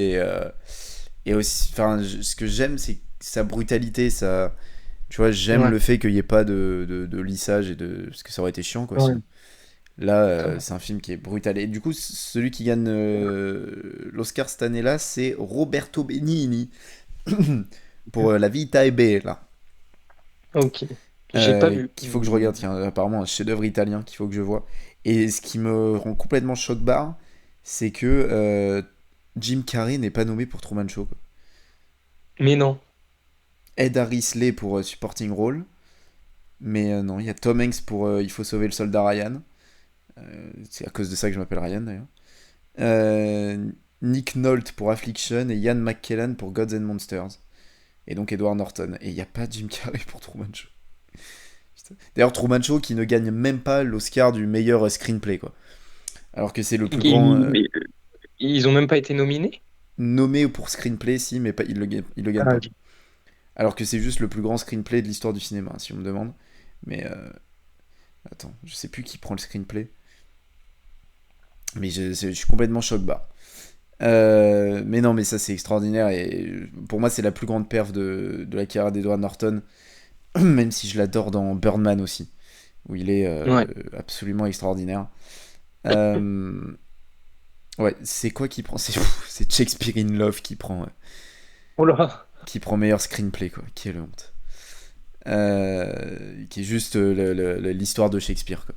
et aussi, enfin, ce que j'aime c'est sa brutalité, ça, tu vois, j'aime Ouais, le fait qu'il n'y ait pas de lissage et de, parce que ça aurait été chiant quoi ouais, sinon. Là, totalement. c'est un film qui est brutal. Et du coup, celui qui gagne l'Oscar cette année-là, c'est Roberto Benigni pour La Vita è Bella. Ok, j'ai pas vu. Qu'il faut que je regarde, tiens, apparemment un chef-d'œuvre italien qu'il faut que je vois. Et ce qui me rend complètement choc-barre, c'est que Jim Carrey n'est pas nommé pour Truman Show, quoi. Mais non. Ed Harrisley pour Supporting Role, mais non, il y a Tom Hanks pour Il faut sauver le soldat Ryan. C'est à cause de ça que je m'appelle Ryan d'ailleurs. Nick Nolte pour Affliction et Ian McKellen pour Gods and Monsters. Et donc Edward Norton. Et il n'y a pas Jim Carrey pour Truman Show. D'ailleurs, Truman Show qui ne gagne même pas l'Oscar du meilleur screenplay, quoi. Alors que c'est le plus grand Mais ils ont même pas été nominés? nommé pour screenplay, si, mais pas, il le gagne Ah, pas. ok. Alors que c'est juste le plus grand screenplay de l'histoire du cinéma, si on me demande. Mais attends, je sais plus qui prend le screenplay. Mais je suis complètement choc-barre. Mais non, mais ça c'est extraordinaire et pour moi c'est la plus grande perf de la carrière d'Edward Norton, même si je l'adore dans Birdman aussi, où il est Ouais. absolument extraordinaire. Euh, ouais, c'est quoi qui prend c'est Shakespeare in Love Oh là. qui prend meilleur screenplay, quoi. Quelle honte. Qui est juste l'histoire de Shakespeare, quoi.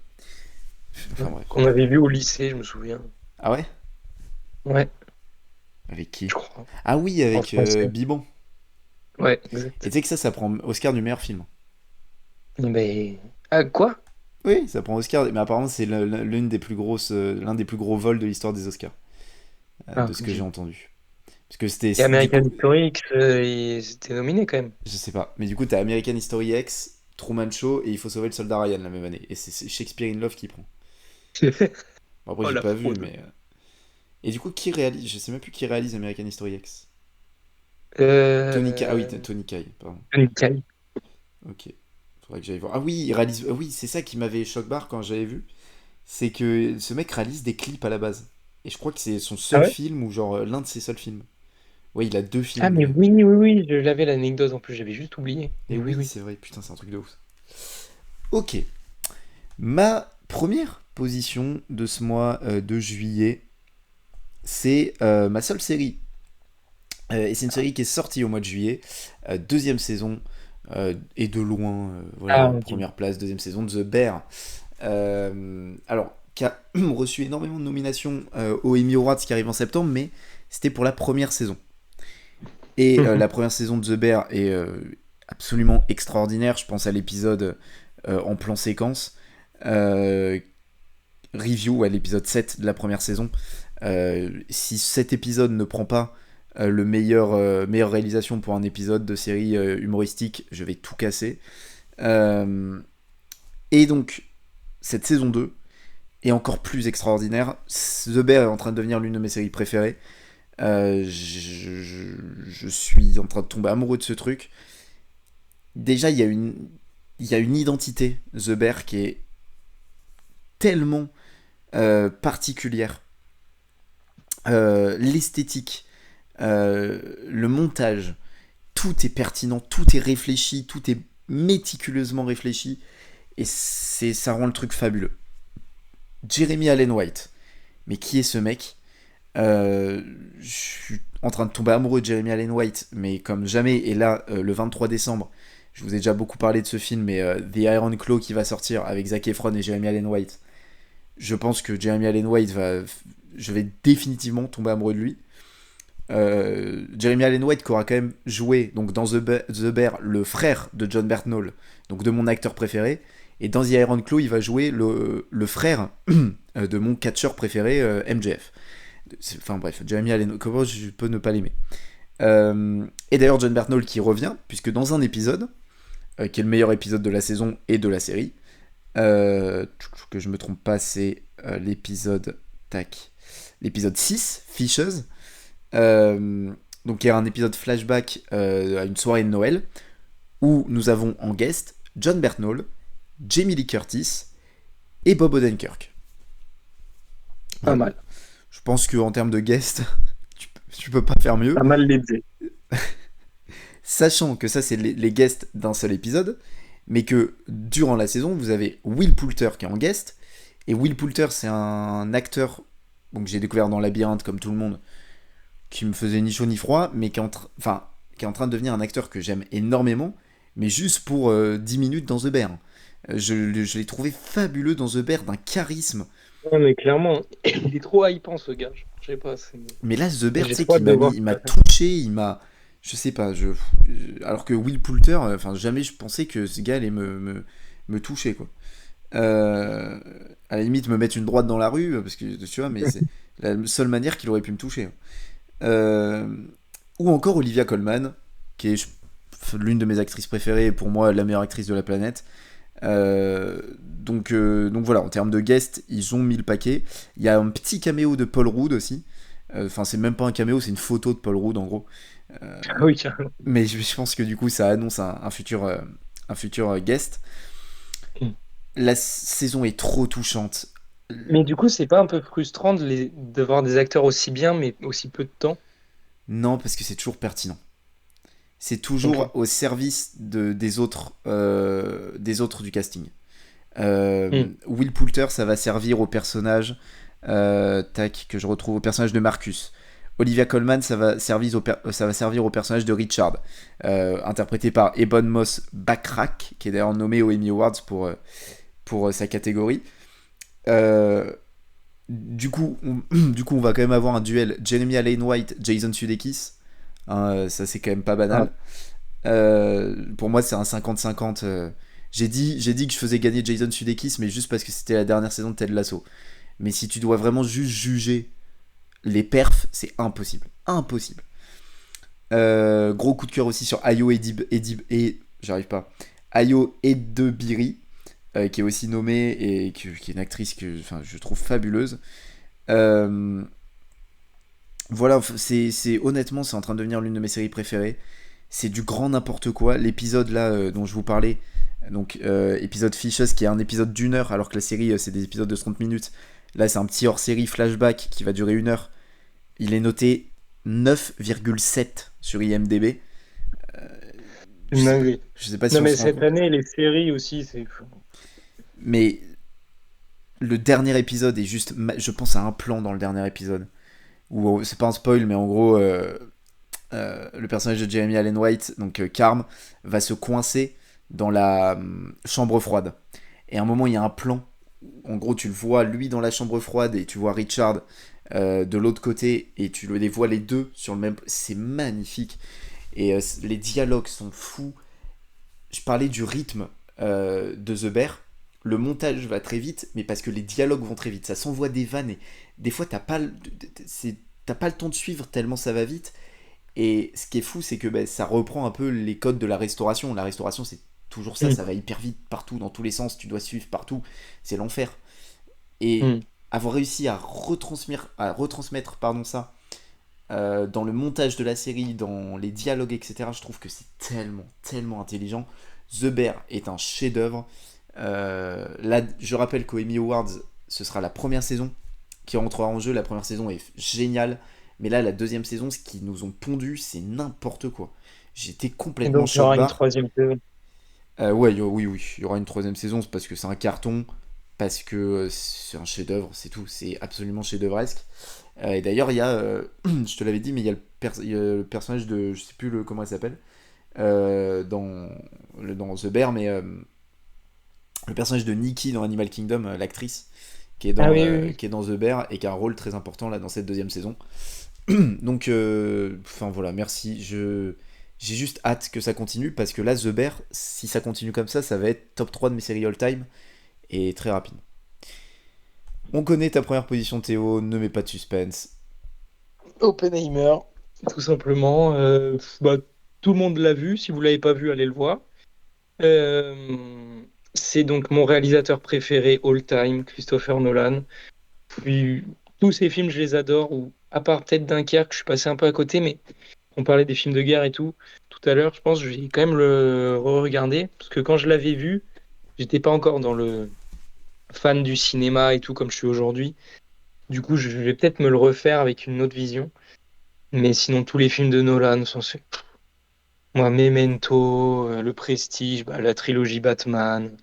Enfin bref. Qu'on avait vu au lycée, je me souviens. Ah ouais. Ouais, Avec qui? je crois. Ah oui, En avec français. Bibon. Ouais, Et exact. tu sais que ça prend Oscar du meilleur film. Mais. Ah, quoi? Oui, ça prend Oscar, mais apparemment c'est l'une des plus grosses, l'un des plus gros vols de l'histoire des Oscars, Ah, de ce que j'ai ok. entendu. Parce que c'était, Et du American coup, History X, ils étaient nominés quand même. je sais pas, mais du coup t'as American History X, Truman Show et Il faut sauver le soldat Ryan la même année. Et c'est Shakespeare in Love qui prend. Bon, après, Oh j'ai la pas vu, fraude. mais. Et du coup, qui réalise? Je sais même plus qui réalise American History X. Ah oui, Euh... Tony Kai, pardon. Nickel. Ok. Faudrait que j'aille voir. Ah oui, il réalise. Ah oui, c'est ça qui m'avait choc-barre quand j'avais vu. C'est que ce mec réalise des clips à la base. Et je crois que c'est son Ah seul ouais? film ou genre l'un de ses seuls films. Ouais, il a deux Ah films, le mais gars. oui, oui, oui, j'avais l'anecdote en plus, j'avais juste oublié. Et Mais oui, oui, oui. c'est vrai, putain, c'est un truc de ouf. Ok. Ma première position de ce mois de juillet, c'est ma seule série. Et c'est une série qui est sortie au mois de juillet. Deuxième saison. Et de loin, voilà, Ah, ok. première place, deuxième saison de The Bear. Alors, qui a reçu énormément de nominations aux Emmy Awards qui arrivent en septembre, mais c'était pour la première saison. Et la première saison de The Bear est absolument extraordinaire. Je pense à l'épisode en plan séquence. Euh, Review à l'épisode 7 de la première saison. Si cet épisode ne prend pas meilleure réalisation pour un épisode de série humoristique, je vais tout casser. Et donc, cette saison 2 est encore plus extraordinaire. The Bear est en train de devenir l'une de mes séries préférées. Je suis en train de tomber amoureux de ce truc. Déjà, il y a une identité, The Bear, qui est tellement particulière. L'esthétique, le montage, tout est pertinent, tout est réfléchi, tout est méticuleusement réfléchi. Et ça rend le truc fabuleux. Jeremy Allen White. Mais qui est ce mec? Je suis en train de tomber amoureux de Jeremy Allen White, mais comme jamais. Et là, le 23 décembre, je vous ai déjà beaucoup parlé de ce film, mais The Iron Claw qui va sortir avec Zac Efron et Jeremy Allen White. Je pense que Jeremy Allen White va. Je vais définitivement tomber amoureux de lui. Jeremy Allen White qui aura quand même joué donc dans The Bear le frère de John Berthnall, donc de mon acteur préféré. Et dans The Iron Claw, il va jouer le frère de mon catcheur préféré, MJF. Enfin bref, Jeremy Allen, comment je peux ne pas l'aimer. Et d'ailleurs, John Berthnall qui revient, puisque dans un épisode, qui est le meilleur épisode de la saison et de la série, que je me trompe pas, c'est l'épisode. Tac. L'épisode 6, Fishes. Donc, il y a un épisode flashback à une soirée de Noël où nous avons en guest John Berthnall, Jamie Lee Curtis et Bob Odenkirk. Pas Voilà. mal. Je pense qu'en termes de guest, tu peux pas faire mieux. Pas mal l'aider. Sachant que ça, c'est les guests d'un seul épisode, mais que durant la saison, vous avez Will Poulter qui est en guest. Et Will Poulter, c'est un acteur donc j'ai découvert dans Labyrinthe, comme tout le monde, qui me faisait ni chaud ni froid, mais qui est en train de devenir un acteur que j'aime énormément, mais juste pour 10 minutes dans The Bear. Je l'ai trouvé fabuleux dans The Bear, d'un charisme. Ouais, mais clairement, il est trop hypant ce gars. Je sais pas. Mais là, The Bear, tu J'ai sais, trop hâte de voir. il m'a touché, il m'a. Je sais pas, alors que Will Poulter, enfin, jamais je pensais que ce gars allait me toucher, quoi. À la limite, me mettre une droite dans la rue, parce que tu vois, mais c'est la seule manière qu'il aurait pu me toucher. Euh, ou encore Olivia Colman, qui est l'une de mes actrices préférées et pour moi la meilleure actrice de la planète. Donc voilà, en termes de guest, ils ont mis le paquet. Il y a un petit caméo de Paul Rudd aussi. Enfin, c'est même pas un caméo, c'est une photo de Paul Rudd en gros. Euh, Ah oui, carrément. mais je pense que du coup, ça annonce un futur guest. La saison est trop touchante. Mais du coup, c'est pas un peu frustrant de voir des acteurs aussi bien, mais aussi peu de temps? Non, parce que c'est toujours pertinent. C'est toujours Ok. au service des autres du casting. Hmm. Will Poulter, ça va servir au personnage, tac, que je retrouve au personnage de Marcus. Olivia Colman, ça va servir au personnage de Richard, interprété par Ebon Moss Backrack, qui est d'ailleurs nommé aux Emmy Awards pour sa catégorie. Euh, du coup, on va quand même avoir un duel Jeremy Allen White, Jason Sudeikis. Hein, ça, c'est quand même pas Ah, banal. Pour moi, c'est un 50-50. J'ai dit que je faisais gagner Jason Sudeikis, mais juste parce que c'était la dernière saison de Ted Lasso. Mais si tu dois vraiment juste juger les perfs, c'est impossible. Impossible. Gros coup de cœur aussi sur Ayo et j'arrive pas. Ayo Edebiri, qui est aussi nommée et qui est une actrice que enfin, je trouve fabuleuse. Euh, voilà, honnêtement, c'est en train de devenir l'une de mes séries préférées. C'est du grand n'importe quoi. L'épisode là dont je vous parlais, donc épisode Fishes, qui est un épisode d'une heure, alors que la série c'est des épisodes de 30 minutes. Là, c'est un petit hors-série flashback qui va durer une heure. Il est noté 9,7 sur IMDb. Euh, C'est une dinguerie. je sais pas si Non, on mais se rend cette compte. année, les séries aussi, c'est fou. Mais le dernier épisode est juste. Je pense à un plan dans le dernier épisode. Où c'est pas un spoil, mais en gros, le personnage de Jeremy Allen White, donc Carm, va se coincer dans la chambre froide. Et à un moment, il y a un plan. En gros, tu le vois lui dans la chambre froide et tu vois Richard de l'autre côté et tu les vois les deux sur le même. C'est magnifique. Et les dialogues sont fous. Je parlais du rythme de The Bear. Le montage va très vite, mais parce que les dialogues vont très vite. Ça s'envoie des vannes et des fois, t'as pas le temps de suivre tellement ça va vite. Et ce qui est fou, c'est que ben, ça reprend un peu les codes de la restauration. La restauration, c'est toujours ça, Mm. ça va hyper vite partout, dans tous les sens, tu dois suivre partout, c'est l'enfer. Et Mm. avoir réussi à retransmettre pardon, ça dans le montage de la série, dans les dialogues, etc., je trouve que c'est tellement, tellement intelligent. The Bear est un chef-d'œuvre. Là, je rappelle qu'au Emmy Awards, ce sera la première saison qui rentrera en jeu. La première saison est géniale. Mais là, la deuxième saison, ce qu'ils nous ont pondu, c'est n'importe quoi. J'étais Et complètement donc, il y aura une choc-barre. troisième saison. Ouais, oui, oui, il y aura une troisième saison, c'est parce que c'est un carton, parce que c'est un chef-d'œuvre, c'est tout, c'est absolument chef-d'œuvresque. Et d'ailleurs, il y a, je te l'avais dit, mais il y a le personnage de, je sais plus comment il s'appelle, dans, dans The Bear, mais le personnage de Nikki dans Animal Kingdom, l'actrice, Ah oui, oui, oui. qui est dans The Bear et qui a un rôle très important là dans cette deuxième saison. Donc, enfin voilà, merci. J'ai juste hâte que ça continue parce que là, The Bear, si ça continue comme ça va être top 3 de mes séries all-time et très rapide. On connaît ta première position, Théo, ne mets pas de suspense. Oppenheimer, tout simplement. Bah, tout le monde l'a vu. Si vous l'avez pas vu, allez le voir. Euh, c'est donc mon réalisateur préféré all time, Christopher Nolan. Puis tous ses films, je les adore. Ou à part peut-être Dunkerque, je suis passé un peu à côté, mais on parlait des films de guerre et tout à l'heure. Je pense que je vais quand même le re-regarder parce que quand je l'avais vu, j'étais pas encore dans le fan du cinéma et tout comme je suis aujourd'hui. Du coup, je vais peut-être me le refaire avec une autre vision. Mais sinon, tous les films de Nolan sont moi, Memento, Le Prestige, bah, la trilogie Batman,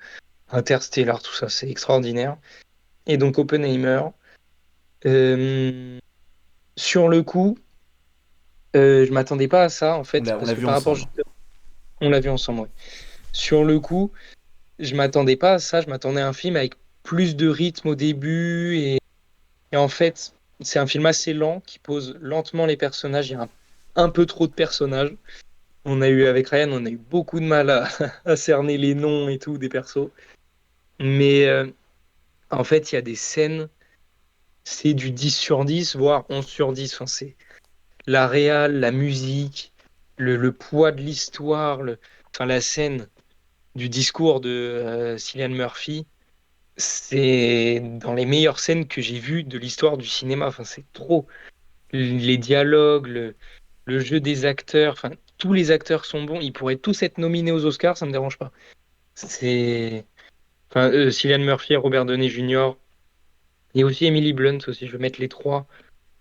Interstellar, tout ça, c'est extraordinaire. Et donc Oppenheimer, euh, sur le coup, je m'attendais pas à ça en fait, On parce l'a que vu par rapport, ensemble. on l'a vu ensemble. Ouais. Sur le coup, je m'attendais pas à ça. Je m'attendais à un film avec plus de rythme au début et en fait, c'est un film assez lent qui pose lentement les personnages. Il y a un peu trop de personnages. On a eu avec Ryan, on a eu beaucoup de mal à, à cerner les noms et tout des persos. Mais en fait, il y a des scènes, c'est du 10 sur 10 voire 11 sur 10. Enfin, c'est la réal, la musique, le poids de l'histoire, enfin, la scène du discours de Cillian Murphy. C'est dans les meilleures scènes que j'ai vues de l'histoire du cinéma. Enfin, c'est trop. Les dialogues, le jeu des acteurs, enfin, tous les acteurs sont bons. Ils pourraient tous être nominés aux Oscars, ça me dérange pas. C'est. Enfin, Cillian Murphy, Robert Downey Jr. et aussi Emily Blunt aussi. Je vais mettre les trois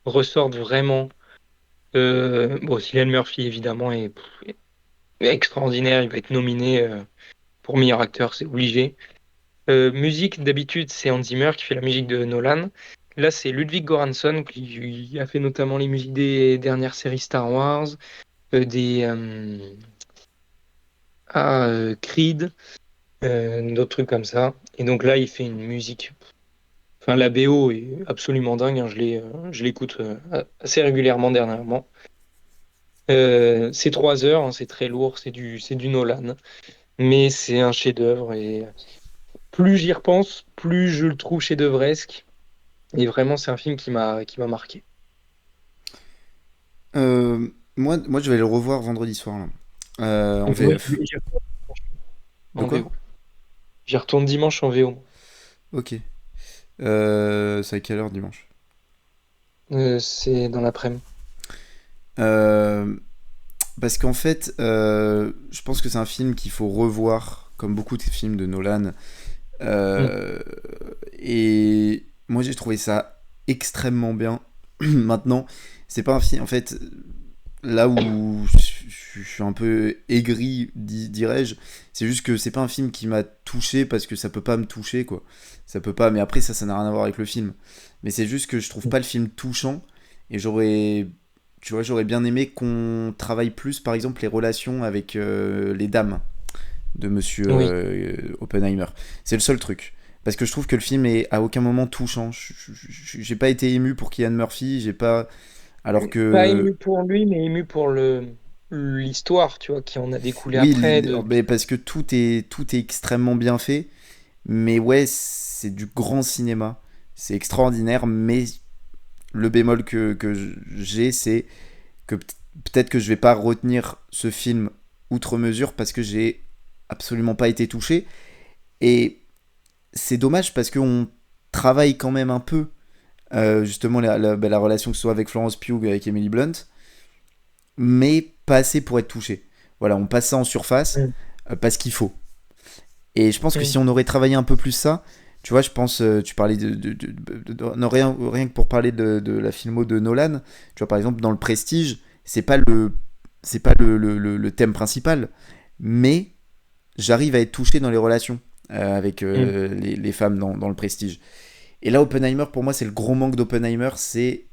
ressortent vraiment. Bon, Cillian Murphy évidemment est extraordinaire. Il va être nominé pour meilleur acteur, c'est obligé. Musique, d'habitude, c'est Hans Zimmer qui fait la musique de Nolan. Là, c'est Ludwig Göransson qui a fait notamment les musiques des dernières séries Star Wars, des Creed, d'autres trucs comme ça. Et donc là, il fait une musique. Enfin, la BO est absolument dingue. Hein, je l'écoute assez régulièrement dernièrement. C'est 3 heures, hein, c'est très lourd, c'est du Nolan, mais c'est un chef-d'œuvre et plus j'y repense, plus je le trouve chef-d'œuvresque. Et vraiment, c'est un film qui m'a marqué. Moi, je vais le revoir vendredi soir là. En Donc, oui, VF. De en quoi? VO. J'y retourne dimanche en VO. Ok. C'est à quelle heure dimanche? C'est dans l'après-midi. Euh, Parce qu'en fait, je pense que c'est un film qu'il faut revoir, comme beaucoup de films de Nolan. Mm. Euh, et moi, j'ai trouvé ça extrêmement bien. Maintenant, c'est pas un film. En fait, là où je suis un peu aigri, dirais-je, c'est juste que c'est pas un film qui m'a touché parce que ça peut pas me toucher, quoi. Ça peut pas, mais après, ça n'a rien à voir avec le film. Mais c'est juste que je trouve pas le film touchant et tu vois, j'aurais bien aimé qu'on travaille plus, par exemple, les relations avec les dames de Monsieur Oui. Oppenheimer. C'est le seul truc. Parce que je trouve que le film est à aucun moment touchant. J'ai pas été ému pour Cillian Murphy, j'ai pas. Alors Pas que. ému pour lui, mais ému pour l'histoire, tu vois, qui en a découlé Oui, après. De... mais parce que tout est extrêmement bien fait. Mais ouais, c'est du grand cinéma. C'est extraordinaire, mais le bémol que j'ai, c'est que peut-être que je vais pas retenir ce film outre mesure parce que j'ai absolument pas été touché. Et c'est dommage parce qu'on travaille quand même un peu justement la relation que ce soit avec Florence Pugh et avec Emily Blunt, mais pas assez pour être touché. Voilà, on passe ça en surface Mm. parce qu'il faut. Et je pense que si Mm. on aurait travaillé un peu plus ça, tu vois, je pense, tu parlais non, rien que pour parler de la filmo de Nolan, tu vois, par exemple, dans le Prestige, c'est pas le thème principal, mais j'arrive à être touché dans les relations avec Mm. les femmes dans le Prestige. Et là, Oppenheimer, pour moi, c'est le gros manque d'Oppenheimer, c'est,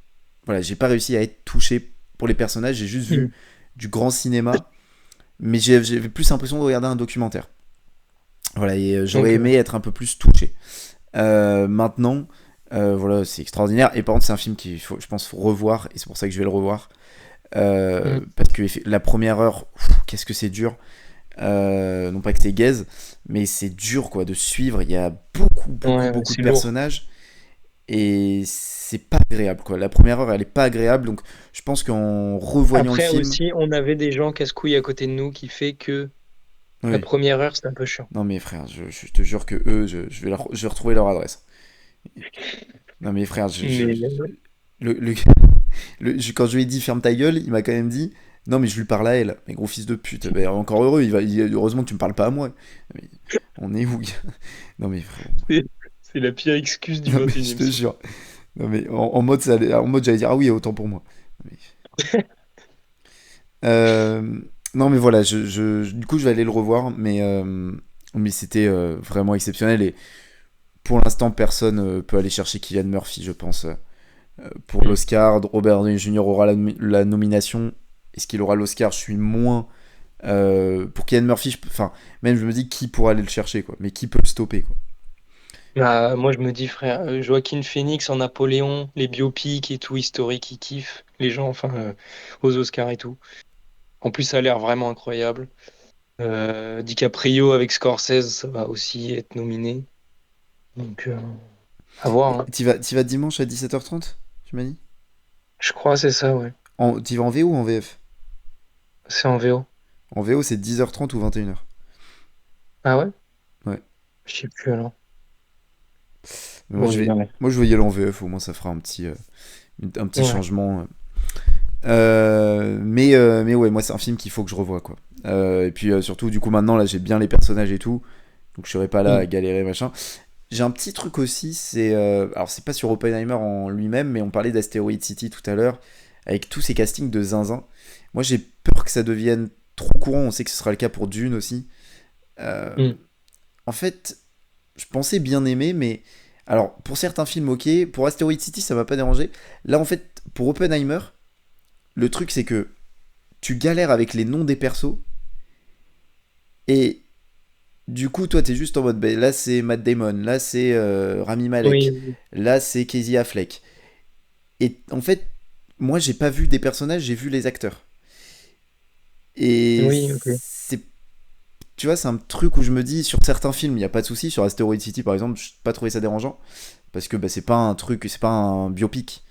voilà, j'ai pas réussi à être touché pour les personnages, j'ai juste vu Mm. du grand cinéma, mais j'avais plus l'impression de regarder un documentaire. Voilà, et j'aurais Donc, aimé être un peu plus touché. Maintenant, voilà, c'est extraordinaire. Et par contre, c'est un film qu'il faut, je pense, faut revoir, et c'est pour ça que je vais le revoir. mm. Parce que la première heure, qu'est-ce que c'est dur. Non pas que c'est gaze, mais c'est dur quoi de suivre. Il y a Ouais, ouais, beaucoup de c'est lourd. personnages et c'est pas agréable quoi. La première heure, elle est pas agréable, donc je pense qu'en revoyant le Après film, aussi, on avait des gens casse-couilles à côté de nous qui fait que la oui. première heure, c'est un peu chiant. Non mais frère, je te jure que eux, je vais retrouver leur adresse. Non mais frère, Mais le, le- quand je lui ai dit ferme ta gueule, il m'a quand même dit non mais je lui parle à elle. Mais gros fils de pute, ben, encore heureux, heureusement que tu me parles pas à moi. Mais on est où? Non mais frère, c'est c'est la pire excuse du non mais je 21e te siècle. jure. Non mais en mode, en mode j'allais dire ah oui autant pour moi. Mais- Euh, non mais voilà, du coup je vais aller le revoir, mais c'était vraiment exceptionnel et pour l'instant personne peut aller chercher Cillian Murphy, je pense. Pour Mm. l'Oscar, Robert Downey Jr. aura la nomination. Est-ce qu'il aura l'Oscar? Je suis moins pour Cillian Murphy. Enfin, même je me dis qui pourra aller le chercher quoi, mais qui peut le stopper quoi. Bah, moi, je me dis, frère, Joaquin Phoenix en Napoléon, les biopics et tout, historique, ils kiffent. Les gens, enfin, aux Oscars et tout. En plus, ça a l'air vraiment incroyable. DiCaprio avec Scorsese, ça va aussi être nominé. Donc, à voir, hein. T'y vas dimanche à 17h30, tu m'as dit? Je crois que c'est ça, ouais. T'y vas en VO ou en VF? C'est en VO. En VO c'est 10h30 ou 21h. Ah ouais? Ouais. Je sais plus alors. Mais Bon, je verrai. moi je vais y aller en VF, au moins ça fera un petit Ouais. changement. Mais ouais, moi c'est un film qu'il faut que je revoie quoi. Et puis surtout du coup maintenant là j'ai bien les personnages et tout, donc je serai pas là Mm. à galérer machin. J'ai un petit truc aussi, alors c'est pas sur Oppenheimer en lui-même, mais on parlait d'Asteroid City tout à l'heure, avec tous ces castings de zinzin. Moi j'ai peur que ça devienne trop courant, on sait que ce sera le cas pour Dune aussi. Euh, Mm. En fait, je pensais bien aimer, mais alors pour certains films ok, pour Asteroid City ça m'a pas dérangé. Là en fait, pour Oppenheimer, le truc c'est que tu galères avec les noms des persos, et du coup, toi, t'es juste en mode, ben, là c'est Matt Damon, là c'est Rami Oui, Malek, oui, là c'est Casey Affleck. Et en fait, moi, j'ai pas vu des personnages, j'ai vu les acteurs. Et oui, ok. c'est, tu vois, c'est un truc où je me dis, sur certains films, il y a pas de souci. Sur Asteroid City, par exemple, je pas trouvé ça dérangeant parce que bah, c'est pas un truc, c'est pas un biopic.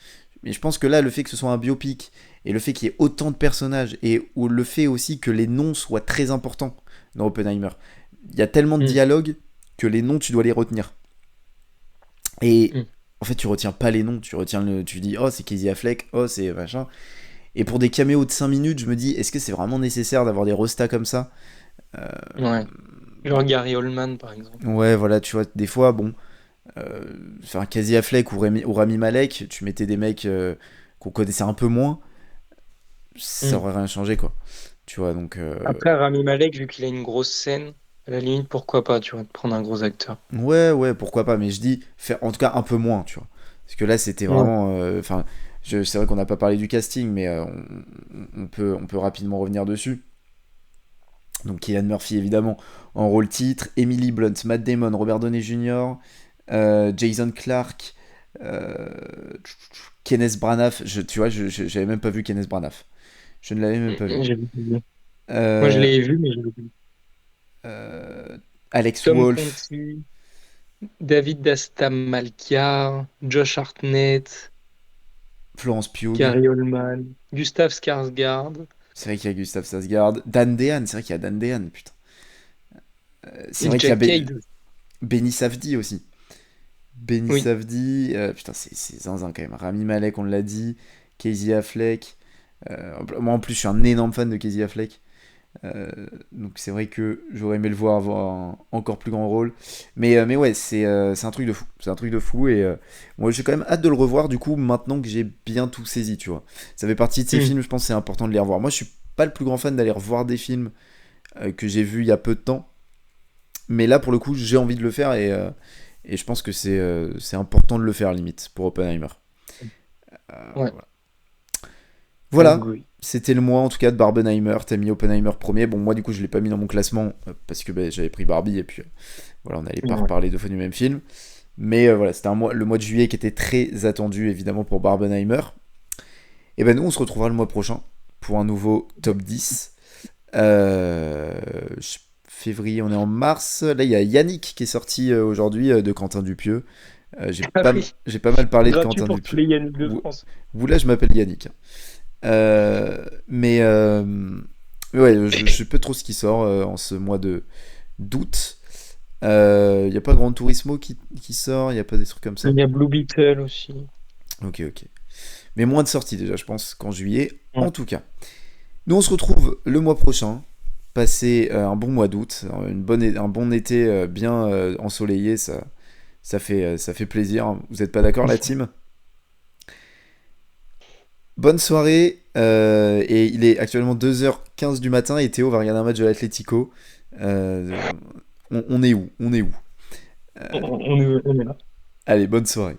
Mais je pense que là, le fait que ce soit un biopic et le fait qu'il y ait autant de personnages et ou le fait aussi que les noms soient très importants dans Oppenheimer, il y a tellement de Mm. dialogues que les noms, tu dois les retenir. Et Mm. en fait, tu retiens pas les noms, tu dis, oh, c'est Casey Affleck, oh, c'est machin. Et pour des caméos de 5 minutes, je me dis, est-ce que c'est vraiment nécessaire d'avoir des restas comme ça? Ouais. Genre Gary Oldman, par exemple. Ouais, voilà, tu vois, des fois, bon, euh, enfin, Casey Affleck ou Rami Malek, tu mettais des mecs qu'on connaissait un peu moins, ça Mm. aurait rien changé, quoi. Tu vois, donc, Après, Rami Malek, vu qu'il a une grosse scène, à la limite, pourquoi pas, tu vois, de prendre un gros acteur. ouais, ouais, pourquoi pas, mais je dis, faire en tout cas un peu moins, tu vois. Parce que là, c'était Ouais. vraiment. Enfin, c'est vrai qu'on n'a pas parlé du casting, mais on peut rapidement revenir dessus. Donc, Cillian Murphy, évidemment, en rôle titre, Emily Blunt, Matt Damon, Robert Downey Jr., Jason Clarke, euh, Kenneth Branagh. Tu vois, j'avais même pas vu Kenneth Branagh. Je ne l'avais même pas vu. J'ai vu. Moi, je Euh, l'ai vu, mais je l'ai vu. euh, Alex Tom Wolff, Conti, David Dastamalkiar, Josh Hartnett, Florence Pugh. Gary Oldman, Gustav Skarsgård, C'est vrai qu'il y a Gustave Sasgard. Dan Dehan, c'est vrai qu'il y a Dan Dehan, putain. C'est vrai qu'il y a Jack Cage. Benny Safdie aussi. Benny Oui. Safdie, putain, c'est zinzin quand même. Rami Malek, on l'a dit. Casey Affleck. Moi en plus, je suis un énorme fan de Casey Affleck. Euh, donc c'est vrai que j'aurais aimé le voir avoir un encore plus grand rôle. Mais ouais, c'est un truc de fou. C'est un truc de fou. Et moi, j'ai quand même hâte de le revoir, du coup, maintenant que j'ai bien tout saisi, tu vois. Ça fait partie de ces Mm. films, je pense que c'est important de les revoir. Moi, je suis pas le plus grand fan d'aller revoir des films que j'ai vus il y a peu de temps. Mais là, pour le coup, j'ai envie de le faire et je pense que c'est important de le faire, limite, pour Oppenheimer. Ouais, Voilà. oui, Voilà, oui. c'était le mois en tout cas de Barbenheimer. T'as mis Oppenheimer premier. Bon, moi, du coup, je l'ai pas mis dans mon classement parce que bah, j'avais pris Barbie et puis voilà, on n'allait pas Ouais. reparler deux fois du même film. Mais voilà, c'était le mois de juillet qui était très attendu évidemment pour Barbenheimer. Et ben nous, on se retrouvera le mois prochain pour un nouveau top 10. Euh, Février, on est en mars. Là, il y a Yannick qui est sorti aujourd'hui de Quentin Dupieux. Ah oui, J'ai pas mal parlé de gratuit Quentin pour tous Dupieux. les Yannick de Vous, France. vous là, je m'appelle Yannick. Mais ouais, je sais pas trop ce qui sort en ce mois de d'août. Il y a pas Grand Turismo qui sort, il y a pas des trucs comme ça. Il y a Blue Beetle aussi. Ok, ok. Mais moins de sorties déjà, je pense, qu'en juillet, Ouais. en tout cas. Nous, on se retrouve le mois prochain. Passez un bon mois d'août, un bon été bien ensoleillé, ça fait plaisir. Vous êtes pas d'accord, la team? Bonne soirée, et il est actuellement 2h15 du matin et Théo va regarder un match de l'Atlético. Euh, on est où? On est où? On est là. Allez, bonne soirée.